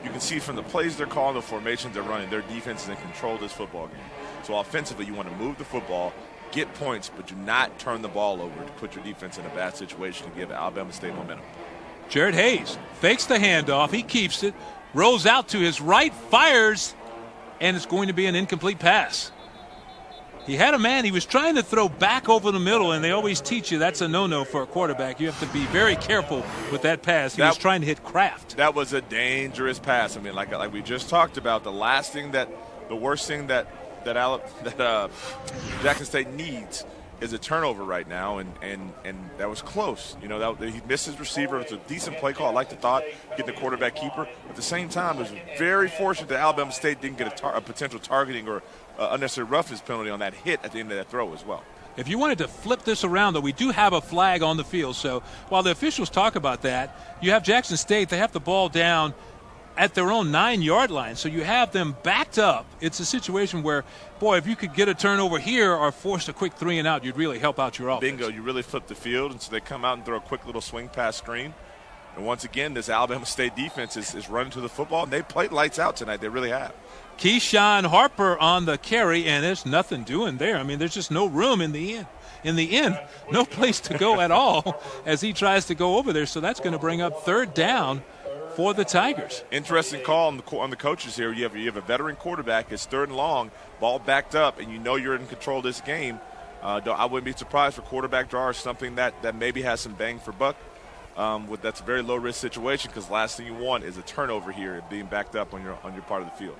you can see from the plays they're calling, the formations they're running, their defense is in control of this football game. So offensively, you want to move the football, get points, but do not turn the ball over to put your defense in a bad situation to give Alabama State momentum.
Jared Hayes fakes the handoff. He keeps it, rolls out to his right, fires, and it's going to be an incomplete pass. He had a man. He was trying to throw back over the middle, and they always teach you that's a no-no for a quarterback. You have to be very careful with that pass. He was trying to hit Kraft.
That was a dangerous pass. I mean, like we just talked about, the worst thing that Jackson State needs is a turnover right now, and that was close. You know, he missed his receiver. It's a decent play call. I like the thought, get the quarterback keeper. At the same time, it was very fortunate that Alabama State didn't get a potential targeting or unnecessary roughness penalty on that hit at the end of that throw as well.
If you wanted to flip this around, though, we do have a flag on the field. So while the officials talk about that, you have Jackson State. They have the ball down at their own 9-yard line. So you have them backed up. It's a situation where, boy, if you could get a turnover here or force a quick 3-and-out, you'd really help out your offense.
Bingo, you really flip the field, and so they come out and throw a quick little swing pass screen. And once again, this Alabama State defense is running to the football, and they played lights out tonight. They really have.
Keyshawn Harper on the carry, and there's nothing doing there. I mean, there's just no room in the end. No place to go at all as he tries to go over there. So that's going to bring up 3rd down for the Tigers.
Interesting call on the coaches here. You have a veteran quarterback. It's 3rd and long, ball backed up, and you know you're in control of this game. I wouldn't be surprised for quarterback draw or something that maybe has some bang for buck. That's a very low-risk situation because last thing you want is a turnover here, being backed up on your part of the field.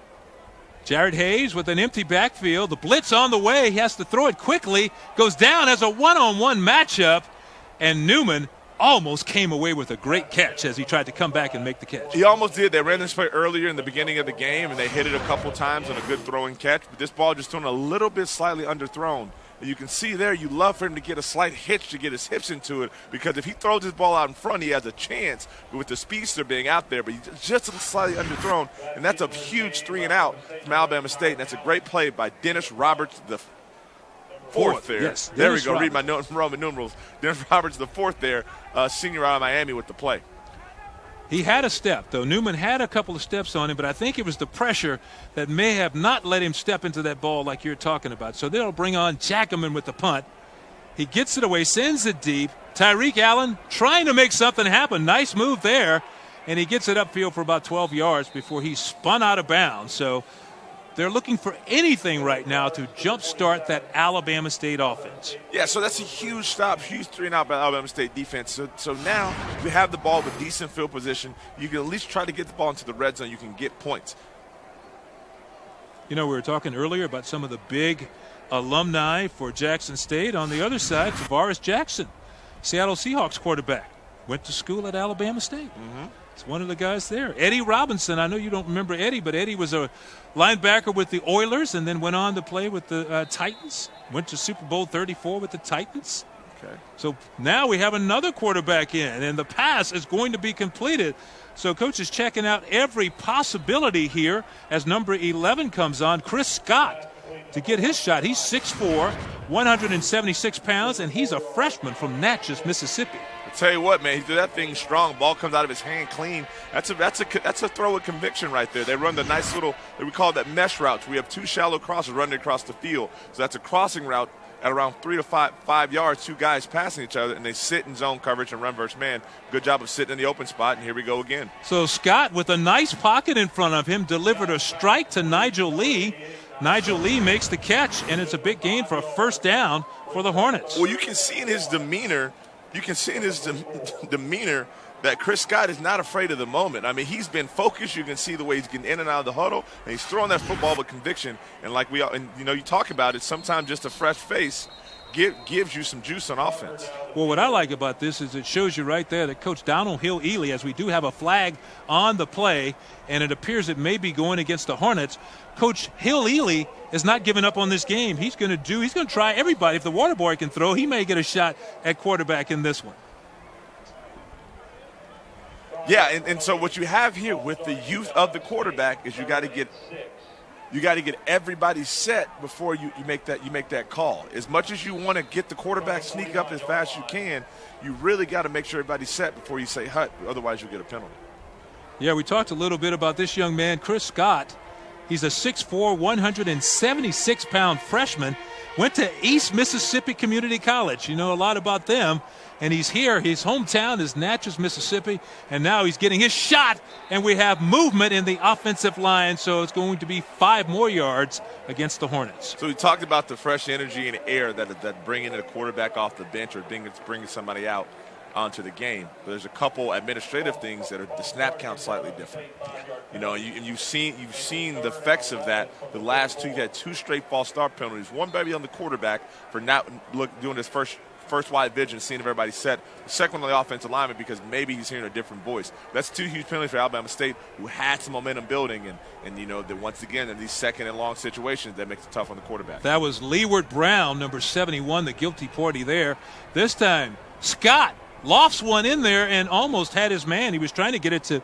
Jared Hayes with an empty backfield. The blitz on the way. He has to throw it quickly. Goes down as a one-on-one matchup. And Newman almost came away with a great catch as he tried to come back and make the catch.
He almost did. They ran this play earlier in the beginning of the game, and they hit it a couple times on a good throwing catch. But this ball just thrown a little bit slightly underthrown. And you can see there, you love for him to get a slight hitch to get his hips into it, because if he throws his ball out in front, he has a chance with the speedster being out there. But he's just slightly underthrown, and that's a huge 3-and-out from Alabama State. And that's a great play by Dennis Roberts, the fourth there.
Yes,
there we go. Read my Roman numerals. Dennis Roberts, the fourth there, senior out of Miami with the play.
He had a step, though. Newman had a couple of steps on him, but I think it was the pressure that may have not let him step into that ball like you're talking about. So they'll bring on Jackaman with the punt. He gets it away, sends it deep. Tyreek Allen trying to make something happen. Nice move there. And he gets it upfield for about 12 yards before he spun out of bounds. So they're looking for anything right now to jumpstart that Alabama State offense.
Yeah, so that's a huge stop, huge 3-and-out by Alabama State defense. So now you have the ball with decent field position. You can at least try to get the ball into the red zone. You can get points.
You know, we were talking earlier about some of the big alumni for Jackson State. On the other side, Tavares Jackson, Seattle Seahawks quarterback, went to school at Alabama State.
Mm-hmm.
It's one of the guys there. Eddie Robinson, I know you don't remember Eddie, but Eddie was a linebacker with the Oilers and then went on to play with the Titans. Went to Super Bowl 34 with the Titans.
Okay.
So now we have another quarterback in, and the pass is going to be completed. So Coach is checking out every possibility here as number 11 comes on, Chris Scott, to get his shot. He's 6'4", 176 pounds, and he's a freshman from Natchez, Mississippi.
I tell you what, man, he did that thing strong. Ball comes out of his hand clean. That's a throw with conviction right there. They run the nice little, we call that mesh routes. We have two shallow crosses running across the field. So that's a crossing route at around 3 to 5 yards, two guys passing each other, and they sit in zone coverage and run versus man. Good job of sitting in the open spot, and here we go again.
So Scott, with a nice pocket in front of him, delivered a strike to Nigel Lee. Nigel Lee makes the catch, and it's a big gain for a first down for the Hornets.
Well, you can see in his demeanor, that Chris Scott is not afraid of the moment. I mean, he's been focused. You can see the way he's getting in and out of the huddle, and he's throwing that football with conviction. And like you talk about it, sometimes just a fresh face gives you some juice on offense.
Well, what I like about this is it shows you right there that Coach Donald Hill-Ely, as we do have a flag on the play, and it appears it may be going against the Hornets, Coach Hill-Ely is not giving up on this game. He's going to try everybody. If the water boy can throw, he may get a shot at quarterback in this one.
Yeah, and so what you have here with the youth of the quarterback is you got to get everybody set before you make that call. As much as you want to get the quarterback sneak up as fast as you can, you really got to make sure everybody's set before you say hut. Otherwise, you'll get a penalty.
Yeah, we talked a little bit about this young man, Chris Scott. He's a 6'4", 176-pound freshman. Went to East Mississippi Community College. You know a lot about them. And he's here. His hometown is Natchez, Mississippi. And now he's getting his shot. And we have movement in the offensive line. So it's going to be 5 more yards against the Hornets.
So we talked about the fresh energy and air that bringing the quarterback off the bench or bringing somebody out onto the game. But there's a couple administrative things that are the snap count slightly different. You know, you've seen the effects of that. The last two, you had 2 straight false start penalties. One baby on the quarterback for not doing his first wide vision, seeing if everybody's set. The second one on the offensive lineman because maybe he's hearing a different voice. That's 2 huge penalties for Alabama State, who had some momentum building, and you know that once again in these second and long situations that makes it tough on the quarterback.
That was Leeward Brown, number 71, the guilty party there. This time, Scott lofts one in there and almost had his man. He was trying to get it to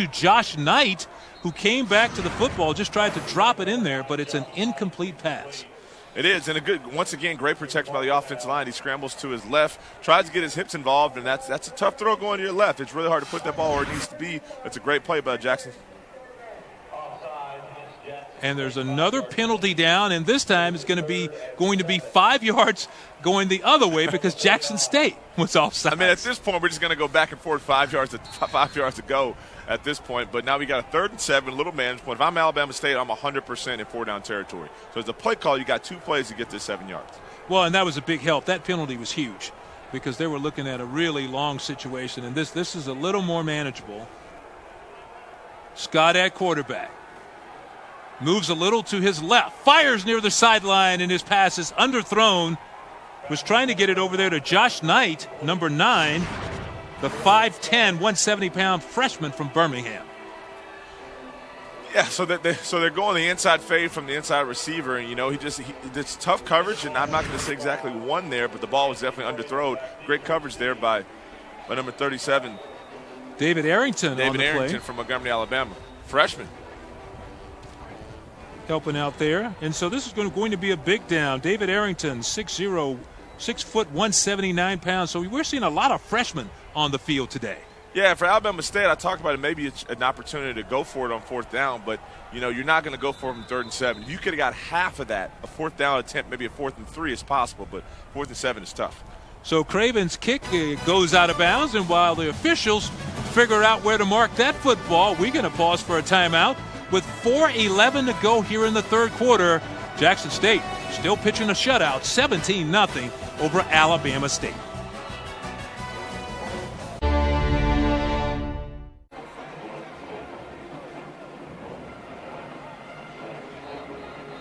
Josh Knight, who came back to the football, just tried to drop it in there, but it's an incomplete pass.
It is, and once again, great protection by the offensive line. He scrambles to his left, tries to get his hips involved, and that's a tough throw going to your left. It's really hard to put that ball where it needs to be. That's a great play by Jackson.
And there's another penalty down, and this time it's going to be 5 yards going the other way because Jackson State was offside.
I mean, at this point, we're just going to go back and forth 5 yards to go at this point. But now we got a 3rd and 7, little management point. If I'm Alabama State, I'm 100% in 4-down territory. So as a play call, you got 2 plays to get this 7 yards.
Well, and that was a big help. That penalty was huge because they were looking at a really long situation, and this is a little more manageable. Scott at quarterback. Moves a little to his left. Fires near the sideline, and his pass is underthrown. Was trying to get it over there to Josh Knight, number 9. the 5'10", 170-pound freshman from Birmingham.
Yeah, so they're going the inside fade from the inside receiver, and it's tough coverage, and I'm not going to say exactly one there, but the ball was definitely underthrown. Great coverage there by number 37,
David Arrington on the play.
David Arrington from Montgomery, Alabama, freshman,
helping out there. And so this is going to be a big down. David Arrington, 6'0", 6 foot 179 pounds. So we're seeing a lot of freshmen on the field today.
Yeah, for Alabama State, I talked about it. Maybe it's an opportunity to go for it on fourth down, but you're not going to go for it on 3rd and 7. You could have got half of that. A fourth down attempt, maybe a 4th and 3 is possible, but 4th and 7 is tough.
So Craven's kick goes out of bounds, and while the officials figure out where to mark that football, we're going to pause for a timeout. With 4:11 to go here in the third quarter, Jackson State still pitching a shutout, 17-0 over Alabama State.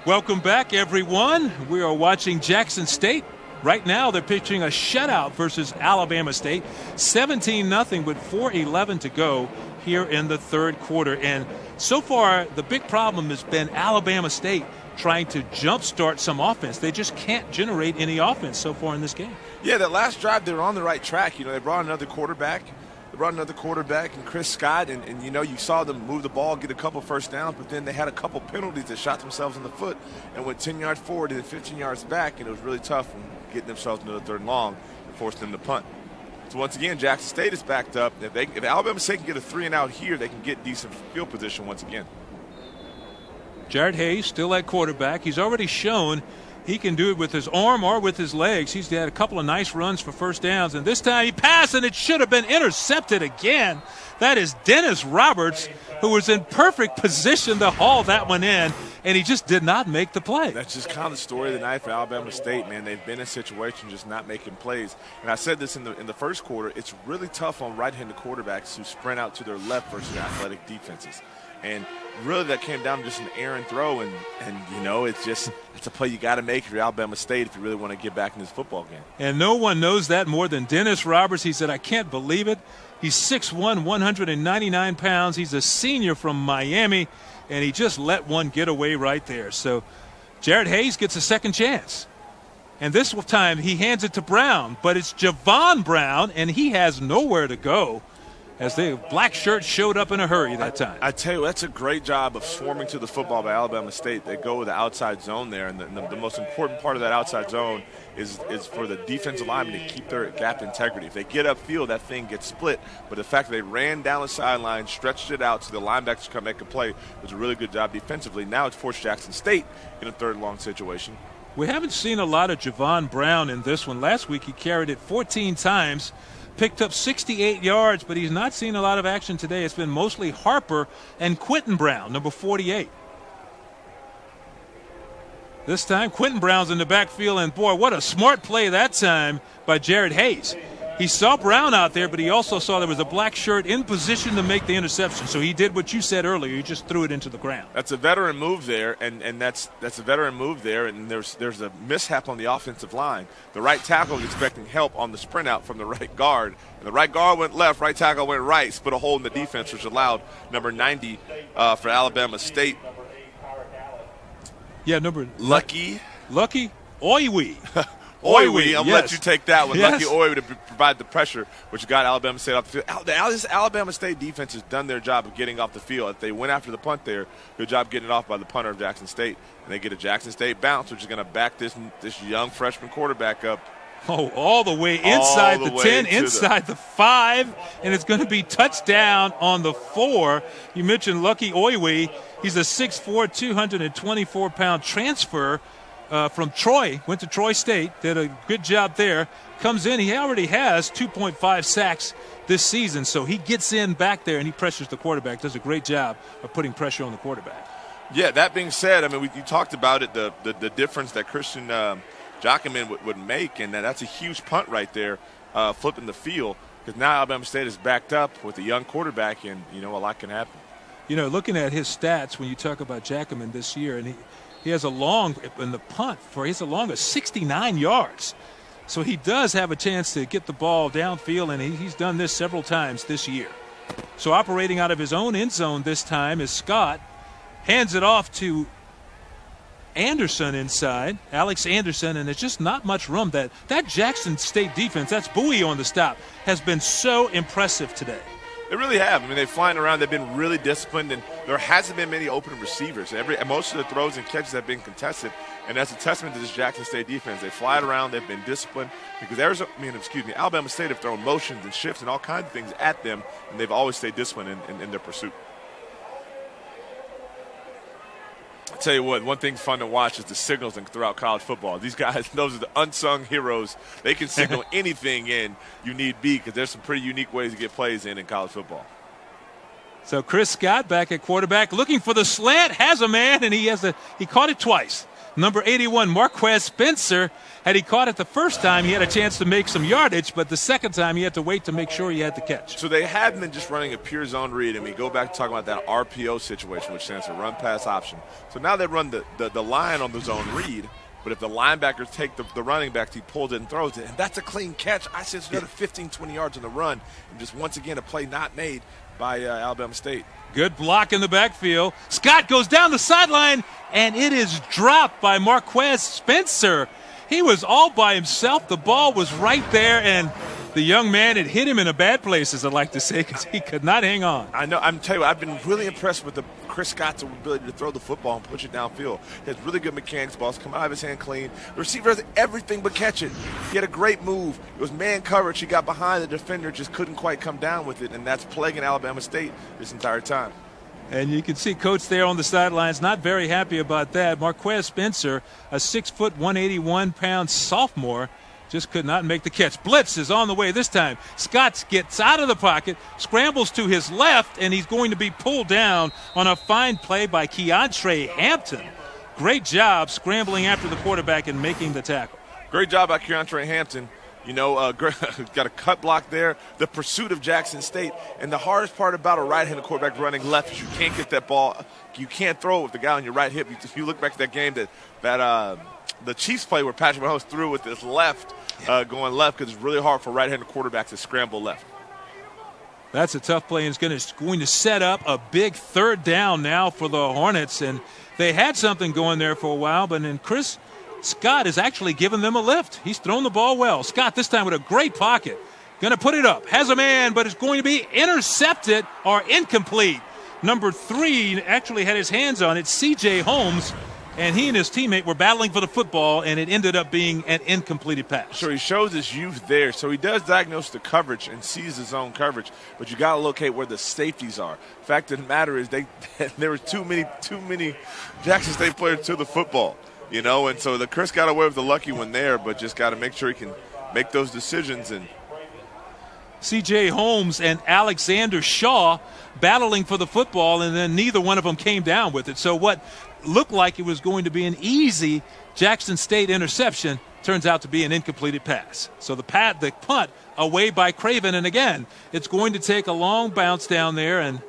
Welcome back, everyone. We are watching Jackson State. Right now, they're pitching a shutout versus Alabama State, 17-0 with 4:11 to go here in the third quarter. And so far, the big problem has been Alabama State trying to jumpstart some offense. They just can't generate any offense so far in this game.
Yeah, that last drive, they were on the right track. They brought another quarterback. And Chris Scott, and you saw them move the ball, get a couple first downs, but then they had a couple penalties that shot themselves in the foot and went 10 yards forward and then 15 yards back, and it was really tough getting themselves into the 3rd and long and forced them to punt. So once again, Jackson State is backed up. If Alabama State can get a 3-and-out here, they can get decent field position once again.
Jared Hayes still at quarterback. He's already shown he can do it with his arm or with his legs. He's had a couple of nice runs for first downs, and this time he passed, and it should have been intercepted again. That is Dennis Roberts, who was in perfect position to haul that one in, and he just did not make the play.
That's just kind of the story of the night for Alabama State, man. They've been in situations just not making plays. And I said this in the first quarter, it's really tough on right-handed quarterbacks who sprint out to their left versus athletic defenses. And really that came down to just an errant throw, and it's a play you got to make if you're Alabama State if you really want to get back in this football game.
And no one knows that more than Dennis Roberts. He said, I can't believe it. He's 6'1", 199 pounds. He's a senior from Miami, and he just let one get away right there. So Jared Hayes gets a second chance. And this time he hands it to Brown, but it's Javon Brown, and he has nowhere to go, as the black shirt showed up in a hurry that time.
I tell you, that's a great job of swarming to the football by Alabama State. They go with the outside zone there, and the most important part of that outside zone is for the defensive lineman to keep their gap integrity. If they get upfield, that thing gets split. But the fact that they ran down the sideline, stretched it out so the linebackers could make a play was a really good job defensively. Now it's forced Jackson State in a 3rd and long situation.
We haven't seen a lot of Javon Brown in this one. Last week he carried it 14 times. Picked up 68 yards, but he's not seen a lot of action today. It's been mostly Harper and Quentin Brown, number 48. This time, Quentin Brown's in the backfield, and boy, what a smart play that time by Jared Hayes. He saw Brown out there, but he also saw there was a black shirt in position to make the interception. So he did what you said earlier. He just threw it into the ground.
That's a veteran move there, and that's a veteran move there, and there's a mishap on the offensive line. The right tackle was expecting help on the sprint out from the right guard. And the right guard went left, right tackle went right, split a hole in the defense, which allowed number 90 for Alabama State.
Yeah, number
Lucky
Oiwe.
Oiwe, I'm going to let you take that one.
Yes.
Lucky Oiwe to provide the pressure, which got Alabama State off the field. The Alabama State defense has done their job of getting off the field. If they went after the punt there, good job getting it off by the punter of Jackson State. And they get a Jackson State bounce, which is going to back this young freshman quarterback up.
Oh, all the way inside the 10, inside the 5, and it's going to be touchdown on the 4. You mentioned Lucky Oiwe. He's a 6'4", 224-pound transfer from Troy, went to Troy State, did a good job there. Comes in, he already has 2.5 sacks this season, so he gets in back there and he pressures the quarterback, does a great job of putting pressure on the quarterback.
Yeah, that being said, I mean, you talked about it, the difference that Christian Jockerman would make, and that's a huge punt right there, flipping the field, because now Alabama State is backed up with a young quarterback, and, a lot can happen.
Looking at his stats when you talk about Jackerman this year, and he has a long, in the punt, he has a long of 69 yards. So he does have a chance to get the ball downfield, and he's done this several times this year. So operating out of his own end zone this time is Scott. Hands it off to Anderson inside, Alex Anderson, and there's just not much room. That Jackson State defense, that's Bowie on the stop, has been so impressive today.
They really have. I mean, they're flying around. They've been really disciplined, and there hasn't been many open receivers. Most of the throws and catches have been contested, and that's a testament to this Jackson State defense. They fly it around. They've been disciplined because Alabama State have thrown motions and shifts and all kinds of things at them, and they've always stayed disciplined in their pursuit. I'll tell you what, one thing fun to watch is the signals throughout college football. These guys, those are the unsung heroes. They can signal anything in you need be because there's some pretty unique ways to get plays in college football.
So Chris Scott back at quarterback looking for the slant, has a man, and he caught it twice. Number 81, Marquez Spencer, had he caught it the first time, he had a chance to make some yardage, but the second time he had to wait to make sure he had the catch.
So they have been just running a pure zone read, and we go back to talking about that RPO situation, which stands for run pass option. So now they run the line on the zone read, but if the linebackers take the running back, he pulls it and throws it, and that's a clean catch. I said it's another 15, 20 yards on the run, and just once again a play not made by Alabama State.
Good block in the backfield. Scott goes down the sideline, and it is dropped by Marquez Spencer. He was all by himself. The ball was right there, and the young man had hit him in a bad place, as I like to say, because he could not hang on.
I know. I'm telling you, I've been really impressed with Chris Scott's ability to throw the football and push it downfield. He has really good mechanics. Balls come out of his hand clean. The receiver does everything but catch it. He had a great move. It was man coverage. He got behind the defender, just couldn't quite come down with it, and that's plaguing Alabama State this entire time.
And you can see Coach there on the sidelines not very happy about that. Marquez Spencer, a 6', 181-pound sophomore, just could not make the catch. Blitz is on the way this time. Scott gets out of the pocket, scrambles to his left, and he's going to be pulled down on a fine play by Keontre Hampton. Great job scrambling after the quarterback and making the tackle.
Great job by Keontre Hampton. Got a cut block there. The pursuit of Jackson State. And the hardest part about a right-handed quarterback running left is you can't get that ball. You can't throw it with the guy on your right hip. If you look back at that game that the Chiefs play where Patrick Mahomes threw with his left, going left, because it's really hard for right-handed quarterbacks to scramble left.
That's a tough play, and it's going to set up a big third down now for the Hornets. And they had something going there for a while, but then Chris Scott has actually given them a lift. He's thrown the ball well. Scott this time with a great pocket. Going to put it up. Has a man, but it's going to be intercepted or incomplete. Number 3 actually had his hands on it, C.J. Holmes, and he and his teammate were battling for the football, and it ended up being an incompleted pass.
So he shows his youth there. So he does diagnose the coverage and sees his own coverage, but you got to locate where the safeties are. Fact of the matter is there were too many Jackson State players to the football. And so the Chris got away with the lucky one there, but just got to make sure he can make those decisions. And
C.J. Holmes and Alexander Shaw battling for the football, and then neither one of them came down with it. So what looked like it was going to be an easy Jackson State interception turns out to be an incompleted pass. So the punt away by Craven, and again, it's going to take a long bounce down there, and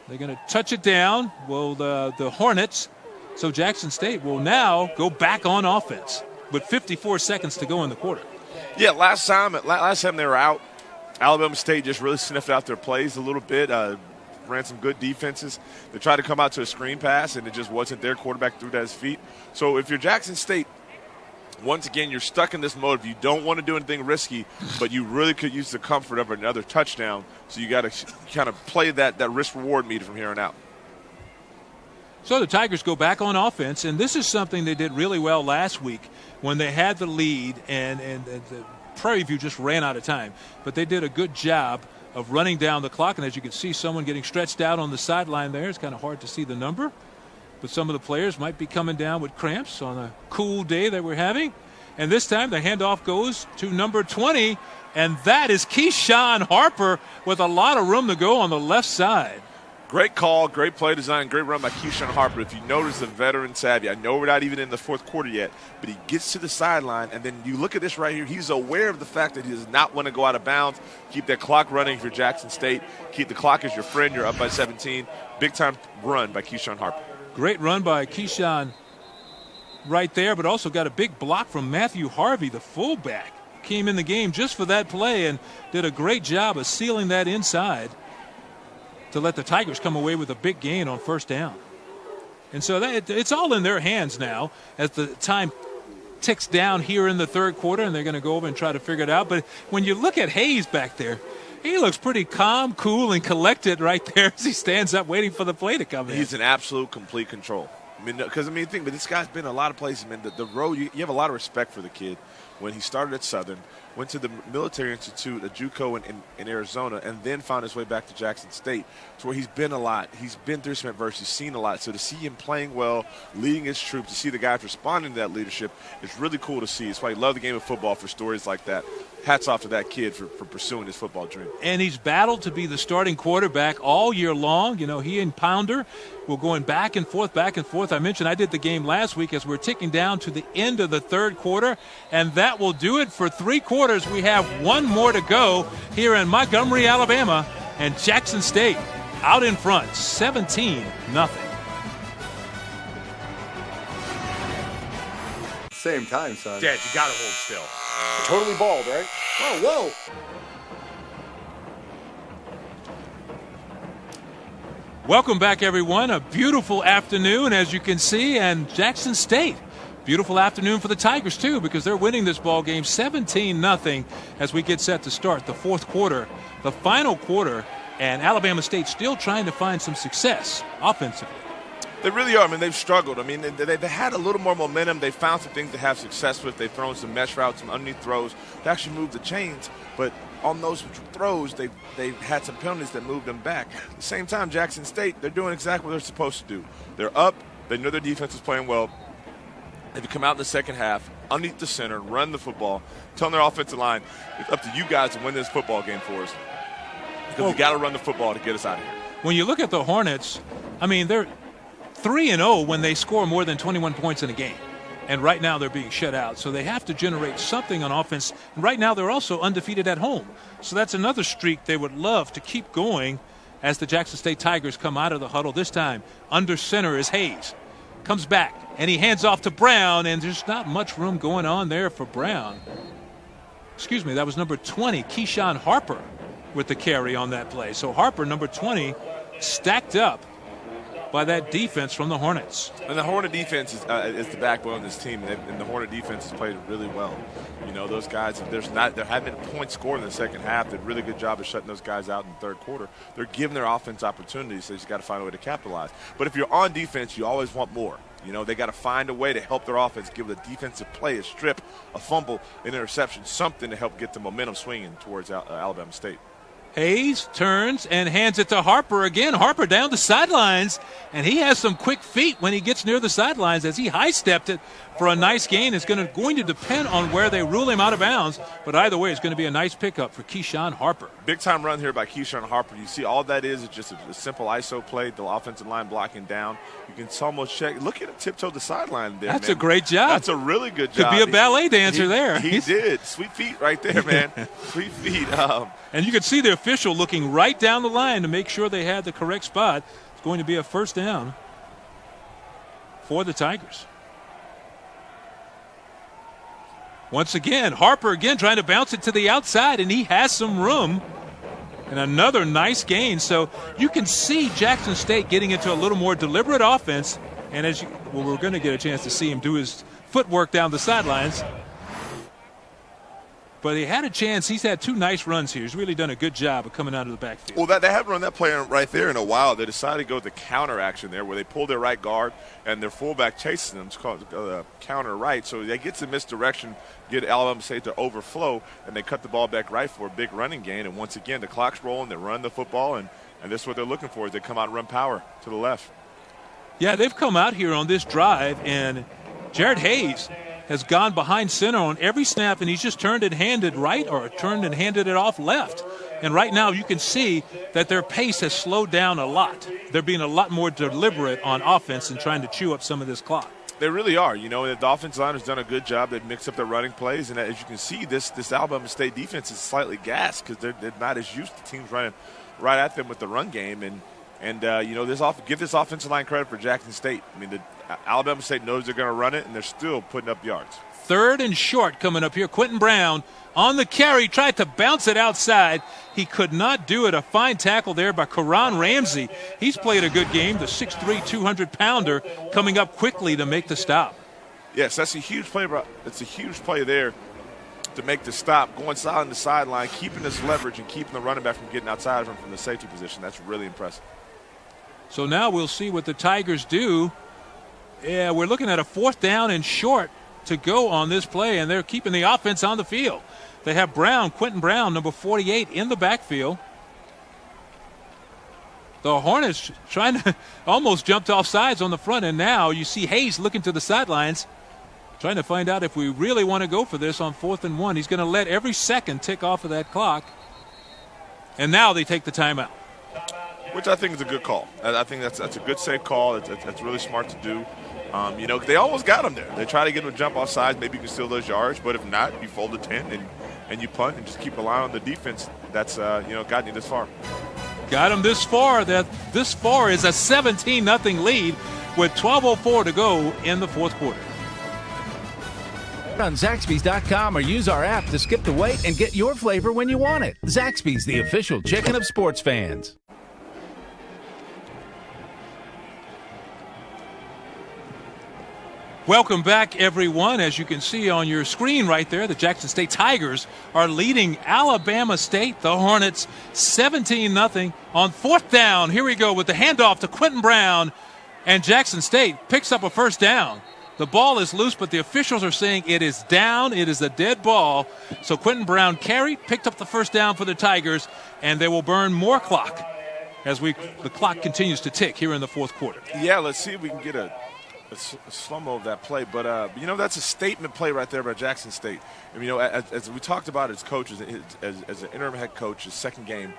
they're going to touch it down. Well, the Hornets. So Jackson State will now go back on offense with 54 seconds to go in the quarter.
Yeah, last time they were out, Alabama State just really sniffed out their plays a little bit, ran some good defenses. They tried to come out to a screen pass, and it just wasn't their quarterback threw it at his feet. So if you're Jackson State, once again, you're stuck in this mode. If you don't want to do anything risky, but you really could use the comfort of another touchdown, so you got to kind of play that risk-reward meter from here on out.
So the Tigers go back on offense, and this is something they did really well last week when they had the lead, and the Prairie View just ran out of time. But they did a good job of running down the clock, and as you can see, someone getting stretched out on the sideline there. It's kind of hard to see the number, but some of the players might be coming down with cramps on a cool day that we're having. And this time the handoff goes to number 20, and that is Keyshawn Harper with a lot of room to go on the left side.
Great call, great play design, great run by Keyshawn Harper. If you notice the veteran savvy, I know we're not even in the fourth quarter yet, but he gets to the sideline, and then you look at this right here. He's aware of the fact that he does not want to go out of bounds. Keep that clock running for Jackson State. Keep the clock as your friend. You're up by 17. Big-time run by Keyshawn Harper.
Great run by Keyshawn right there, but also got a big block from Matthew Harvey, the fullback. Came in the game just for that play and did a great job of sealing that inside to let the Tigers come away with a big gain on first down. And so it's all in their hands now as the time ticks down here in the third quarter, and they're going to go over and try to figure it out. But when you look at Hayes back there, he looks pretty calm, cool, and collected right there as he stands up waiting for the play to come in.
He's in absolute complete control. Think, but this guy's been in a lot of places. The road, you have a lot of respect for the kid. When he started at Southern, went to the Military Institute at JUCO in Arizona, and then found his way back to Jackson State, to where he's been a lot. He's been through some adversity, seen a lot. So to see him playing well, leading his troops, to see the guys responding to that leadership, it's really cool to see. It's why I love the game of football for stories like that. Hats off to that kid for pursuing his football dream.
And he's battled to be the starting quarterback all year long. You know, he and Pounder were going back and forth, back and forth. I mentioned I did the game last week as we're ticking down to the end of the third quarter, and that will do it for 3 quarters. We have one more to go here in Montgomery, Alabama, and Jackson State out in front, 17-0.
Same time, son.
Dad, you gotta hold still.
Totally bald, right? Whoa.
Welcome back, everyone. A beautiful afternoon, as you can see, and Jackson State. Beautiful afternoon for the Tigers, too, because they're winning this ball game 17-0 as we get set to start the fourth quarter, the final quarter, and Alabama State still trying to find some success offensively.
They really are. They've struggled. They've had a little more momentum. They found some things to have success with. They've thrown some mesh routes, some underneath throws to actually move the chains. But on those throws, they had some penalties that moved them back. At the same time, Jackson State, they're doing exactly what they're supposed to do. They're up. They know their defense is playing well. They've come out in the second half, underneath the center, run the football, telling their offensive line, it's up to you guys to win this football game for us. Because we got to run the football to get us out of here.
When you look at the Hornets, they're 3-0 when they score more than 21 points in a game. And right now they're being shut out. So they have to generate something on offense. And right now they're also undefeated at home. So that's another streak they would love to keep going as the Jackson State Tigers come out of the huddle. This time under center is Hayes. Comes back, and he hands off to Brown, and there's not much room going on there for Brown. Excuse me, that was number 20, Keyshawn Harper, with the carry on that play. So Harper, number 20, stacked up by that defense from the Hornets.
And the Hornet defense is the backbone of this team, and the Hornet defense has played really well. Those guys, there haven't been points scored in the second half. They did a really good job of shutting those guys out in the third quarter. They're giving their offense opportunities, so they just got to find a way to capitalize. But if you're on defense, you always want more. They got to find a way to help their offense, give the defensive play a strip, a fumble, an interception, something to help get the momentum swinging towards Alabama State.
Hayes turns and hands it to Harper again. Harper down the sidelines, and he has some quick feet when he gets near the sidelines as he high-stepped it for a nice gain. It's going to depend on where they rule him out of bounds, but either way, it's going to be a nice pickup for Keyshawn Harper.
Big-time run here by Keyshawn Harper. You see all that is just a simple ISO play, the offensive line blocking down. You can almost check. Look at him tiptoe the sideline there,
That's
man.
a great job.
That's a really good job.
Could be a ballet dancer there.
He did. Sweet feet right there, man. Sweet feet.
And you could see the official looking right down the line to make sure they had the correct spot. It's going to be a first down for the Tigers. Once again, Harper again trying to bounce it to the outside, and he has some room. And another nice gain. So you can see Jackson State getting into a little more deliberate offense. And we're going to get a chance to see him do his footwork down the sidelines. But he had a chance. He's had 2 nice runs here. He's really done a good job of coming out of the backfield.
Well, they haven't run that play right there in a while. They decided to go with the counter action there where they pull their right guard and their fullback chases them. It's called counter right. So they get some misdirection, get Alabama State to overflow, and they cut the ball back right for a big running gain. And once again, the clock's rolling. They run the football, and this is what they're looking for is they come out and run power to the left.
Yeah, they've come out here on this drive, and Jared Hayes has gone behind center on every snap, and he's just turned and handed right or turned and handed it off left. And right now you can see that their pace has slowed down a lot. They're being a lot more deliberate on offense and trying to chew up some of this clock.
They really are. The offensive line has done a good job. They've mixed up their running plays. And as you can see, this Alabama State defense is slightly gassed because they're not as used to teams running right at them with the run game. And And, give this offensive line credit for Jackson State. I mean, Alabama State knows they're going to run it, and they're still putting up yards.
3rd and short coming up here. Quentin Brown on the carry, tried to bounce it outside. He could not do it. A fine tackle there by Karan Ramsey. He's played a good game. The 6'3", 200-pounder coming up quickly to make the stop.
Yes, that's a huge play. It's a huge play there to make the stop, going side on the sideline, keeping this leverage and keeping the running back from getting outside from the safety position. That's really impressive.
So now we'll see what the Tigers do. Yeah, we're looking at a 4th down and short to go on this play, and they're keeping the offense on the field. They have Quentin Brown, number 48, in the backfield. The Hornets trying to almost jumped off sides on the front, and now you see Hayes looking to the sidelines, trying to find out if we really want to go for this on 4th and 1. He's going to let every second tick off of that clock. And now they take the timeout.
Which I think is a good call. I think that's a good safe call. That's really smart to do. They almost got him there. They try to get him to jump off sides. Maybe you can steal those yards. But if not, you fold the 10 and you punt and just keep relying on the defense. That's, gotten you this far.
Got him this far. This far is a 17-0 lead with 12:04 to go in the 4th quarter.
On Zaxby's.com or use our app to skip the wait and get your flavor when you want it. Zaxby's, the official chicken of sports fans.
Welcome back, everyone. As you can see on your screen right there, the Jackson State Tigers are leading Alabama State, the Hornets, 17-0 on 4th down. Here we go with the handoff to Quentin Brown, and Jackson State picks up a 1st down. The ball is loose, but the officials are saying it is down. It is a dead ball. So Quentin Brown carried, picked up the 1st down for the Tigers, and they will burn more clock as the clock continues to tick here in the 4th quarter.
Yeah, let's see if we can get a slow-mo of that play. But, that's a statement play right there by Jackson State. And, as we talked about as coaches, as an interim head coach, his 2nd game,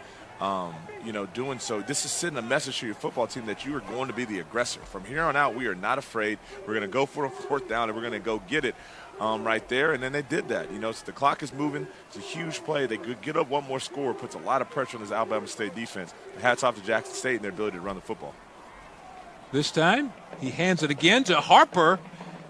doing so, this is sending a message to your football team that you are going to be the aggressor. From here on out, we are not afraid. We're going to go for a 4th down, and we're going to go get it right there. And then they did that. So the clock is moving. It's a huge play. They could get up one more score, puts a lot of pressure on this Alabama State defense. Hats off to Jackson State and their ability to run the football.
This time, he hands it again to Harper,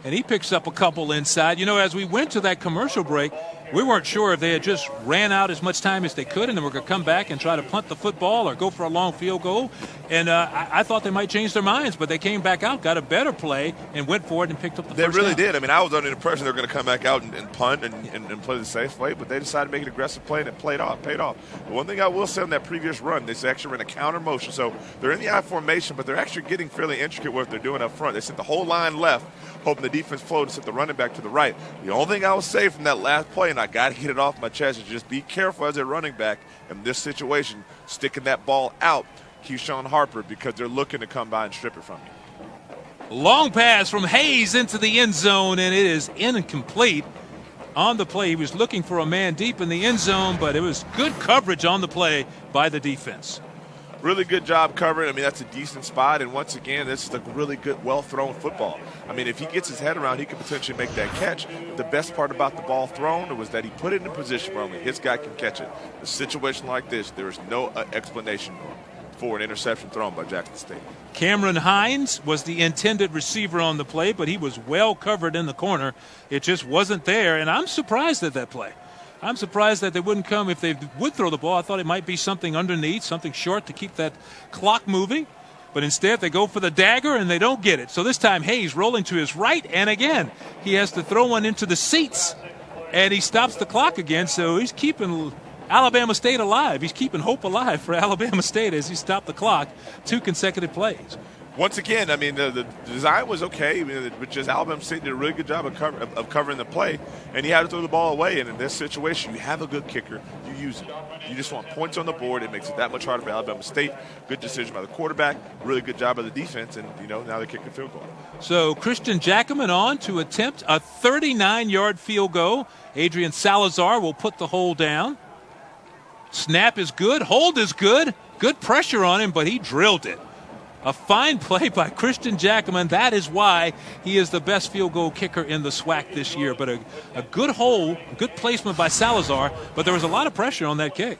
and he picks up a couple inside. As we went to that commercial break, we weren't sure if they had just ran out as much time as they could and they were going to come back and try to punt the football or go for a long field goal. And I thought they might change their minds, but they came back out, got a better play, and went for it and picked up the first
They really
down.
did. I mean, I was under the impression they were going to come back out and punt and play the safe way, but they decided to make an aggressive play, and it paid off. The one thing I will say on that previous run, they actually ran a counter motion. So they're in the I formation, but they're actually getting fairly intricate with what they're doing up front. They sent the whole line left, hoping the defense flowed and sent the running back to the right. The only thing I will say from that last play, and I got to get it off my chest, is just be careful as a running back in this situation, sticking that ball out, Keyshawn Harper, because they're looking to come by and strip it from you.
Long pass from Hayes into the end zone, and it is incomplete. On the play, he was looking for a man deep in the end zone, but it was good coverage on the play by the defense.
Really good job covering. I mean, that's a decent spot. And once again, this is a really good, well-thrown football. I mean, if he gets his head around, he could potentially make that catch. But the best part about the ball thrown was that he put it in a position where only his guy can catch it. In a situation like this, there is no explanation for an interception thrown by Jackson State.
Cameron Hines was the intended receiver on the play, but he was well covered in the corner. It just wasn't there, and I'm surprised at that play. I'm surprised that they wouldn't come if they would throw the ball. I thought it might be something underneath, something short to keep that clock moving. But instead, they go for the dagger, and they don't get it. So this time, Hayes rolling to his right, and again, he has to throw one into the seats, and he stops the clock again. So he's keeping Alabama State alive. He's keeping hope alive for Alabama State as he stopped the clock 2 consecutive plays.
Once again, I mean, the design was okay, but just Alabama State did a really good job of covering the play, and he had to throw the ball away. And in this situation, you have a good kicker, you use it. You just want points on the board. It makes it that much harder for Alabama State. Good decision by the quarterback, really good job by the defense, and, now they're kicking the field goal.
So Christian Jackaman on to attempt a 39-yard field goal. Adrian Salazar will put the hole down. Snap is good. Hold is good. Good pressure on him, but he drilled it. A fine play by Christian Jackaman. That is why he is the best field goal kicker in the SWAC this year. But a good hole, good placement by Salazar, but there was a lot of pressure on that kick.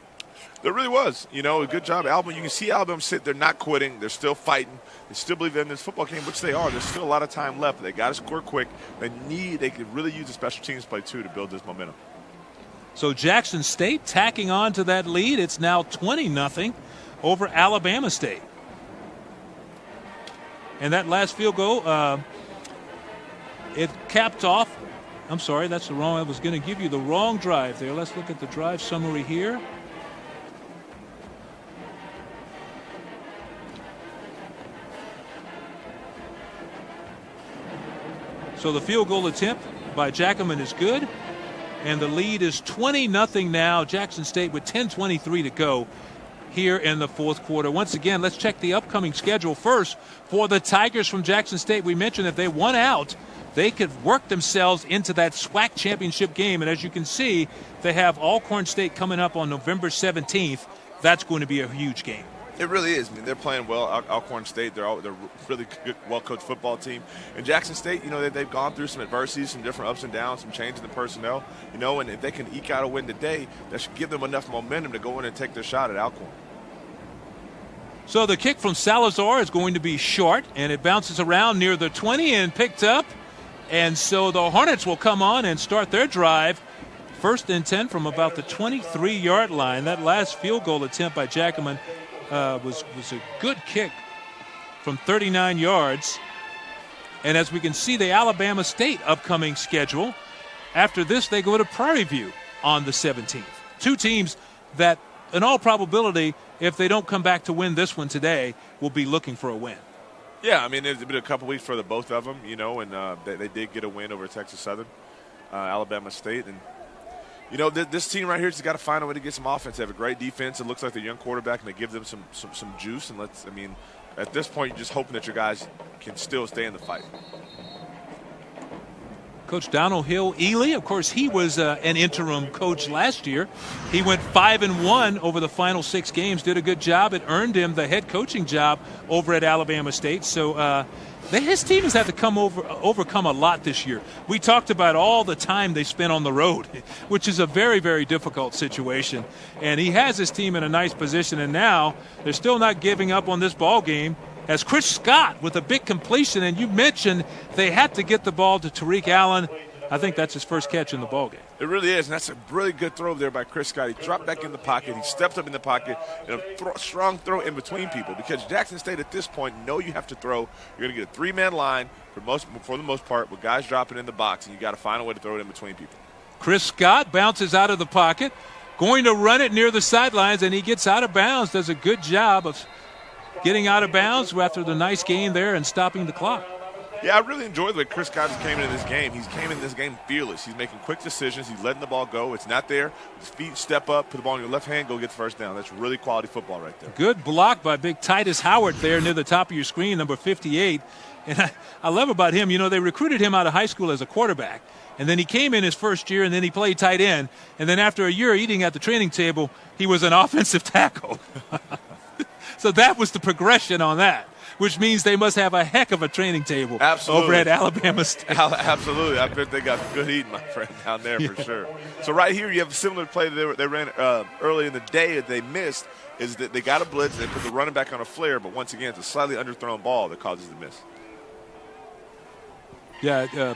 There really was. You know, a good job. Alabama, you can see Alabama sit. They're not quitting. They're still fighting. They still believe in this football game, which they are. There's still a lot of time left. They got to score quick. They could really use the special teams play, too, to build this momentum.
So Jackson State tacking on to that lead. It's now 20-0 over Alabama State. And that last field goal, it capped off. I'm sorry, that's the wrong. I was going to give you the wrong drive there. Let's look at the drive summary here. So the field goal attempt by Jackman is good, and the lead is 20-0 now. Jackson State with 10:23 to go here in the fourth quarter. Once again, let's check the upcoming schedule first for the Tigers from Jackson State. We mentioned if they won out, they could work themselves into that SWAC championship game. And as you can see, they have Alcorn State coming up on November 17th. That's going to be a huge game.
It really is. I mean, they're playing well. Alcorn State, they're really good, well-coached football team. And Jackson State, you know, they've gone through some adversity, some different ups and downs, some change in the personnel. You know, and if they can eke out a win today, that should give them enough momentum to go in and take their shot at Alcorn.
So the kick from Salazar is going to be short, and it bounces around near the 20 and picked up. And so the Hornets will come on and start their drive. 1st and 10 from about the 23-yard line. That last field goal attempt by Jackman was a good kick from 39 yards. And as we can see, the Alabama State upcoming schedule, after this they go to Prairie View on the 17th. Two teams that, in all probability, if they don't come back to win this one today, will be looking for a win.
Yeah, I mean, it's been a couple weeks for the both of them, you know, and they did get a win over Texas Southern, Alabama State. And, you know, this team right here has got to find a way to get some offense. They have a great defense. It looks like they're a young quarterback, and they give them some juice. And at this point, you're just hoping that your guys can still stay in the fight.
Coach Donald Hill Ely, of course, he was an interim coach last year. He went 5-1 over the final 6 games, did a good job. It earned him the head coaching job over at Alabama State. So his team has had to overcome a lot this year. We talked about all the time they spent on the road, which is a very, very difficult situation. And he has his team in a nice position, and now they're still not giving up on this ball game. As Chris Scott with a big completion, and you mentioned they had to get the ball to Tariq Allen. I think that's his first catch in the ballgame.
It really is, and that's a really good throw there by Chris Scott. He dropped back in the pocket. He stepped up in the pocket, and a strong throw in between people, because Jackson State at this point know you have to throw. You're going to get a 3-man line for the most part with guys dropping in the box, and you got to find a way to throw it in between people.
Chris Scott bounces out of the pocket, going to run it near the sidelines, and he gets out of bounds. Does a good job of getting out of bounds after the nice gain there and stopping the clock.
Yeah, I really enjoyed the way Chris Scott came into this game. He's came in this game fearless. He's making quick decisions. He's letting the ball go. It's not there. His feet step up, put the ball in your left hand, go get the first down. That's really quality football right there.
Good block by big Titus Howard there near the top of your screen, number 58. And I love about him, you know, they recruited him out of high school as a quarterback. And then he came in his first year, and then he played tight end. And then after a year eating at the training table, he was an offensive tackle. So that was the progression on that, which means they must have a heck of a training table over at Alabama State.
Absolutely. I bet they got good eating, my friend, down there for sure. So right here you have a similar play that they ran early in the day that they missed, is that they got a blitz, they put the running back on a flare, but once again, it's a slightly underthrown ball that causes the miss.
Yeah,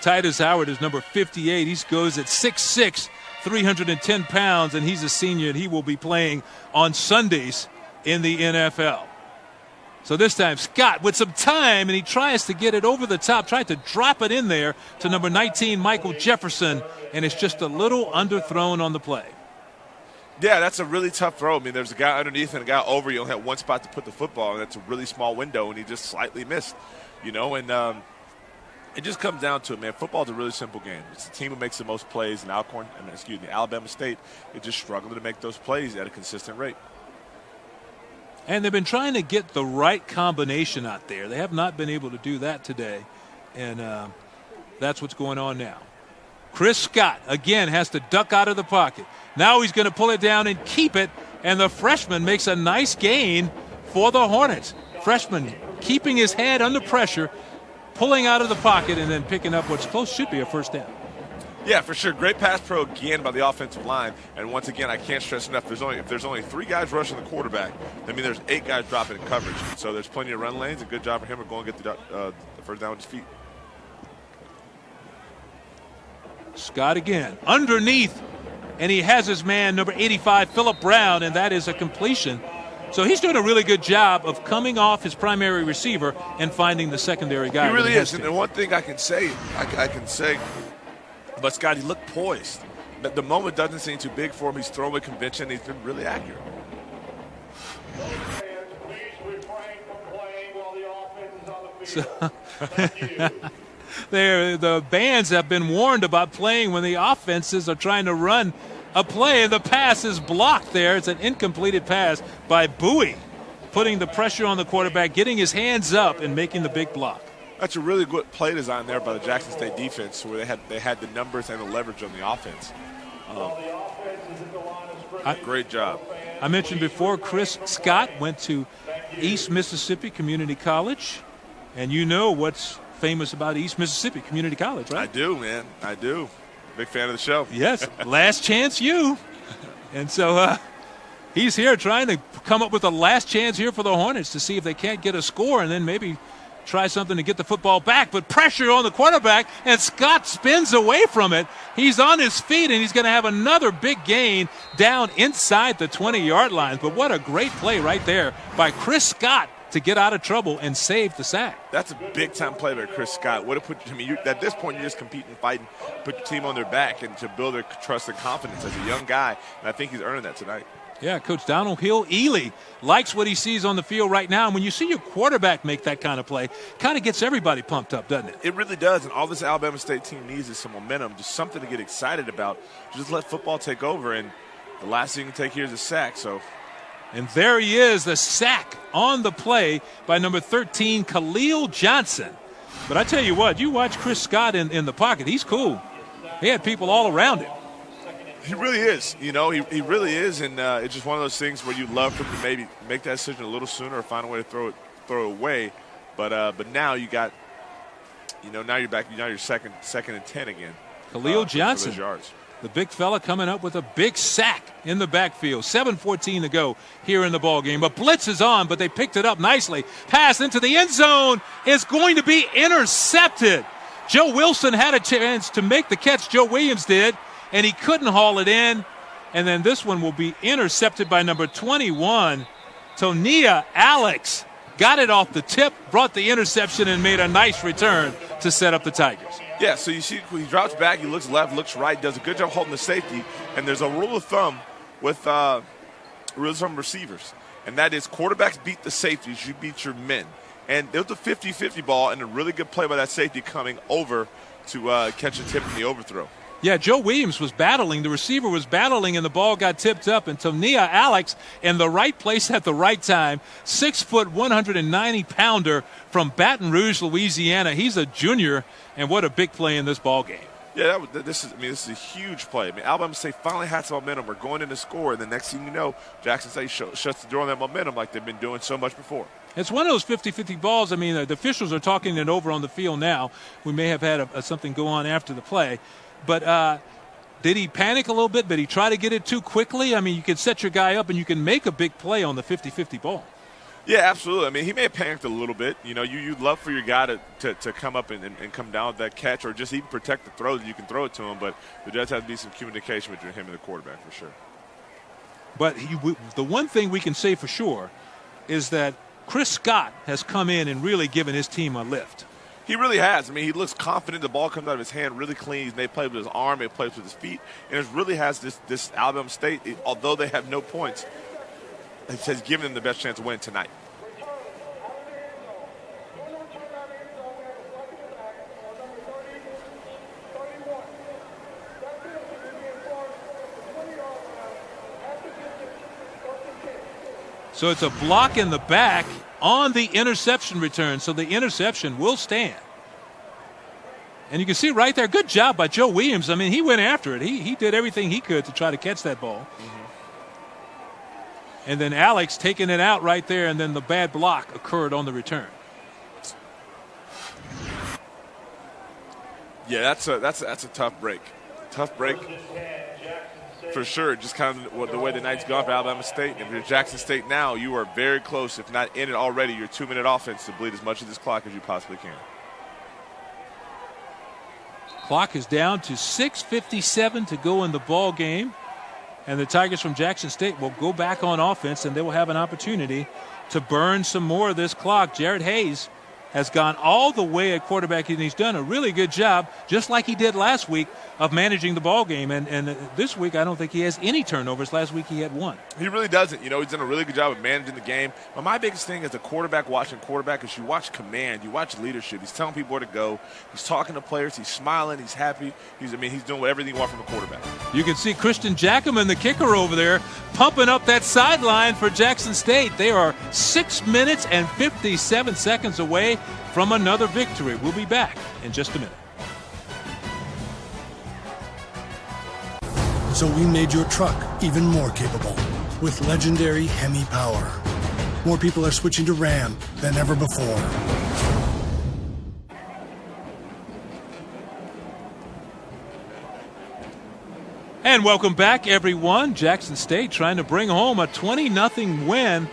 Titus Howard is number 58. He goes at 6'6", 310 pounds, and he's a senior, and he will be playing on Sundays in the NFL. So this time Scott with some time, and he tries to get it over the top, tried to drop it in there to number 19, Michael Jefferson, and it's just a little underthrown on the play.
Yeah, that's a really tough throw. I mean, there's a guy underneath and a guy over. You only have one spot to put the football, and that's a really small window, and he just slightly missed. You know, and it just comes down to it, man. Football's a really simple game. It's the team who makes the most plays, and Alabama State is just struggling to make those plays at a consistent rate.
And they've been trying to get the right combination out there. They have not been able to do that today, and that's what's going on now. Chris Scott, again, has to duck out of the pocket. Now he's going to pull it down and keep it, and the freshman makes a nice gain for the Hornets. Freshman keeping his head under pressure, pulling out of the pocket, and then picking up what's close should be a first down.
Yeah, for sure. Great pass pro again by the offensive line. And once again, I can't stress enough, if there's only 3 guys rushing the quarterback, that means there's 8 guys dropping in coverage. So there's plenty of run lanes. A good job for him to go and get the first down with his feet.
Scott again underneath, and he has his man number 85, Phillip Brown, and that is a completion. So he's doing a really good job of coming off his primary receiver and finding the secondary guy.
He really is. And one thing I can say, but Scott, he looked poised. The moment doesn't seem too big for him. He's throwing with conviction. He's been really accurate.
So, the bands have been warned about playing when the offenses are trying to run a play, and the pass is blocked there. It's an incompleted pass by Bowie, putting the pressure on the quarterback, getting his hands up, and making the big block.
That's a really good play design there by the Jackson State defense, where they had the numbers and the leverage on the offense. Great job.
I mentioned before, Chris Scott went to East Mississippi Community College, and you know what's famous about East Mississippi Community College, right?
I do, man. I do. Big fan of the show.
Yes, Last Chance U. And so he's here trying to come up with a last chance here for the Hornets to see if they can't get a score and then maybe try something to get the football back. But pressure on the quarterback, and Scott spins away from it. He's on his feet, and he's going to have another big gain down inside the 20-yard line. But what a great play right there by Chris Scott to get out of trouble and save the sack.
That's a big-time play by Chris Scott. At this point, you're just competing, fighting, put your team on their back, and to build their trust and confidence as a young guy. And I think he's earning that tonight.
Yeah, Coach Donald Hill-Ely likes what he sees on the field right now. And when you see your quarterback make that kind of play, kind of gets everybody pumped up, doesn't it?
It really does. And all this Alabama State team needs is some momentum, just something to get excited about. Just let football take over. And the last thing you can take here is a sack.
And there he is, the sack on the play by number 13, Khalil Johnson. But I tell you what, you watch Chris Scott in the pocket, he's cool. He had people all around him.
He really is. You know, he really is. And it's just one of those things where you'd love for him to maybe make that decision a little sooner or find a way to throw it away. But now you got, now you're back. Now you're second and 10 again.
Khalil Johnson.
For those yards.
The big fella coming up with a big sack in the backfield. 7:14 to go here in the ball game. But blitz is on, but they picked it up nicely. Pass into the end zone is going to be intercepted. Joe Wilson had a chance to make the catch. Joe Williams did, and he couldn't haul it in. And then this one will be intercepted by number 21, Tonia Alex. Got it off the tip, brought the interception, and made a nice return to set up the Tigers.
Yeah, so you see when he drops back, he looks left, looks right, does a good job holding the safety. And there's a rule of thumb with receivers, and that is quarterbacks beat the safeties, you beat your men. And it was a 50-50 ball and a really good play by that safety coming over to catch a tip in the overthrow.
Yeah, Joe Williams was battling. The receiver was battling, and the ball got tipped up. And Tonia Alex in the right place at the right time. 6 foot, 190-pounder from Baton Rouge, Louisiana. He's a junior, and what a big play in this ball game.
Yeah, this is a huge play. I mean, Alabama State finally had some momentum. We're going in to score, and the next thing you know, Jackson State shuts the door on that momentum like they've been doing so much before.
It's one of those 50-50 balls. I mean, the officials are talking it over on the field now. We may have had something go on after the play. But did he panic a little bit? Did he try to get it too quickly? I mean, you can set your guy up and you can make a big play on the 50-50 ball.
Yeah, absolutely. I mean, he may have panicked a little bit. You'd love for your guy to come up and come down with that catch or just even protect the throw that you can throw it to him. But there does have to be some communication between him and the quarterback for sure.
But the one thing we can say for sure is that Chris Scott has come in and really given his team a lift.
He really has. I mean, he looks confident. The ball comes out of his hand really clean. They play with his arm. They play with his feet. And it really has this Alabama State, although they have no points, it has given them the best chance to win tonight.
So it's a block in the back on the interception return. So the interception will stand. And you can see right there, good job by Joe Williams. I mean, he went after it. He did everything he could to try to catch that ball. Mm-hmm. And then Alex taking it out right there, and then the bad block occurred on the return.
Yeah, that's a tough break. tough break for sure. Just kind of the way the night's gone for Alabama State. And if you're Jackson State now, you are very close, if not in it already, your 2-minute offense to bleed as much of this clock as you possibly can.
Clock is down to 6:57 to go in the ball game. And the Tigers from Jackson State will go back on offense, and they will have an opportunity to burn some more of this clock. Jared Hayes has gone all the way at quarterback, and he's done a really good job, just like he did last week, of managing the ball game. And this week, I don't think he has any turnovers. Last week, he had one.
He really doesn't. He's done a really good job of managing the game. But my biggest thing as a quarterback, watching quarterback, is you watch command, you watch leadership. He's telling people where to go. He's talking to players. He's smiling. He's happy. He's doing everything you want from a quarterback.
You can see Christian Jackaman, the kicker over there, pumping up that sideline for Jackson State. They are 6 minutes and 57 seconds away from another victory. We'll be back in just a minute.
So we made your truck even more capable with legendary Hemi power. More people are switching to Ram than ever before.
And welcome back, everyone. Jackson State trying to bring home a 20-0 win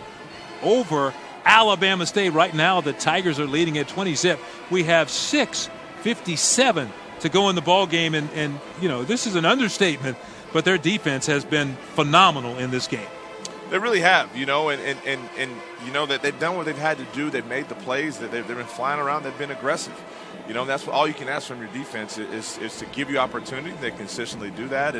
over Alabama State. Right now, the Tigers are leading at 20-zip. We have 6:57 to go in the ball game, and this is an understatement, but their defense has been phenomenal in this game.
They really have, and that they've done what they've had to do. They've made the plays. They've been flying around. They've been aggressive. That's what all you can ask from your defense is to give you opportunity. They consistently do that,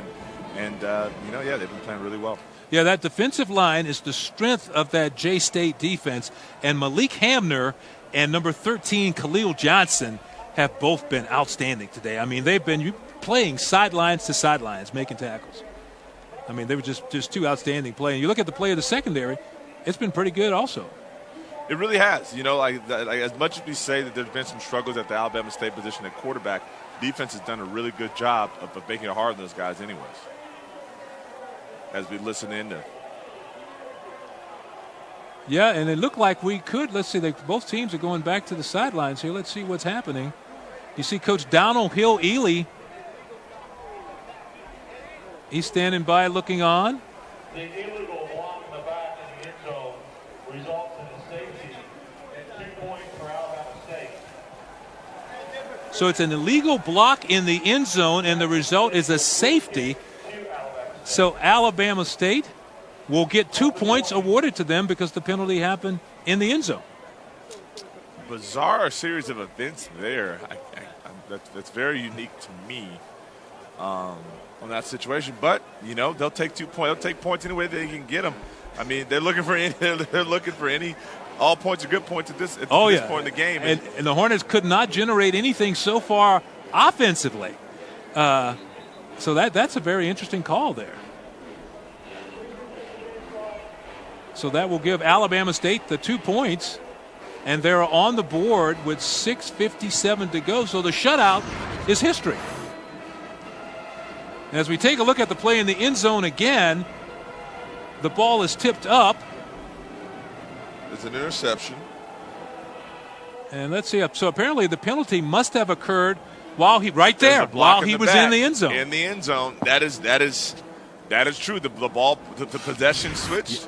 and they've been playing really well.
Yeah, that defensive line is the strength of that J-State defense. And Malik Hamner and number 13, Khalil Johnson, have both been outstanding today. I mean, they've been playing sidelines to sidelines, making tackles. I mean, they were just two outstanding plays. And you look at the play of the secondary, it's been pretty good also.
It really has. Like as much as we say that there's been some struggles at the Alabama State position at quarterback, defense has done a really good job of making it hard on those guys anyways. As we listen in to.
Yeah, and it looked like we could. Let's see, both teams are going back to the sidelines here. Let's see what's happening. You see Coach Donald Hill-Ely. He's standing by looking on.
The illegal block in the back in the end zone results in a safety and 2 points for Alabama State.
So it's an illegal block in the end zone, and the result is a safety. So Alabama State will get 2 points awarded to them because the penalty happened in the end zone.
Bizarre series of events there. That's very unique to me on that situation. But they'll take 2 points. They'll take points any way they can get them. I mean, they're looking for any. All points are good points at this point in the game.
And the Hornets could not generate anything so far offensively. So that's a very interesting call there. So that will give Alabama State the 2 points, and they're on the board with 6:57 to go. So the shutout is history. And as we take a look at the play in the end zone again, the ball is tipped up.
It's an interception.
And let's see. So apparently the penalty must have occurred while he was in the end zone.
In the end zone, that is true. The ball, the possession switched.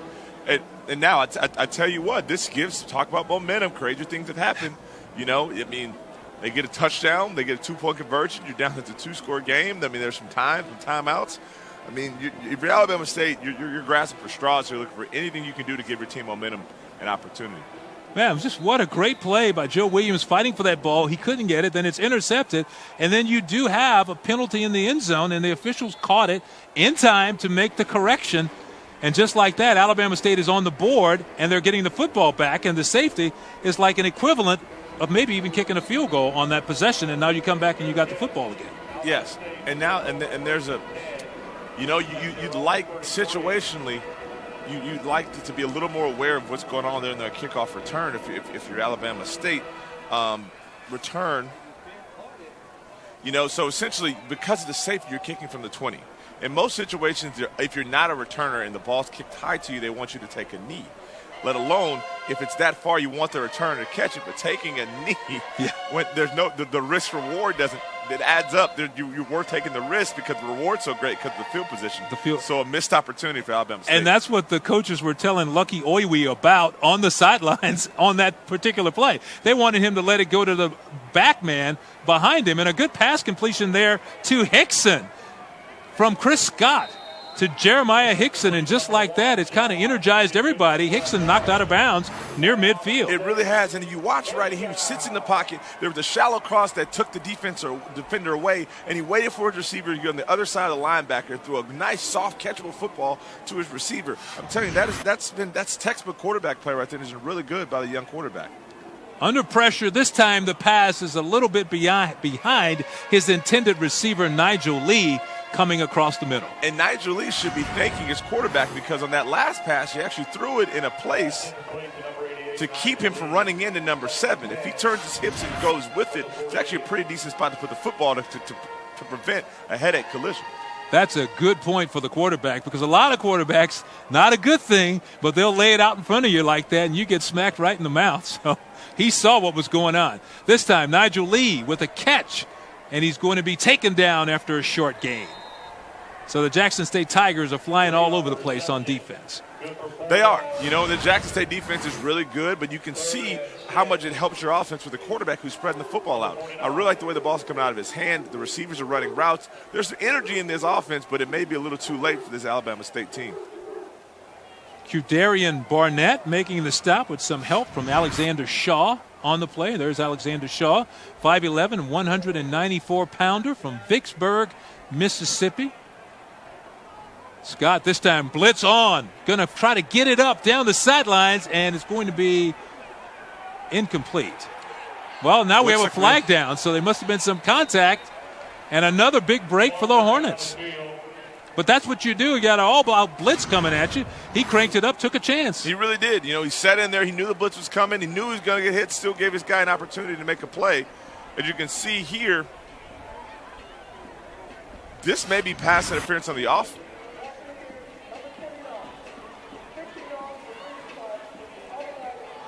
And now I tell you what, talk about momentum. Crazy things have happened. They get a touchdown, they get a 2-point conversion. You're down to a 2-score game. I mean, there's some timeouts. I mean, if you're Alabama State, you're grasping for straws. You're looking for anything you can do to give your team momentum and opportunity.
Man, just what a great play by Joe Williams fighting for that ball. He couldn't get it. Then it's intercepted. And then you do have a penalty in the end zone, and the officials caught it in time to make the correction. And just like that, Alabama State is on the board, and they're getting the football back, and the safety is like an equivalent of maybe even kicking a field goal on that possession, and now you come back and you got the football again.
Yes, and now and there's a, you'd like situationally, you'd like to be a little more aware of what's going on there in the kickoff return if you're Alabama State return. So essentially, because of the safety, you're kicking from the 20. In most situations, if you're not a returner and the ball's kicked high to you, they want you to take a knee. Let alone if it's that far, you want the returner to catch it. But taking a knee, when there's the risk reward it adds up. You're worth taking the risk because the reward's so great because of the field position. So a missed opportunity for Alabama State.
And that's what the coaches were telling Lucky Oiwe about on the sidelines on that particular play. They wanted him to let it go to the back man behind him, and a good pass completion there to Hickson from Chris Scott to Jeremiah Hickson, and just like that, it's kind of energized everybody. Hickson knocked out of bounds near midfield.
It really has, and if you watch right, he sits in the pocket. There was a shallow cross that took the defender away, and he waited for his receiver to get on the other side of the linebacker, threw a nice, soft, catchable football to his receiver. I'm telling you, that's textbook quarterback play right there. It's really good by the young quarterback.
Under pressure, this time the pass is a little bit behind his intended receiver, Nigel Lee, coming across the middle.
And Nigel Lee should be thanking his quarterback because on that last pass, he actually threw it in a place to keep him from running into number 7. If he turns his hips and goes with it, it's actually a pretty decent spot to put the football to prevent a headache collision.
That's a good point for the quarterback because a lot of quarterbacks, not a good thing, but they'll lay it out in front of you like that and you get smacked right in the mouth. So he saw what was going on. This time, Nigel Lee with a catch, and he's going to be taken down after a short gain. So the Jackson State Tigers are flying all over the place on defense.
They are. The Jackson State defense is really good, but you can see how much it helps your offense with the quarterback who's spreading the football out. I really like the way the ball's coming out of his hand. The receivers are running routes. There's some energy in this offense, but it may be a little too late for this Alabama State team.
Qdarian Barnett making the stop with some help from Alexander Shaw on the play. There's Alexander Shaw, 5'11", 194-pounder from Vicksburg, Mississippi. Scott this time blitz on. Going to try to get it up down the sidelines, and it's going to be incomplete. Well, now we have a flag down, so there must have been some contact, and another big break for the Hornets. But that's what you do. You got an all-out blitz coming at you. He cranked it up, took a chance.
He really did. He sat in there. He knew the blitz was coming. He knew he was going to get hit, still gave his guy an opportunity to make a play. As you can see here, this may be pass interference on the off.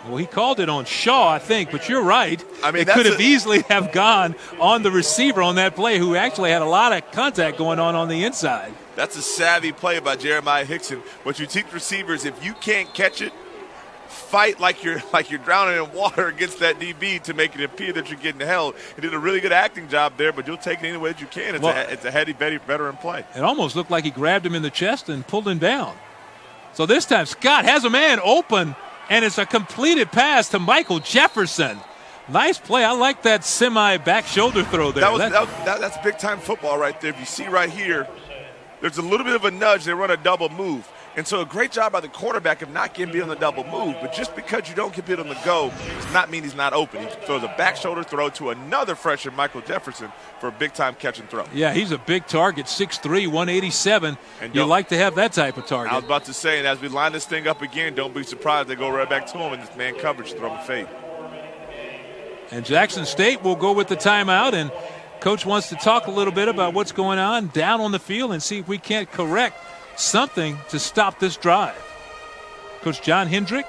Well, he called it on Shaw, I think, but you're right.
I mean,
it could have easily have gone on the receiver on that play, who actually had a lot of contact going on the inside.
That's a savvy play by Jeremiah Hickson. What you teach receivers, if you can't catch it, fight like you're drowning in water against that DB to make it appear that you're getting held. He did a really good acting job there, but you'll take it any way that you can. It's a heady veteran play.
It almost looked like he grabbed him in the chest and pulled him down. So this time Scott has a man open, and it's a completed pass to Michael Jefferson. Nice play. I like that semi-back shoulder throw there.
That's big-time football right there. If you see right here, there's a little bit of a nudge. They run a double move. And so a great job by the quarterback of not getting beat on the double move. But just because you don't get beat on the go does not mean he's not open. He throws a back shoulder throw to another freshman, Michael Jefferson, for a big-time catch and throw.
Yeah, he's a big target, 6'3", 187. And you like to have that type of target.
I was about to say, and as we line this thing up again, don't be surprised they go right back to him and this man coverage throw him a fade.
And Jackson State will go with the timeout, and Coach wants to talk a little bit about what's going on down on the field and see if we can't correct something to stop this drive. Coach John Hendrick,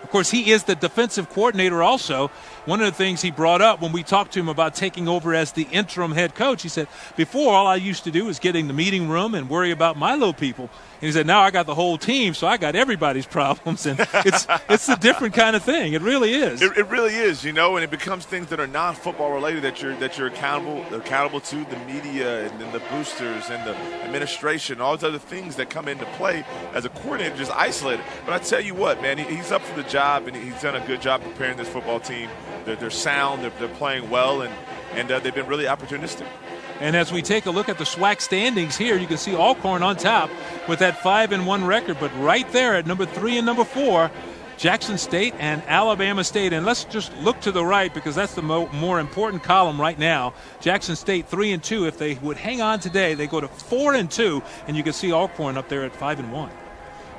of course, he is the defensive coordinator also. One of the things he brought up when we talked to him about taking over as the interim head coach, he said, before all I used to do was get in the meeting room and worry about my little people. And he said, now I got the whole team, so I got everybody's problems. And it's a different kind of thing. It really is.
It really is, and it becomes things that are non-football related that you're accountable to, the media and then the boosters and the administration, all those other things that come into play as a coordinator, just isolated. But I tell you what, man, he's up for the job, and he's done a good job preparing this football team. They're sound, they're playing well, and they've been really opportunistic.
And as we take a look at the SWAC standings here, you can see Alcorn on top with that 5-1 record. But right there at number 3 and number 4, Jackson State and Alabama State. And let's just look to the right because that's the more important column right now. Jackson State 3-2. If they would hang on today, they go to 4-2. And you can see Alcorn up there at 5-1.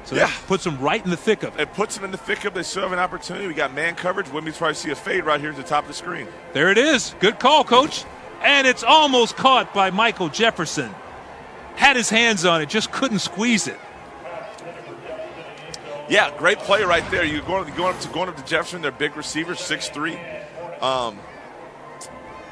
So that puts them right in the thick of it.
It puts them in the thick of it. They still have an opportunity. We got man coverage. Wouldn't be surprised to see a fade right here at the top of the screen.
There it is. Good call, Coach. And it's almost caught by Michael Jefferson. Had his hands on it, just couldn't squeeze it.
Yeah, great play right there. You're going up to Jefferson, their big receiver, 6'3".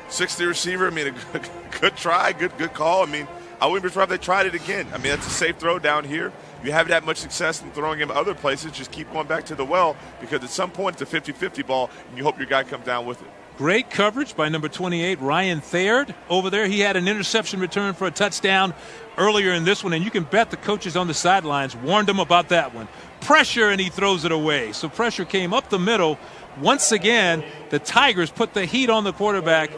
6'3" receiver. I mean, a good try, good call. I mean, I wouldn't be surprised if they tried it again. I mean, that's a safe throw down here. You haven't had much success in throwing him other places. Just keep going back to the well, because at some point it's a 50-50 ball, and you hope your guy comes down with it.
Great coverage by number 28, Ryan Thayer. Over there, he had an interception return for a touchdown earlier in this one, and you can bet the coaches on the sidelines warned him about that one. Pressure, and he throws it away. So pressure came up the middle. Once again, the Tigers put the heat on the quarterback,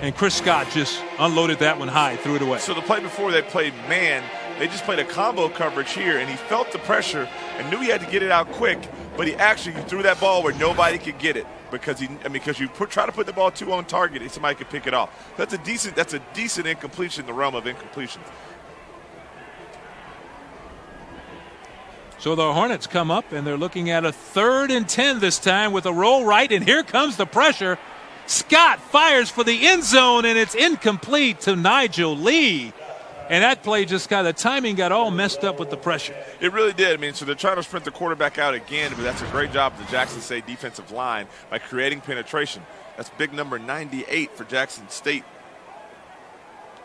and Chris Scott just unloaded that one high, threw it away.
So the play before they played man, they just played a combo coverage here, and he felt the pressure and knew he had to get it out quick, but he actually threw that ball where nobody could get it because you try to put the ball too on target and somebody could pick it off. That's a decent incompletion in the realm of incompletions.
So the Hornets come up, and they're looking at a 3rd and 10 this time with a roll right, and here comes the pressure. Scott fires for the end zone, and it's incomplete to Nigel Lee. And that play just the timing got all messed up with the pressure.
It really did. I mean, so they're trying to sprint the quarterback out again, but that's a great job of the Jackson State defensive line by creating penetration. That's big number 98 for Jackson State.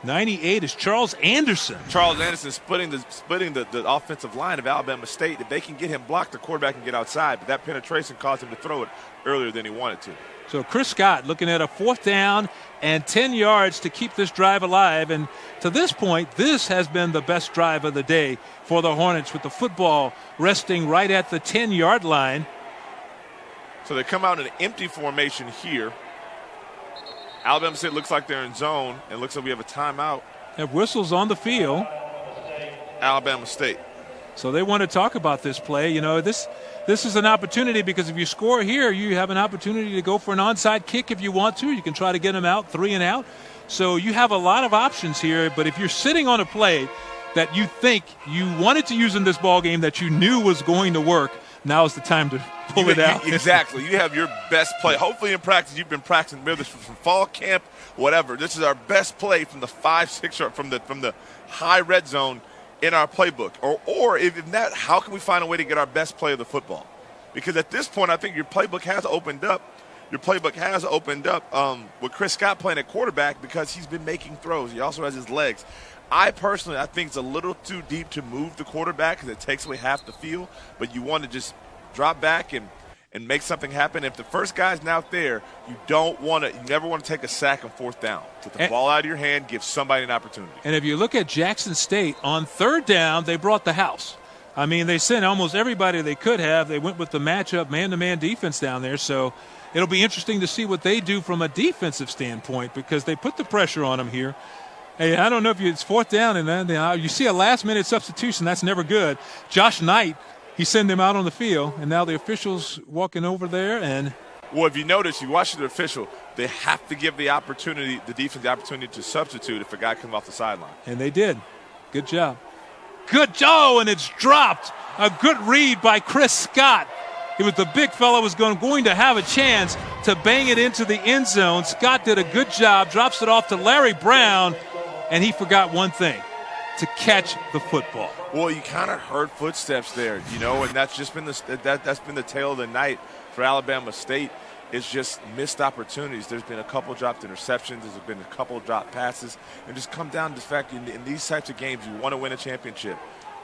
98 is Charles Anderson.
Charles Anderson splitting the offensive line of Alabama State. If they can get him blocked, the quarterback can get outside, but that penetration caused him to throw it earlier than he wanted to.
So Chris Scott looking at a 4th down and 10 yards to keep this drive alive. And to this point, this has been the best drive of the day for the Hornets, with the football resting right at the 10-yard line.
So they come out in an empty formation here. Alabama State looks like they're in zone, and looks like we have a timeout.
Have whistles on the field.
Alabama State.
So they want to talk about this play. You know, this is an opportunity, because if you score here, you have an opportunity to go for an onside kick if you want to. You can try to get them out, 3 and out. So you have a lot of options here. But if you're sitting on a play that you think you wanted to use in this ball game that you knew was going to work, now is the time to pull it out.
Exactly. You have your best play. Hopefully in practice you've been practicing with this from fall camp, whatever. This is our best play from the 5-6 or from the high red zone in our playbook. Or if not, how can we find a way to get our best play of the football? Because at this point, I think your playbook has opened up. With Chris Scott playing at quarterback, because he's been making throws. He also has his legs. I think it's a little too deep to move the quarterback, because it takes away half the field. But you want to just drop back and make something happen. If the first guy's not there, you never want to take a sack on 4th down. Get the ball out of your hand, give somebody an opportunity.
And if you look at Jackson State, on 3rd down, they brought the house. I mean, they sent almost everybody they could have. They went with the matchup, man-to-man defense down there. So it'll be interesting to see what they do from a defensive standpoint, because they put the pressure on them here. Hey, I don't know if it's 4th down, and then you see a last-minute substitution. That's never good. Josh Knight, he sent them out on the field, and now the officials walking over there. And
well, if you notice, you watch the official, they have to give the defense the opportunity to substitute if a guy comes off the sideline.
And they did. Good job. And it's dropped. A good read by Chris Scott. It was the big fellow was going to have a chance to bang it into the end zone. Scott did a good job, drops it off to Larry Brown, and he forgot one thing: to catch the football.
Well, you kind of heard footsteps there, and that's just been that's been the tale of the night for Alabama State. It's just missed opportunities. There's been a couple dropped interceptions. There's been a couple dropped passes, and just come down to the fact in these types of games, you want to win a championship.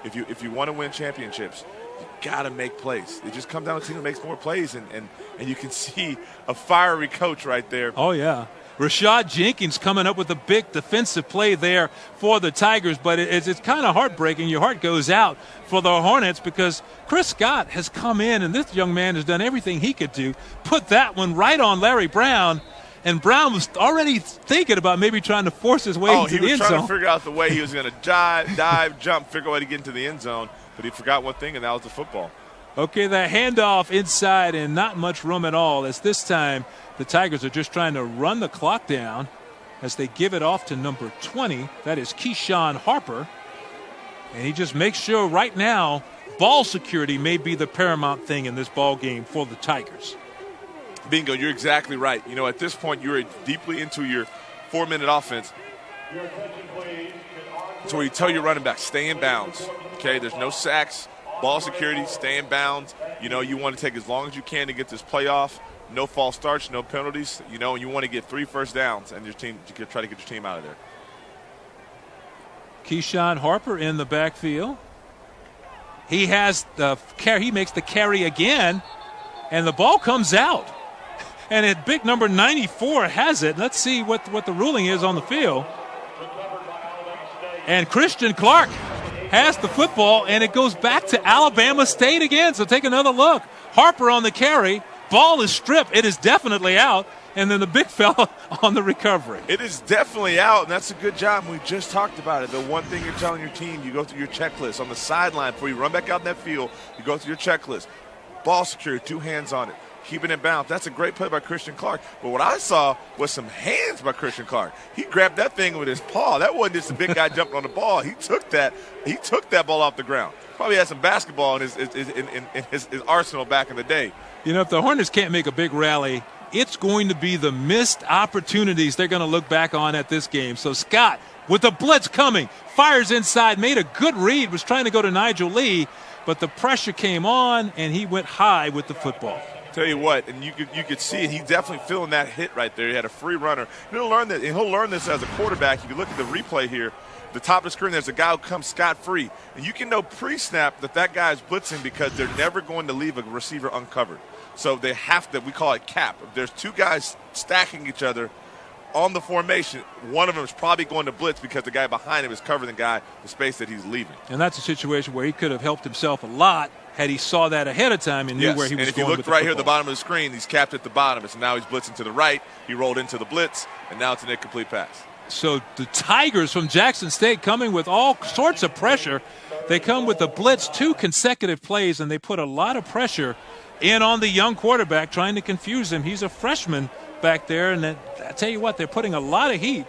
If you want to win championships, you got to make plays. It just comes down to a team that makes more plays, and you can see a fiery coach right there.
Oh yeah. Rashad Jenkins coming up with a big defensive play there for the Tigers, but it's kind of heartbreaking. Your heart goes out for the Hornets, because Chris Scott has come in, and this young man has done everything he could do. Put that one right on Larry Brown, and Brown was already thinking about maybe trying to force his way into the end zone.
He was trying to figure out the way he was going to dive, jump, figure out a way to get into the end zone, but he forgot one thing, and that was the football.
Okay, the handoff inside, and not much room at all, as this time the Tigers are just trying to run the clock down as they give it off to number 20. That is Keyshawn Harper. And he just makes sure right now ball security may be the paramount thing in this ball game for the Tigers.
Bingo, you're exactly right. At this point, you're deeply into your 4-minute offense. So where you tell your running back, stay in bounds. Okay, there's no sacks Ball security, stay in bounds. You know, you want to take as long as you can to get this playoff. No false starts, no penalties. You know, and you want to get 3 first downs, and your team, you can try to get your team out of there.
Keyshawn Harper in the backfield. He has the carry. He makes the carry again, and the ball comes out. And at big number 94 has it. Let's see what the ruling is on the field. And Christian Clark has the football, and it goes back to Alabama State again. So take another look. Harper on the carry. Ball is stripped. It is definitely out. And then the big fella on the recovery.
It is definitely out, and that's a good job. We just talked about it. The one thing you're telling your team, you go through your checklist on the sideline before you run back out in that field. You go through your checklist. Ball security, 2 hands on it. Keeping it bounce. That's a great play by Christian Clark. But what I saw was some hands by Christian Clark. He grabbed that thing with his paw. That wasn't just a big guy jumping on the ball. He took that ball off the ground. Probably had some basketball in his arsenal back in the day.
You know, if the Hornets can't make a big rally, it's going to be the missed opportunities they're going to look back on at this game. So Scott, with the blitz coming, fires inside, made a good read, was trying to go to Nigel Lee, but the pressure came on, and he went high with the football.
Tell you what, and you could see it. He's definitely feeling that hit right there. He had a free runner. He'll learn that, and he'll learn this as a quarterback. If you look at the replay here, the top of the screen, there's a guy who comes scot-free, and you can know pre-snap that guy is blitzing because they're never going to leave a receiver uncovered. So they have to, we call it cap. If there's 2 guys stacking each other on the formation, one of them is probably going to blitz because the guy behind him is covering the space that he's leaving.
And that's a situation where he could have helped himself a lot had he saw that ahead of time and knew where he was going.
And if you look right here at the bottom of the screen, he's capped at the bottom. So now he's blitzing to the right. He rolled into the blitz, and now it's an incomplete pass.
So the Tigers from Jackson State coming with all sorts of pressure. They come with the blitz 2 consecutive plays, and they put a lot of pressure in on the young quarterback, trying to confuse him. He's a freshman back there, and I tell you what, they're putting a lot of heat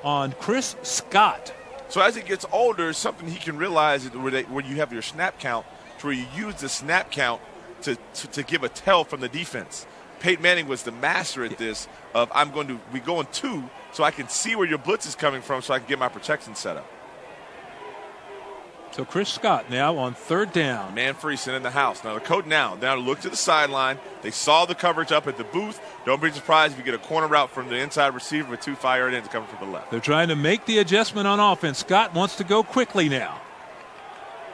on Chris Scott.
So as he gets older, something he can realize is where you have your snap count, to where you use the snap count to give a tell from the defense. Peyton Manning was the master at this of we go in 2 so I can see where your blitz is coming from so I can get my protection set up.
So Chris Scott now on 3rd down.
Man free, sent in the house. Now the coach now look to the sideline. They saw the coverage up at the booth. Don't be surprised if you get a corner route from the inside receiver with 2 fire ends coming from the left.
They're trying to make the adjustment on offense. Scott wants to go quickly now.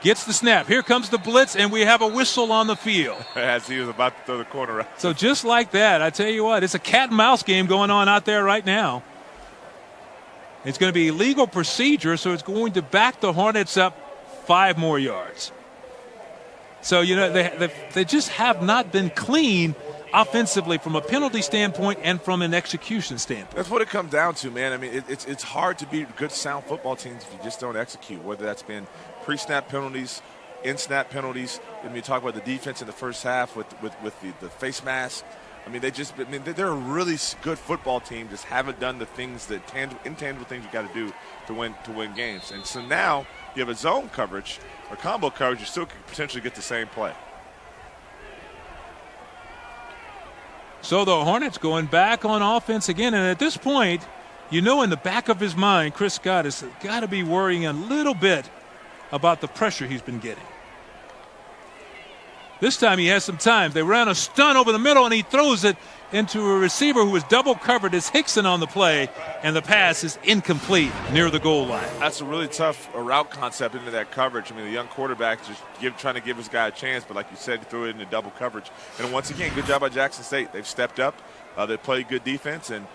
Gets the snap. Here comes the blitz, and we have a whistle on the field.
As he was about to throw the corner out.
So just like that, I tell you what, it's a cat and mouse game going on out there right now. It's going to be legal procedure, so it's going to back the Hornets up 5 more yards. So, you know, they just have not been clean offensively from a penalty standpoint and from an execution standpoint.
That's what it comes down to, man. I mean, it's hard to be good, sound football teams if you just don't execute, whether that's been pre-snap penalties, in-snap penalties. I mean, you talk about the defense in the first half with the face mask. I mean, they're a really good football team, just haven't done the things intangible things you got to do to win games. And so now you have a zone coverage or combo coverage, you still could potentially get the same play.
So the Hornets going back on offense again, and at this point, you know, in the back of his mind, Chris Scott has got to be worrying a little bit about the pressure he's been getting. This time he has some time. They ran a stunt over the middle, and he throws it into a receiver who was double covered as Hickson on the play, and the pass is incomplete near the goal line.
That's a really tough route concept into that coverage. I mean, the young quarterback just trying to give his guy a chance, but like you said, he threw it into double coverage. And once again, good job by Jackson State. They've stepped up. They played good defense, and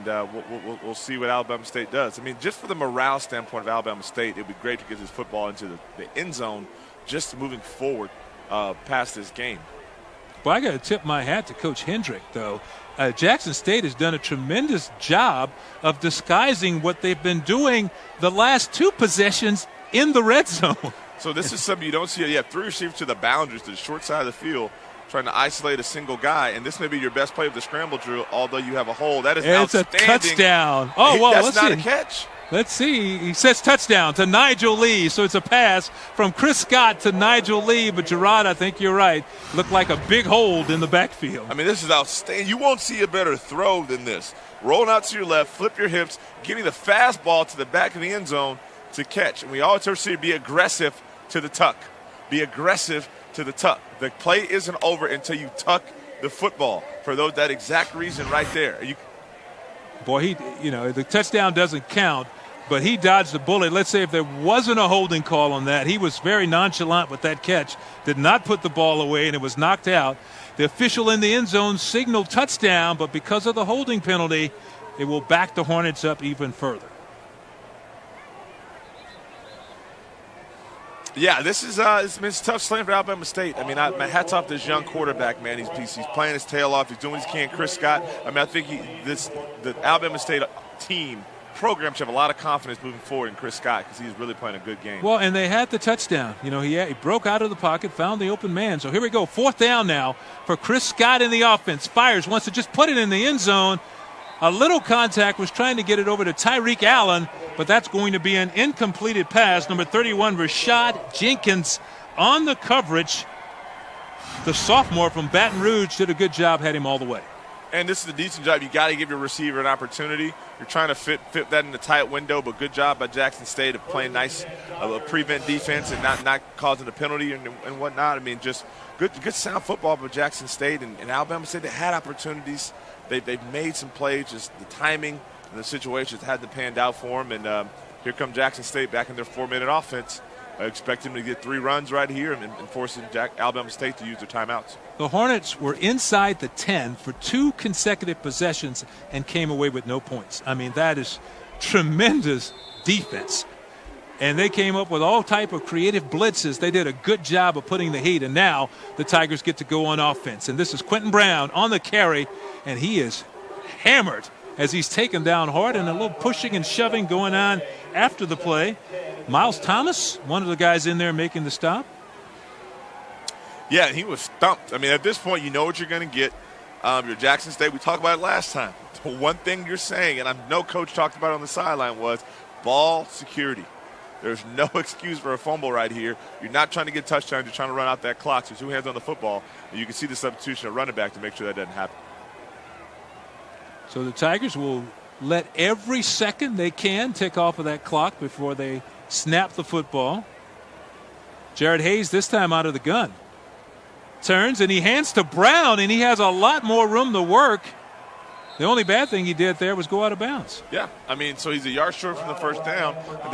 we'll see what Alabama State does. I mean, just for the morale standpoint of Alabama State, it would be great to get this football into the end zone just moving forward past this game.
Well, I got to tip my hat to Coach Hendrick, though. Jackson State has done a tremendous job of disguising what they've been doing the last 2 possessions in the red zone.
So this is something you don't see. You have 3 receivers to the boundaries, to the short side of the field, trying to isolate a single guy, and this may be your best play of the scramble drill, although you have a hole. That is outstanding.
It's a touchdown. Oh, well,
that's not a catch.
Let's see. He says touchdown to Nigel Lee. So it's a pass from Chris Scott to Nigel Lee. But, Gerard, I think you're right. Looked like a big hold in the backfield.
I mean, this is outstanding. You won't see a better throw than this. Rolling out to your left, flip your hips, giving the fastball to the back of the end zone to catch. And we always see to be aggressive to the tuck. be aggressive to the tuck. The play isn't over until you tuck the football. For that exact reason right there.
The touchdown doesn't count, but he dodged the bullet. Let's say if there wasn't a holding call on that, he was very nonchalant with that catch, did not put the ball away, and it was knocked out. The official in the end zone signaled touchdown, but because of the holding penalty, it will back the Hornets up even further.
Yeah, it's tough slaying for Alabama State. I mean, my hat's off to this young quarterback, man. He's playing his tail off. He's doing what he can. Chris Scott. I mean, I think the Alabama State team program should have a lot of confidence moving forward in Chris Scott because he's really playing a good game.
Well, and they had the touchdown. He broke out of the pocket, found the open man. So here we go, 4th down now for Chris Scott in the offense. Fires, wants to just put it in the end zone. A little contact, was trying to get it over to Tyreek Allen, but that's going to be an incompleted pass. Number 31, Rashad Jenkins on the coverage. The sophomore from Baton Rouge did a good job, had him all the way.
And this is a decent job. You got to give your receiver an opportunity. You're trying to fit that in the tight window, but good job by Jackson State of playing nice, prevent defense and not causing a penalty and whatnot. I mean, just good sound football by Jackson State and Alabama State. They had opportunities. They've made some plays, just the timing and the situations had to pan out for them. And here come Jackson State back in their 4-minute offense. I expect them to get 3 runs right here and forcing Alabama State to use their timeouts.
The Hornets were inside the 10 for 2 consecutive possessions and came away with no points. I mean, that is tremendous defense. And they came up with all type of creative blitzes. They did a good job of putting the heat, and now the Tigers get to go on offense. And this is Quentin Brown on the carry, and he is hammered as he's taken down hard, and a little pushing and shoving going on after the play. Miles Thomas, one of the guys in there making the stop.
Yeah, he was stumped. I mean, at this point, you know what you're going to get. Your Jackson State, we talked about it last time. The one thing you're saying, and I know Coach talked about it on the sideline, was ball security. There's no excuse for a fumble right here. You're not trying to get touchdowns. You're trying to run out that clock. So 2 hands on the football, and you can see the substitution of running back to make sure that doesn't happen.
So the Tigers will let every second they can tick off of that clock before they snap the football. Jared Hayes this time out of the gun. Turns, and he hands to Brown, and he has a lot more room to work. The only bad thing he did there was go out of bounds.
Yeah, I mean, so he's a yard short from the first down. And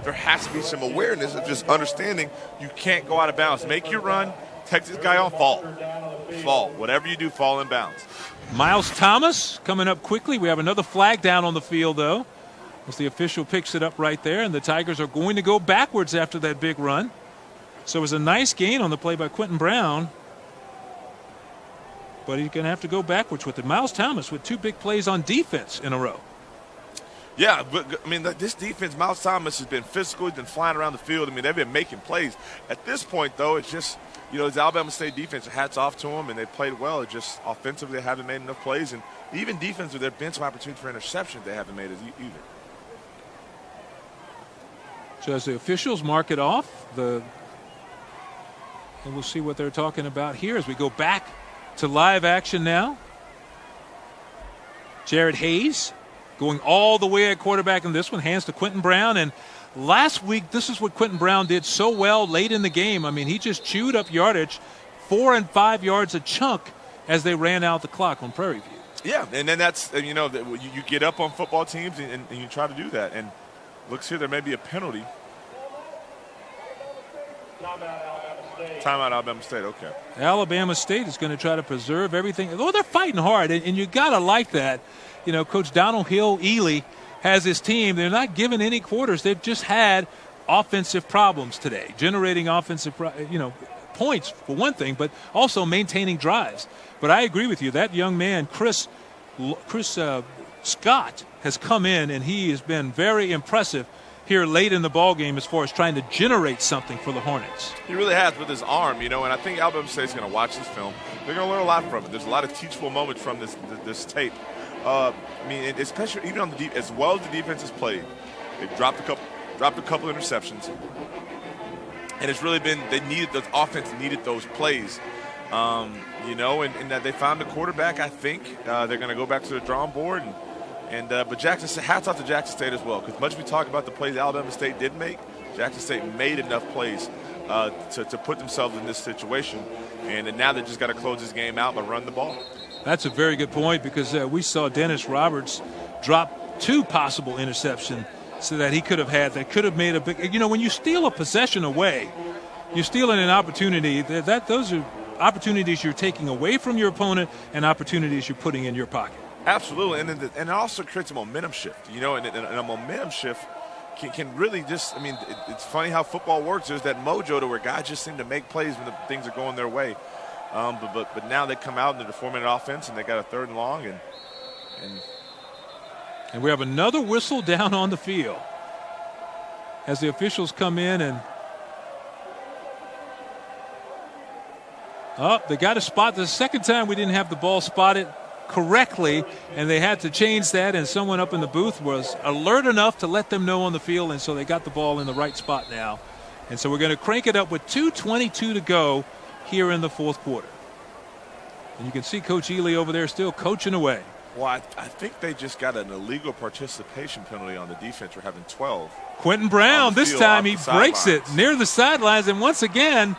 there has to be some awareness of just understanding you can't go out of bounds. Make your run, take this guy on, fall. Whatever you do, fall in bounds.
Miles Thomas coming up quickly. We have another flag down on the field, though, as the official picks it up right there, and the Tigers are going to go backwards after that big run. So it was a nice gain on the play by Quentin Brown, but he's going to have to go backwards with it. Miles Thomas with 2 big plays on defense in a row.
Yeah, but, I mean, this defense, Miles Thomas has been physical. He's been flying around the field. I mean, they've been making plays. At this point, though, it's just, it's Alabama State defense. Hats off to them, and they played well. It's just offensively they haven't made enough plays. And even defensively, there have been some opportunities for interceptions they haven't made either.
So as the officials mark it off, and we'll see what they're talking about here as we go back to live action now. Jared Hayes going all the way at quarterback in this one, hands to Quentin Brown. And last week, this is what Quentin Brown did so well late in the game. I mean, he just chewed up yardage, 4 and 5 yards a chunk as they ran out the clock on Prairie View.
Yeah, and then that's, you get up on football teams and you try to do that. And looks here, there may be a penalty. Timeout Alabama State, okay.
Alabama State is going to try to preserve everything. Oh, they're fighting hard, and you got to like that. Coach Donald Hill-Ely has his team. They're not giving any quarters. They've just had offensive problems today, generating offensive points for one thing, but also maintaining drives. But I agree with you. That young man, Chris Scott, has come in, and he has been very impressive here late in the ball game as far as trying to generate something for the Hornets.
He really has with his arm, and I think Alabama State's going to watch this film. They're going to learn a lot from it. There's a lot of teachable moments from this tape. I mean, especially even on the as well as the defense has played, they've dropped a couple interceptions, and it's really been the offense needed those plays, and that they found the quarterback. I think they're going to go back to the drawing board but hats off to Jackson State as well, because much we talk about the plays Alabama State did make, Jackson State made enough plays to put themselves in this situation. And now they just got to close this game out by running the ball.
That's a very good point, because we saw Dennis Roberts drop 2 possible interceptions so that he could have had, that could have made a big, when you steal a possession away, you're stealing an opportunity. Those are opportunities you're taking away from your opponent and opportunities you're putting in your pocket.
Absolutely, and it also creates a momentum shift, and a momentum shift can really just, it's funny how football works. There's that mojo to where guys just seem to make plays when things are going their way. But now they come out and they're forming an offense, and they got a 3rd and long,
and we have another whistle down on the field as the officials come in, and they got to spot. The second time we didn't have the ball spotted correctly, and they had to change that, and someone up in the booth was alert enough to let them know on the field, and so they got the ball in the right spot now. And so we're going to crank it up with 2:22 to go here in the 4th quarter. And you can see Coach Ely over there still coaching away.
Well, I think they just got an illegal participation penalty on the defense for having 12.
Quentin Brown, this time he breaks it near the sidelines, and once again,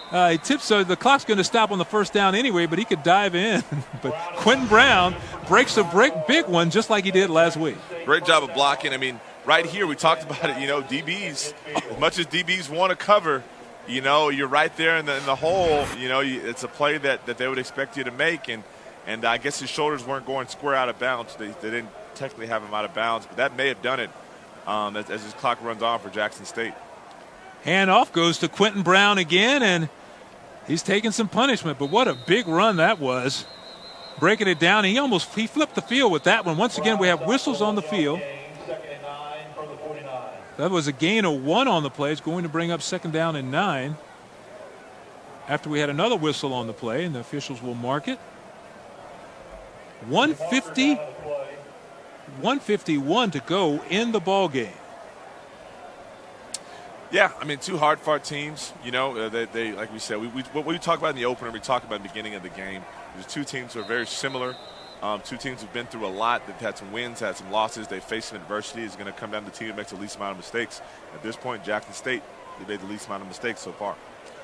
he tips, so the clock's going to stop on the 1st down anyway, but he could dive in. But Quentin Brown breaks a big one just like he did last week.
Great job of blocking. Right here we talked about it, DBs, as much as DBs want to cover, you're right there in the hole. It's a play that they would expect you to make, and I guess his shoulders weren't going square out of bounds. They didn't technically have him out of bounds, but that may have done it as his clock runs on for Jackson State.
Handoff goes to Quentin Brown again, and he's taking some punishment, but what a big run that was. Breaking it down, he flipped the field with that one. Once again, we have whistles on the field. That was a gain of 1 on the play. It's going to bring up 2nd down and 9. After we had another whistle on the play, and the officials will mark it. 151 to go in the ball game.
Yeah, 2 hard-fought teams. They like we said, what we talked about in the opener, we talked about in the beginning of the game. There's 2 teams who are very similar. 2 teams have been through a lot. They've had some wins, had some losses. They've faced some adversity. It's going to come down to the team that makes the least amount of mistakes. At this point, Jackson State, they made the least amount of mistakes so far.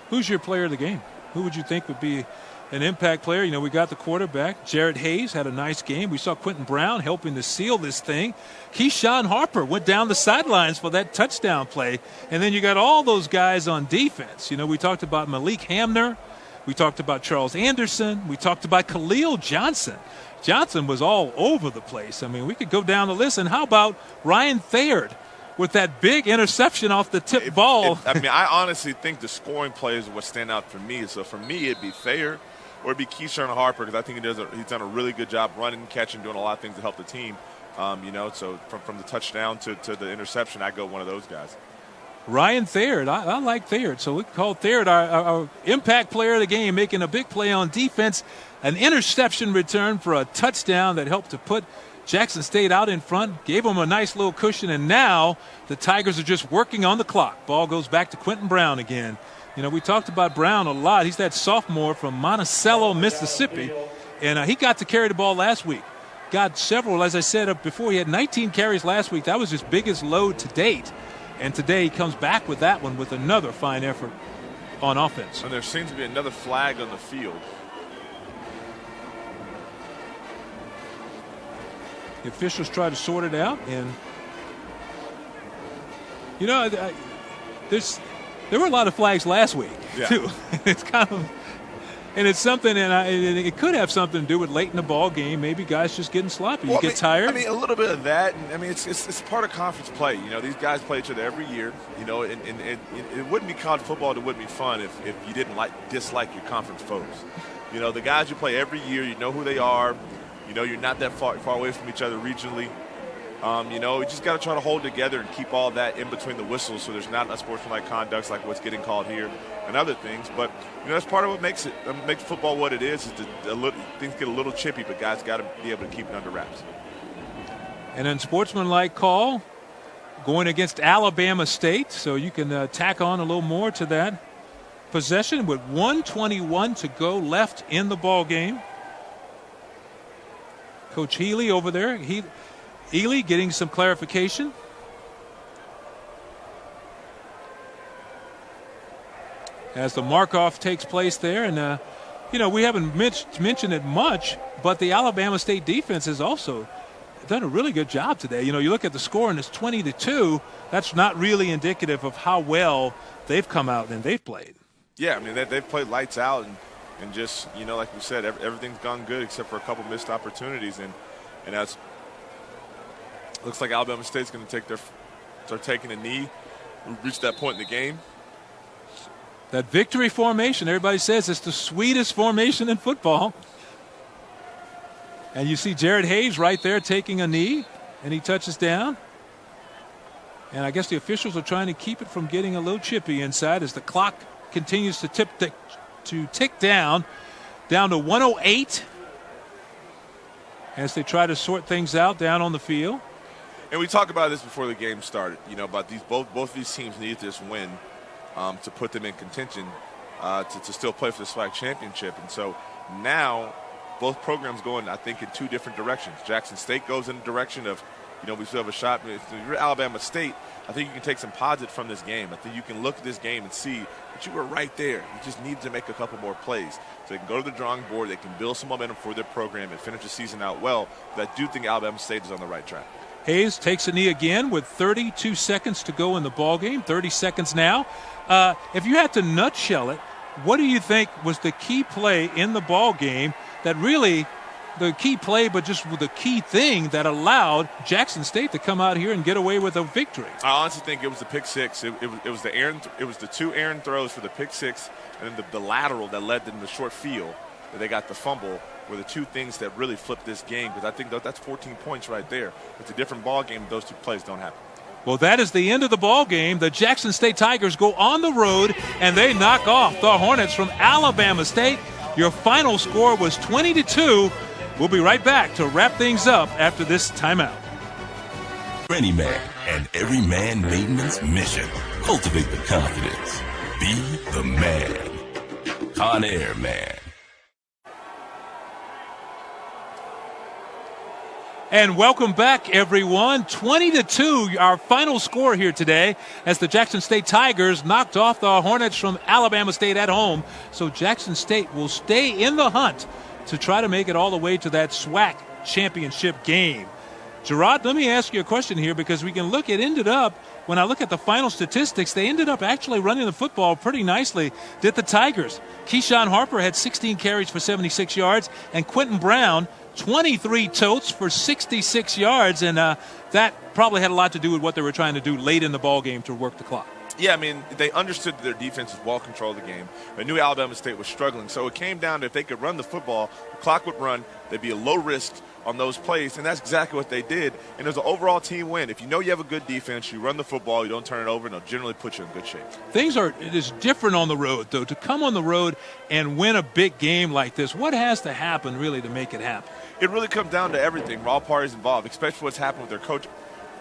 Who's your player of the game? Who would you think would be an impact player? We got the quarterback. Jared Hayes had a nice game. We saw Quentin Brown helping to seal this thing. Keyshawn Harper went down the sidelines for that touchdown play. And then you got all those guys on defense. We talked about Malik Hamner. We talked about Charles Anderson. We talked about Khalil Johnson. Johnson was all over the place. We could go down the list. And how about Ryan Thayard with that big interception off the tip ball? I honestly think the scoring plays are what stand out for me. So for me, it'd be Thayard or it'd be Keyshawn Harper, because I think he's done a really good job running, catching, doing a lot of things to help the team. So from the touchdown to the interception, I go one of those guys.
Ryan Thayard, I like Thayard. So we call Thayard our impact player of the game, making a big play on defense. An interception return for a touchdown that helped to put Jackson State out in front, gave them a nice little cushion, and now the Tigers are just working on the clock. Ball goes back to Quentin Brown again. We talked about Brown a lot. He's that sophomore from Monticello, Mississippi, and he got to carry the ball last week. Got several, as I said before, he had 19 carries last week. That was his biggest load to date. And today he comes back with that one with another fine effort on offense.
And there seems to be another flag on the field.
The officials try to sort it out, and there were a lot of flags last week too. It's kind of, and it's something, and it could have something to do with late in the ball game. Maybe guys just getting sloppy. You get tired.
A little bit of that. It's part of conference play. These guys play each other every year. And it wouldn't be college football. It wouldn't be fun if you didn't dislike your conference foes. The guys you play every year, you know who they are. You're not that far away from each other regionally. You just got to try to hold together and keep all that in between the whistles so there's not unsportsmanlike conducts like what's getting called here and other things. But, that's part of what makes football what it is things get a little chippy, but guys got to be able to keep it under wraps.
And then sportsmanlike call going against Alabama State, so you can tack on a little more to that possession with 1:21 to go left in the ball game. Coach Healy over there. Ely getting some clarification. as the mark-off takes place there. And, we haven't mentioned it much, but the Alabama State defense has also done a really good job today. You look at the score and it's 20-2. That's not really indicative of how well they've come out and they've played.
Yeah, I mean, they've played lights out and just, like we said, everything's gone good except for a couple missed opportunities. And that's looks like Alabama State's going to start taking a knee. We've reached that point in the game.
That victory formation, everybody says it's the sweetest formation in football. And you see Jared Hayes right there taking a knee, and he touches down. And I guess the officials are trying to keep it from getting a little chippy inside as the clock continues to tick down to 108 as they try to sort things out down on the field.
And we talked about this before the game started, about both these teams need this win to put them in contention to still play for the SWAC championship. And so now both programs going, I think, in two different directions. Jackson State goes in the direction of, we still have a shot. If you're Alabama State, I think you can take some positive from this game. I think you can look at this game and see that you were right there. You just need to make a couple more plays. So they can go to the drawing board, they can build some momentum for their program and finish the season out well. But I do think Alabama State is on the right track.
Hayes takes a knee again with 32 seconds to go in the ballgame, 30 seconds now. If you had to nutshell it, what do you think was the key play in the ballgame that really the key play, but just the key thing that allowed Jackson State to come out here and get away with a victory?
I honestly think it was the pick six. It was the two errant throws for the pick six, and then the lateral that led them to the short field that they got the fumble were the two things that really flipped this game, because I think that's 14 points right there. It's a different ball game if those two plays don't happen.
Well, that is the end of the ball game. The Jackson State Tigers go on the road, and they knock off the Hornets from Alabama State. Your final score was 20-2. We'll be right back to wrap things up after this timeout.
Any man and every man maintenance mission. Cultivate the confidence. Be the man. Con Air Man.
And welcome back, everyone. 20-2, our final score here today, as the Jackson State Tigers knocked off the Hornets from Alabama State at home. So Jackson State will stay in the hunt to try to make it all the way to that SWAC championship game. Gerard, let me ask you a question here, because we can look, it ended up, when I look at the final statistics, they ended up actually running the football pretty nicely, did the Tigers. Keyshawn Harper had 16 carries for 76 yards, and Quentin Brown 23 totes for 66 yards, and that probably had a lot to do with what they were trying to do late in the ball game to work the clock.
Yeah, I mean, they understood that their defense was well controlled the game. They knew Alabama State was struggling, so it came down to if they could run the football, the clock would run, they'd be a low risk on those plays, and that's exactly what they did. And it was an overall team win. If you know you have a good defense, you run the football, you don't turn it over, and they'll generally put you in good shape.
It is different on the road, though. To come on the road and win a big game like this, what has to happen really to make it happen?
It really comes down to everything. All parties involved, especially what's happened with their coach,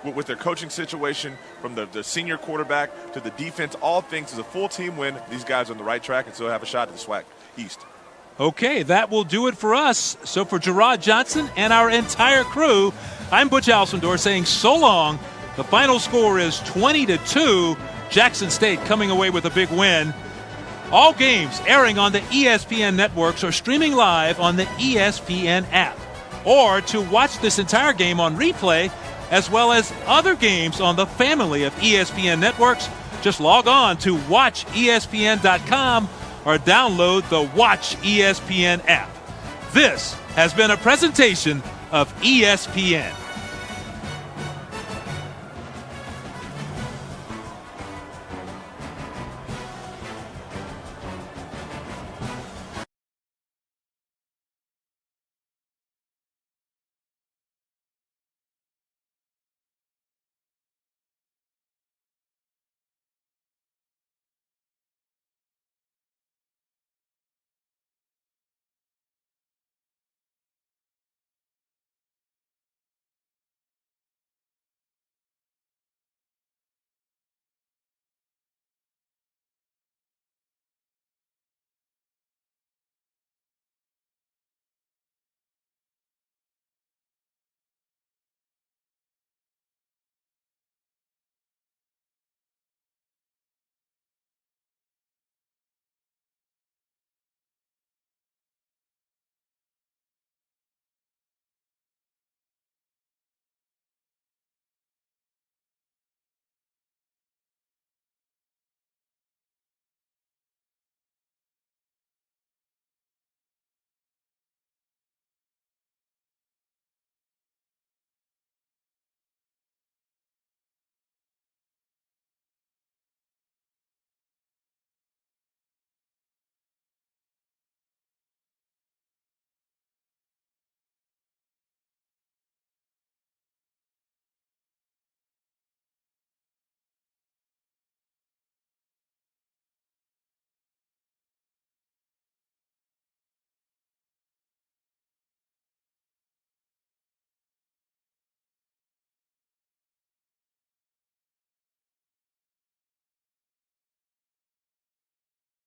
with their coaching situation, from the senior quarterback to the defense. All things is a full team win. These guys are on the right track and still have a shot at the SWAC East.
Okay, that will do it for us. So for Gerard Johnson and our entire crew, I'm Butch Alcindor saying so long. The final score is 20-2. Jackson State coming away with a big win. All games airing on the ESPN networks or streaming live on the ESPN app. Or to watch this entire game on replay, as well as other games on the family of ESPN networks, just log on to watchespn.com or download the Watch ESPN app. This has been a presentation of ESPN.